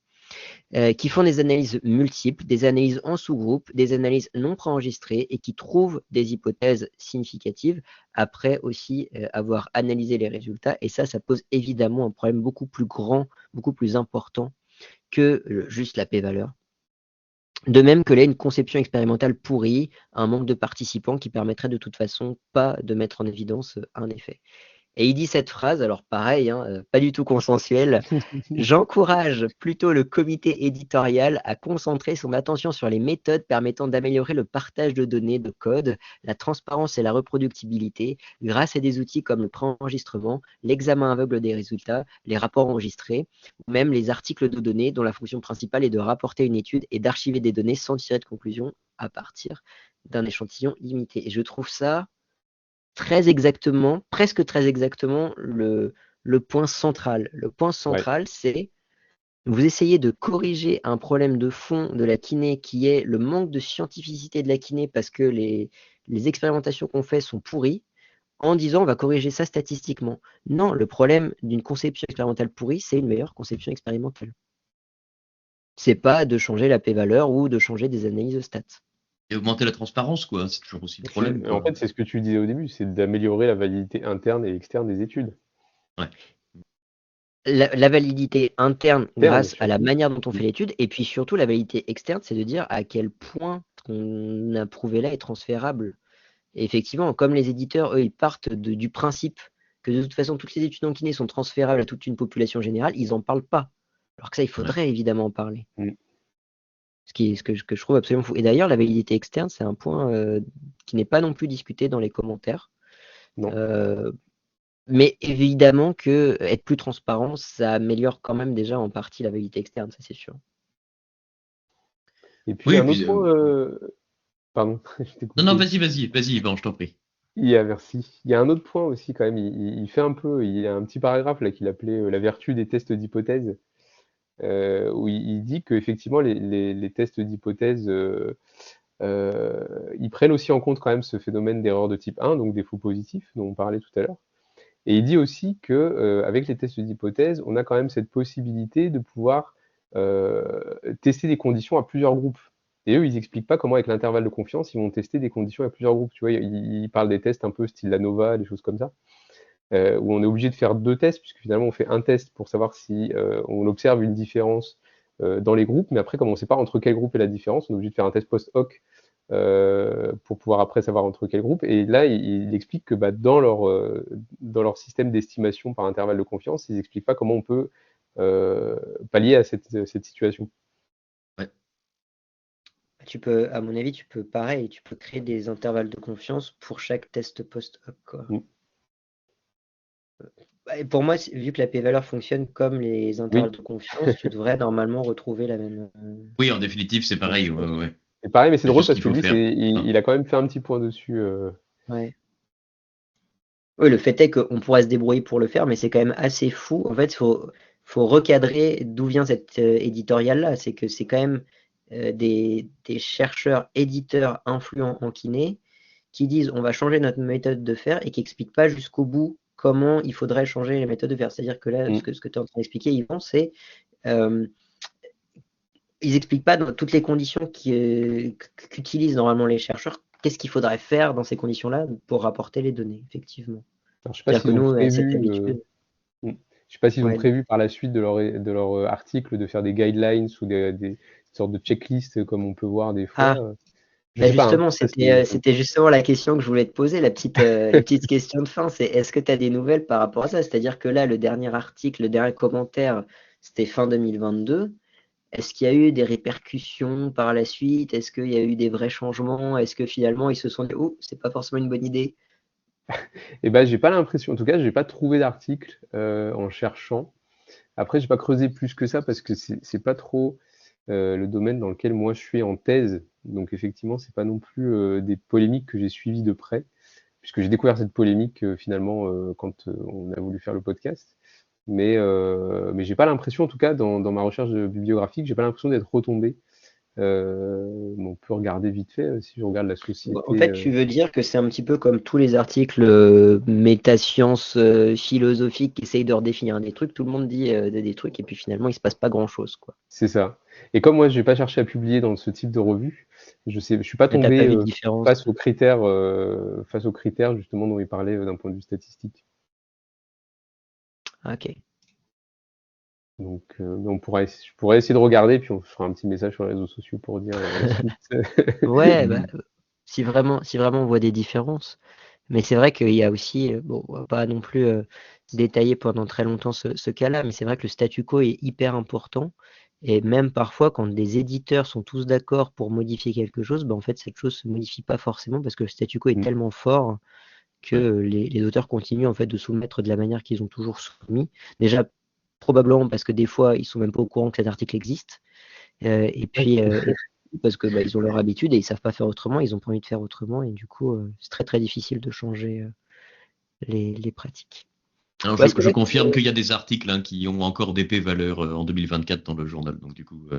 Qui font des analyses multiples, des analyses en sous-groupe, des analyses non préenregistrées et qui trouvent des hypothèses significatives après aussi avoir analysé les résultats. Et ça pose évidemment un problème beaucoup plus grand, beaucoup plus important que juste la p-valeur. De même que là, une conception expérimentale pourrie, un manque de participants qui permettrait de toute façon pas de mettre en évidence un effet. Et il dit cette phrase, alors pareil, hein, pas du tout consensuelle. J'encourage plutôt le comité éditorial à concentrer son attention sur les méthodes permettant d'améliorer le partage de données de code, la transparence et la reproductibilité grâce à des outils comme le préenregistrement, l'examen aveugle des résultats, les rapports enregistrés, ou même les articles de données dont la fonction principale est de rapporter une étude et d'archiver des données sans tirer de conclusion à partir d'un échantillon limité. Et je trouve ça très exactement, presque très exactement, le point central. Le point Ouais. central, c'est vous essayez de corriger un problème de fond de la kiné qui est le manque de scientificité de la kiné parce que les expérimentations qu'on fait sont pourries en disant on va corriger ça statistiquement. Non, le problème d'une conception expérimentale pourrie, c'est une meilleure conception expérimentale. C'est pas de changer la p-valeur ou de changer des analyses stats. Et augmenter la transparence, quoi. C'est toujours aussi le problème, En quoi. fait, c'est ce que tu disais au début, c'est d'améliorer la validité interne et externe des études. Ouais. La validité interne Interne, grâce à la surtout. manière dont on fait l'étude, et puis surtout la validité externe, c'est de dire à quel point ce qu'on a prouvé là est transférable. Et effectivement, comme les éditeurs, eux, ils partent du principe que de toute façon, toutes les études en kiné sont transférables à toute une population générale, ils n'en parlent pas. Alors que ça, il Ouais. faudrait évidemment en parler. Mm. Ce que je trouve absolument fou. Et d'ailleurs, la validité externe, c'est un point qui n'est pas non plus discuté dans les commentaires. Non. Mais évidemment que être plus transparent, ça améliore quand même déjà en partie la validité externe, ça c'est sûr. Et puis, il y Oui, a et un autre puis. point. Pardon, je t'ai Non, non, coupé. vas-y, Yvan, je t'en prie. Merci. Il y a un autre point aussi quand même. Il fait un peu. Il y a un petit paragraphe là qu'il appelait la vertu des tests d'hypothèse, où il dit qu'effectivement les tests d'hypothèse, ils prennent aussi en compte quand même ce phénomène d'erreur de type 1, donc des faux positifs dont on parlait tout à l'heure. Et il dit aussi que avec les tests d'hypothèse, on a quand même cette possibilité de pouvoir tester des conditions à plusieurs groupes. Et eux, ils expliquent pas comment, avec l'intervalle de confiance, ils vont tester des conditions à plusieurs groupes. Tu vois, ils parlent des tests un peu style la Nova, des choses comme ça, où on est obligé de faire deux tests, puisque finalement, on fait un test pour savoir si on observe une différence dans les groupes, mais après, comme on ne sait pas entre quel groupe est la différence, on est obligé de faire un test post-hoc pour pouvoir après savoir entre quel groupe. Et là, il explique que dans leur système d'estimation par intervalle de confiance, ils n'expliquent pas comment on peut pallier à cette situation. Ouais. Tu peux, à mon avis, tu peux pareil, tu peux créer des intervalles de confiance pour chaque test post-hoc, quoi. Mm. Et pour moi, vu que la p-valeur fonctionne comme les intervalles Oui, de confiance, tu devrais normalement retrouver la même. Oui, en définitive, c'est pareil. Ouais, ouais. c'est pareil, mais c'est C'est drôle juste parce qu'il que faut lui, faire. il a quand même fait un petit point dessus. Ouais. Oui, le fait est qu'on pourrait se débrouiller pour le faire, mais c'est quand même assez fou. En fait, faut recadrer d'où vient cet éditorial-là. C'est que c'est quand même des chercheurs, éditeurs influents en kiné qui disent on va changer notre méthode de faire et qui n'expliquent pas jusqu'au bout comment il faudrait changer les méthodes de faire. C'est-à-dire que là, ce que tu es en train d'expliquer, Yvan, c'est ils n'expliquent pas dans toutes les conditions qu'utilisent normalement les chercheurs, qu'est-ce qu'il faudrait faire dans ces conditions-là pour rapporter les données, effectivement. Alors, je sais pas C'est-à-dire que s'ils ont nous, on a cette prévu, habitude. je sais pas s'ils ont Ouais. prévu par la suite de leur article de faire des guidelines ou des sortes de checklists comme on peut voir des fois. Ah, Je sais pas, hein. justement, Ça, c'est c'était justement la question que je voulais te poser, la petite question de fin, c'est est-ce que tu as des nouvelles par rapport à ça? C'est-à-dire que là, le dernier article, le dernier commentaire, c'était fin 2022. Est-ce qu'il y a eu des répercussions par la suite? Est-ce qu'il y a eu des vrais changements? Est-ce que finalement, ils se sont dit, oh, c'est pas forcément une bonne idée? Eh ben, j'ai pas l'impression. En tout cas, j'ai pas trouvé d'article en cherchant. Après, j'ai pas creusé plus que ça parce que c'est pas trop le domaine dans lequel moi je suis en thèse. Donc effectivement, c'est pas non plus des polémiques que j'ai suivies de près, puisque j'ai découvert cette polémique finalement quand on a voulu faire le podcast. Mais j'ai pas l'impression, en tout cas, dans ma recherche bibliographique, j'ai pas l'impression d'être retombé. On peut regarder vite fait si je regarde la société. En fait, tu veux dire que c'est un petit peu comme tous les articles métasciences philosophiques qui essayent de redéfinir des trucs, tout le monde dit des trucs et puis finalement il se passe pas grand-chose, quoi. C'est ça. Et comme moi, j'ai pas cherché à publier dans ce type de revue, je suis pas Mais t'as pas tombé vu de différence. face aux critères justement dont il parlait d'un point de vue statistique. Ok. Donc, mais je pourrais essayer de regarder, puis on fera un petit message sur les réseaux sociaux pour dire la suite. Ouais, bah, si vraiment on voit des différences. Mais c'est vrai qu'il y a aussi, bon, on va pas non plus détailler pendant très longtemps ce cas-là, mais c'est vrai que le statu quo est hyper important. Et même parfois, quand des éditeurs sont tous d'accord pour modifier quelque chose, bah, en fait, cette chose se modifie pas forcément parce que le statu quo est Mm. tellement fort que les auteurs continuent en fait de soumettre de la manière qu'ils ont toujours soumis. Déjà, probablement parce que des fois, ils sont même pas au courant que cet article existe. Et puis, parce que bah, ils ont leur habitude et ils savent pas faire autrement, ils ont pas envie de faire autrement, et du coup, c'est très très difficile de changer les pratiques. Alors, Ouais, est-ce que je là, confirme qu'il y a des articles qui ont encore d'épée valeur en 2024 dans le journal. Donc, du coup, je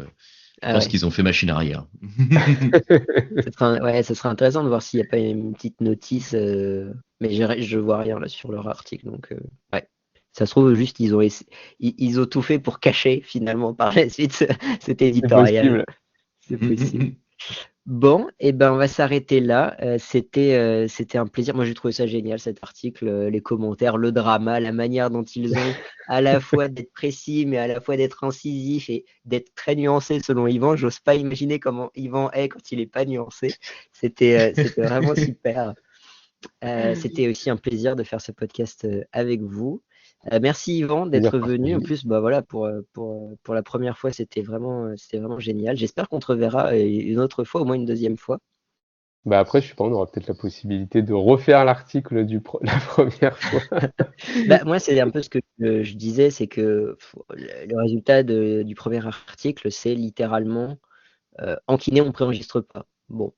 ah pense ouais. qu'ils ont fait machine arrière. Ouais, ça serait intéressant de voir s'il n'y a pas une petite notice, mais je vois rien là sur leur article, donc ouais. Ça se trouve juste ils ont tout fait pour cacher finalement par la suite cet C'est éditorial. possible. C'est possible. Bon, et ben on va s'arrêter là. C'était un plaisir. Moi j'ai trouvé ça génial cet article, les commentaires, le drama, la manière dont ils ont à la fois d'être précis, mais à la fois d'être incisif et d'être très nuancé selon Yvan. J'ose pas imaginer comment Yvan est quand il est pas nuancé. C'était vraiment super. C'était aussi un plaisir de faire ce podcast avec vous. Merci Yvan Plaisir d'être venu. En partagé. plus, bah voilà, pour la première fois, c'était vraiment génial. J'espère qu'on te reverra une autre fois, au moins une deuxième fois. Bah après, je sais pas, on aura peut-être la possibilité de refaire l'article la première fois. Bah, moi, c'est un peu ce que je disais, c'est que le résultat du premier article, c'est littéralement en kiné, on préenregistre pas. Bon,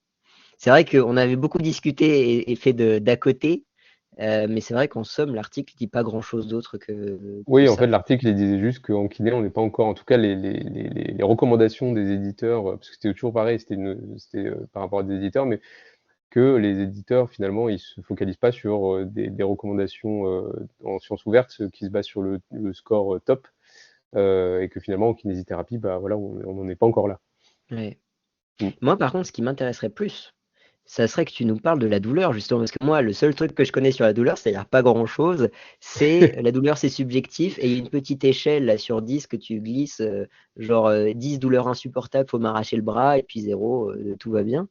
c'est vrai qu'on avait beaucoup discuté et fait d'à côté, mais c'est vrai qu'en somme, l'article dit pas grand-chose d'autre que Oui, en fait, ça. l'article, il disait juste qu'en kiné, on n'est pas encore, en tout cas, les recommandations des éditeurs, parce que c'était toujours pareil, c'était par rapport à des éditeurs, mais que les éditeurs, finalement, ils se focalisent pas sur des recommandations en sciences ouvertes qui se basent sur le score top, et que finalement, en kinésithérapie, bah voilà, on n'en est pas encore là. Ouais. Mm. Moi, par contre, ce qui m'intéresserait plus, ça serait que tu nous parles de la douleur, justement, parce que moi, le seul truc que je connais sur la douleur, c'est-à-dire pas grand-chose, c'est la douleur, c'est subjectif, et il y a une petite échelle là, sur 10 que tu glisses, genre 10 douleurs insupportables, faut m'arracher le bras, et puis 0, tout va bien.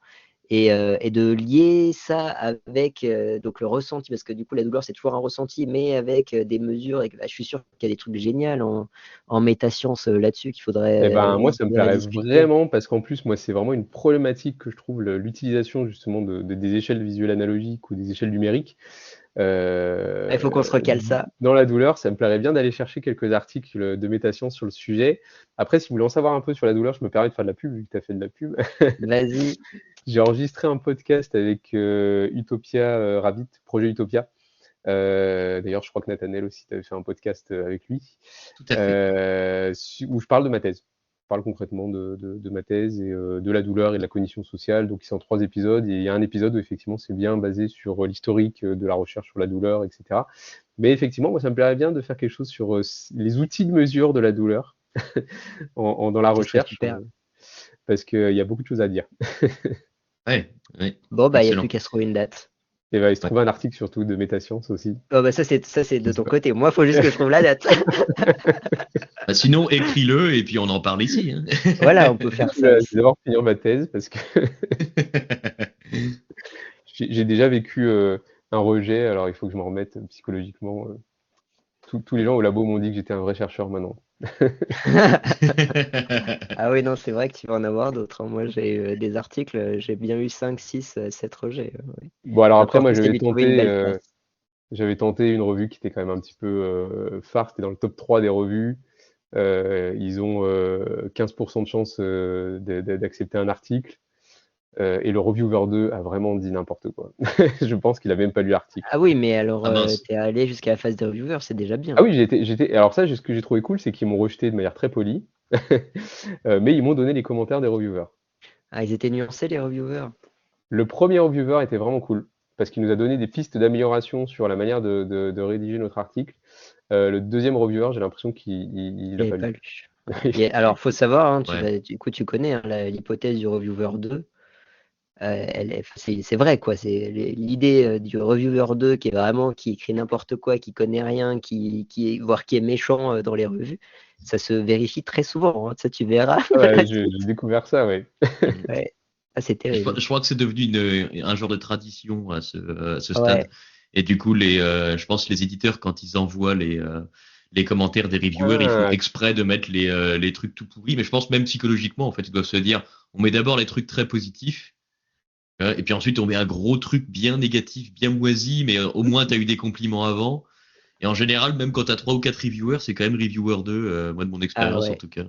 Et de lier ça avec donc le ressenti, parce que du coup, la douleur, c'est toujours un ressenti, mais avec des mesures, et bah, je suis sûr qu'il y a des trucs géniaux en métasciences là-dessus Et ben moi, il ça me faudrait plairait discuter. vraiment parce qu'en plus, moi, c'est vraiment une problématique que je trouve l'utilisation justement des échelles visuelles analogiques ou des échelles numériques. Il faut qu'on se recale ça. Dans la douleur, ça me plairait bien d'aller chercher quelques articles de métasciences sur le sujet. Après, si vous voulez en savoir un peu sur la douleur, je me permets de faire de la pub, vu que tu as fait de la pub. Vas-y. J'ai enregistré un podcast avec Utopia Rabbit, projet Utopia. D'ailleurs, je crois que Nathanaël aussi, tu avais fait un podcast avec lui, Tout à fait. où je parle de ma thèse. parle concrètement de ma thèse et de la douleur et de la cognition sociale. Donc, c'est en 3 épisodes et il y a un épisode où effectivement c'est bien basé sur l'historique de la recherche sur la douleur, etc. Mais effectivement, moi, ça me plairait bien de faire quelque chose sur les outils de mesure de la douleur dans la Ce serait recherche, super. parce qu'il y a beaucoup de choses à dire. Ouais, ouais, Bon, bah, il n'y a excellent. plus qu'à se trouver une date. Et il se Ouais. trouve un article surtout de Métascience aussi. Oh, bah, ça, c'est de ton côté. Moi, il faut juste que je trouve la date. Bah, sinon, écris-le et puis on en parle ici. Hein. Voilà, on peut faire ça Je vais aussi. d'abord finir ma thèse parce que j'ai déjà vécu un rejet, alors il faut que je m'en remette psychologiquement. Tous les gens au labo m'ont dit que j'étais un vrai chercheur maintenant. Ah oui, non, c'est vrai que tu vas en avoir d'autres, hein. Moi, j'ai eu des articles, j'ai bien eu 5, 6, 7 rejets. Ouais. Bon, alors après, L'important, moi, c'est de lui trouver une belle place. j'avais tenté une revue qui était quand même un petit peu phare, c'était dans le top 3 des revues. Ils ont 15% de chance d'accepter un article. Et le reviewer 2 a vraiment dit n'importe quoi. Je pense qu'il a même pas lu l'article. Ah oui, mais alors, Ah mince. t'es allé jusqu'à la phase des reviewers, c'est déjà bien. Ah oui, alors ça, ce que j'ai trouvé cool, c'est qu'ils m'ont rejeté de manière très polie, mais ils m'ont donné les commentaires des reviewers. Ah, ils étaient nuancés, les reviewers. Le premier reviewer était vraiment cool, parce qu'il nous a donné des pistes d'amélioration sur la manière de rédiger notre article. Le deuxième reviewer, j'ai l'impression qu'il Il a n'avait pas pas lu. lu. Alors, faut savoir, hein, Ouais. du coup, tu connais hein, l'hypothèse du reviewer 2. C'est vrai, quoi. C'est l'idée du reviewer 2 qui est vraiment, qui écrit n'importe quoi, qui connaît rien, voire qui est méchant dans les revues. Ça se vérifie très souvent, hein. Ça, tu verras. Ouais, j'ai découvert ça, ouais. Mhm. Ouais. Ah, c'est Je, terrible. je crois que c'est devenu un genre de tradition à ce stade. Ouais. Et du coup, je pense que les éditeurs, quand ils envoient les commentaires des reviewers, ils font Ah, exprès de mettre les trucs tout pourris. Mais je pense même psychologiquement, en fait, ils doivent se dire, on met d'abord les trucs très positifs, et puis ensuite on met un gros truc bien négatif, bien moisi, mais au moins tu as eu des compliments avant. Et en général, même quand tu as 3 ou 4 reviewers, c'est quand même reviewer 2, moi de mon Ah expérience en ouais. tout cas.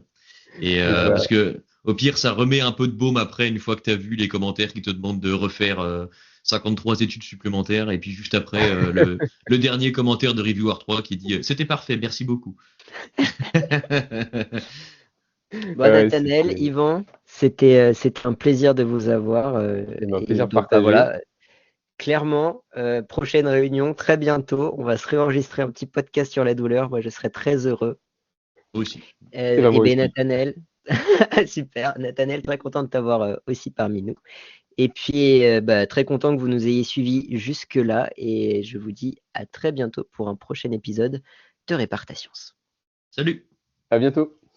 Et c'est ça. parce que au pire, ça remet un peu de baume après, une fois que tu as vu les commentaires qui te demandent de refaire 53 études supplémentaires, et puis juste après, le dernier commentaire de Reviewer 3 qui dit c'était parfait, merci beaucoup. Bon, Ouais, Nathanaël, Yvan, c'était un plaisir de vous avoir. c'était un Et plaisir donc, bah partagé. voilà, clairement, prochaine réunion très bientôt. On va se réenregistrer un petit podcast sur la douleur. Moi, je serais très heureux. Moi aussi. Et ben Et moi bien, aussi. Nathanaël, super. Nathanaël, très content de t'avoir aussi parmi nous. Et puis, bah, très content que vous nous ayez suivis jusque-là. Et je vous dis à très bientôt pour un prochain épisode de Répartations. Salut! À bientôt.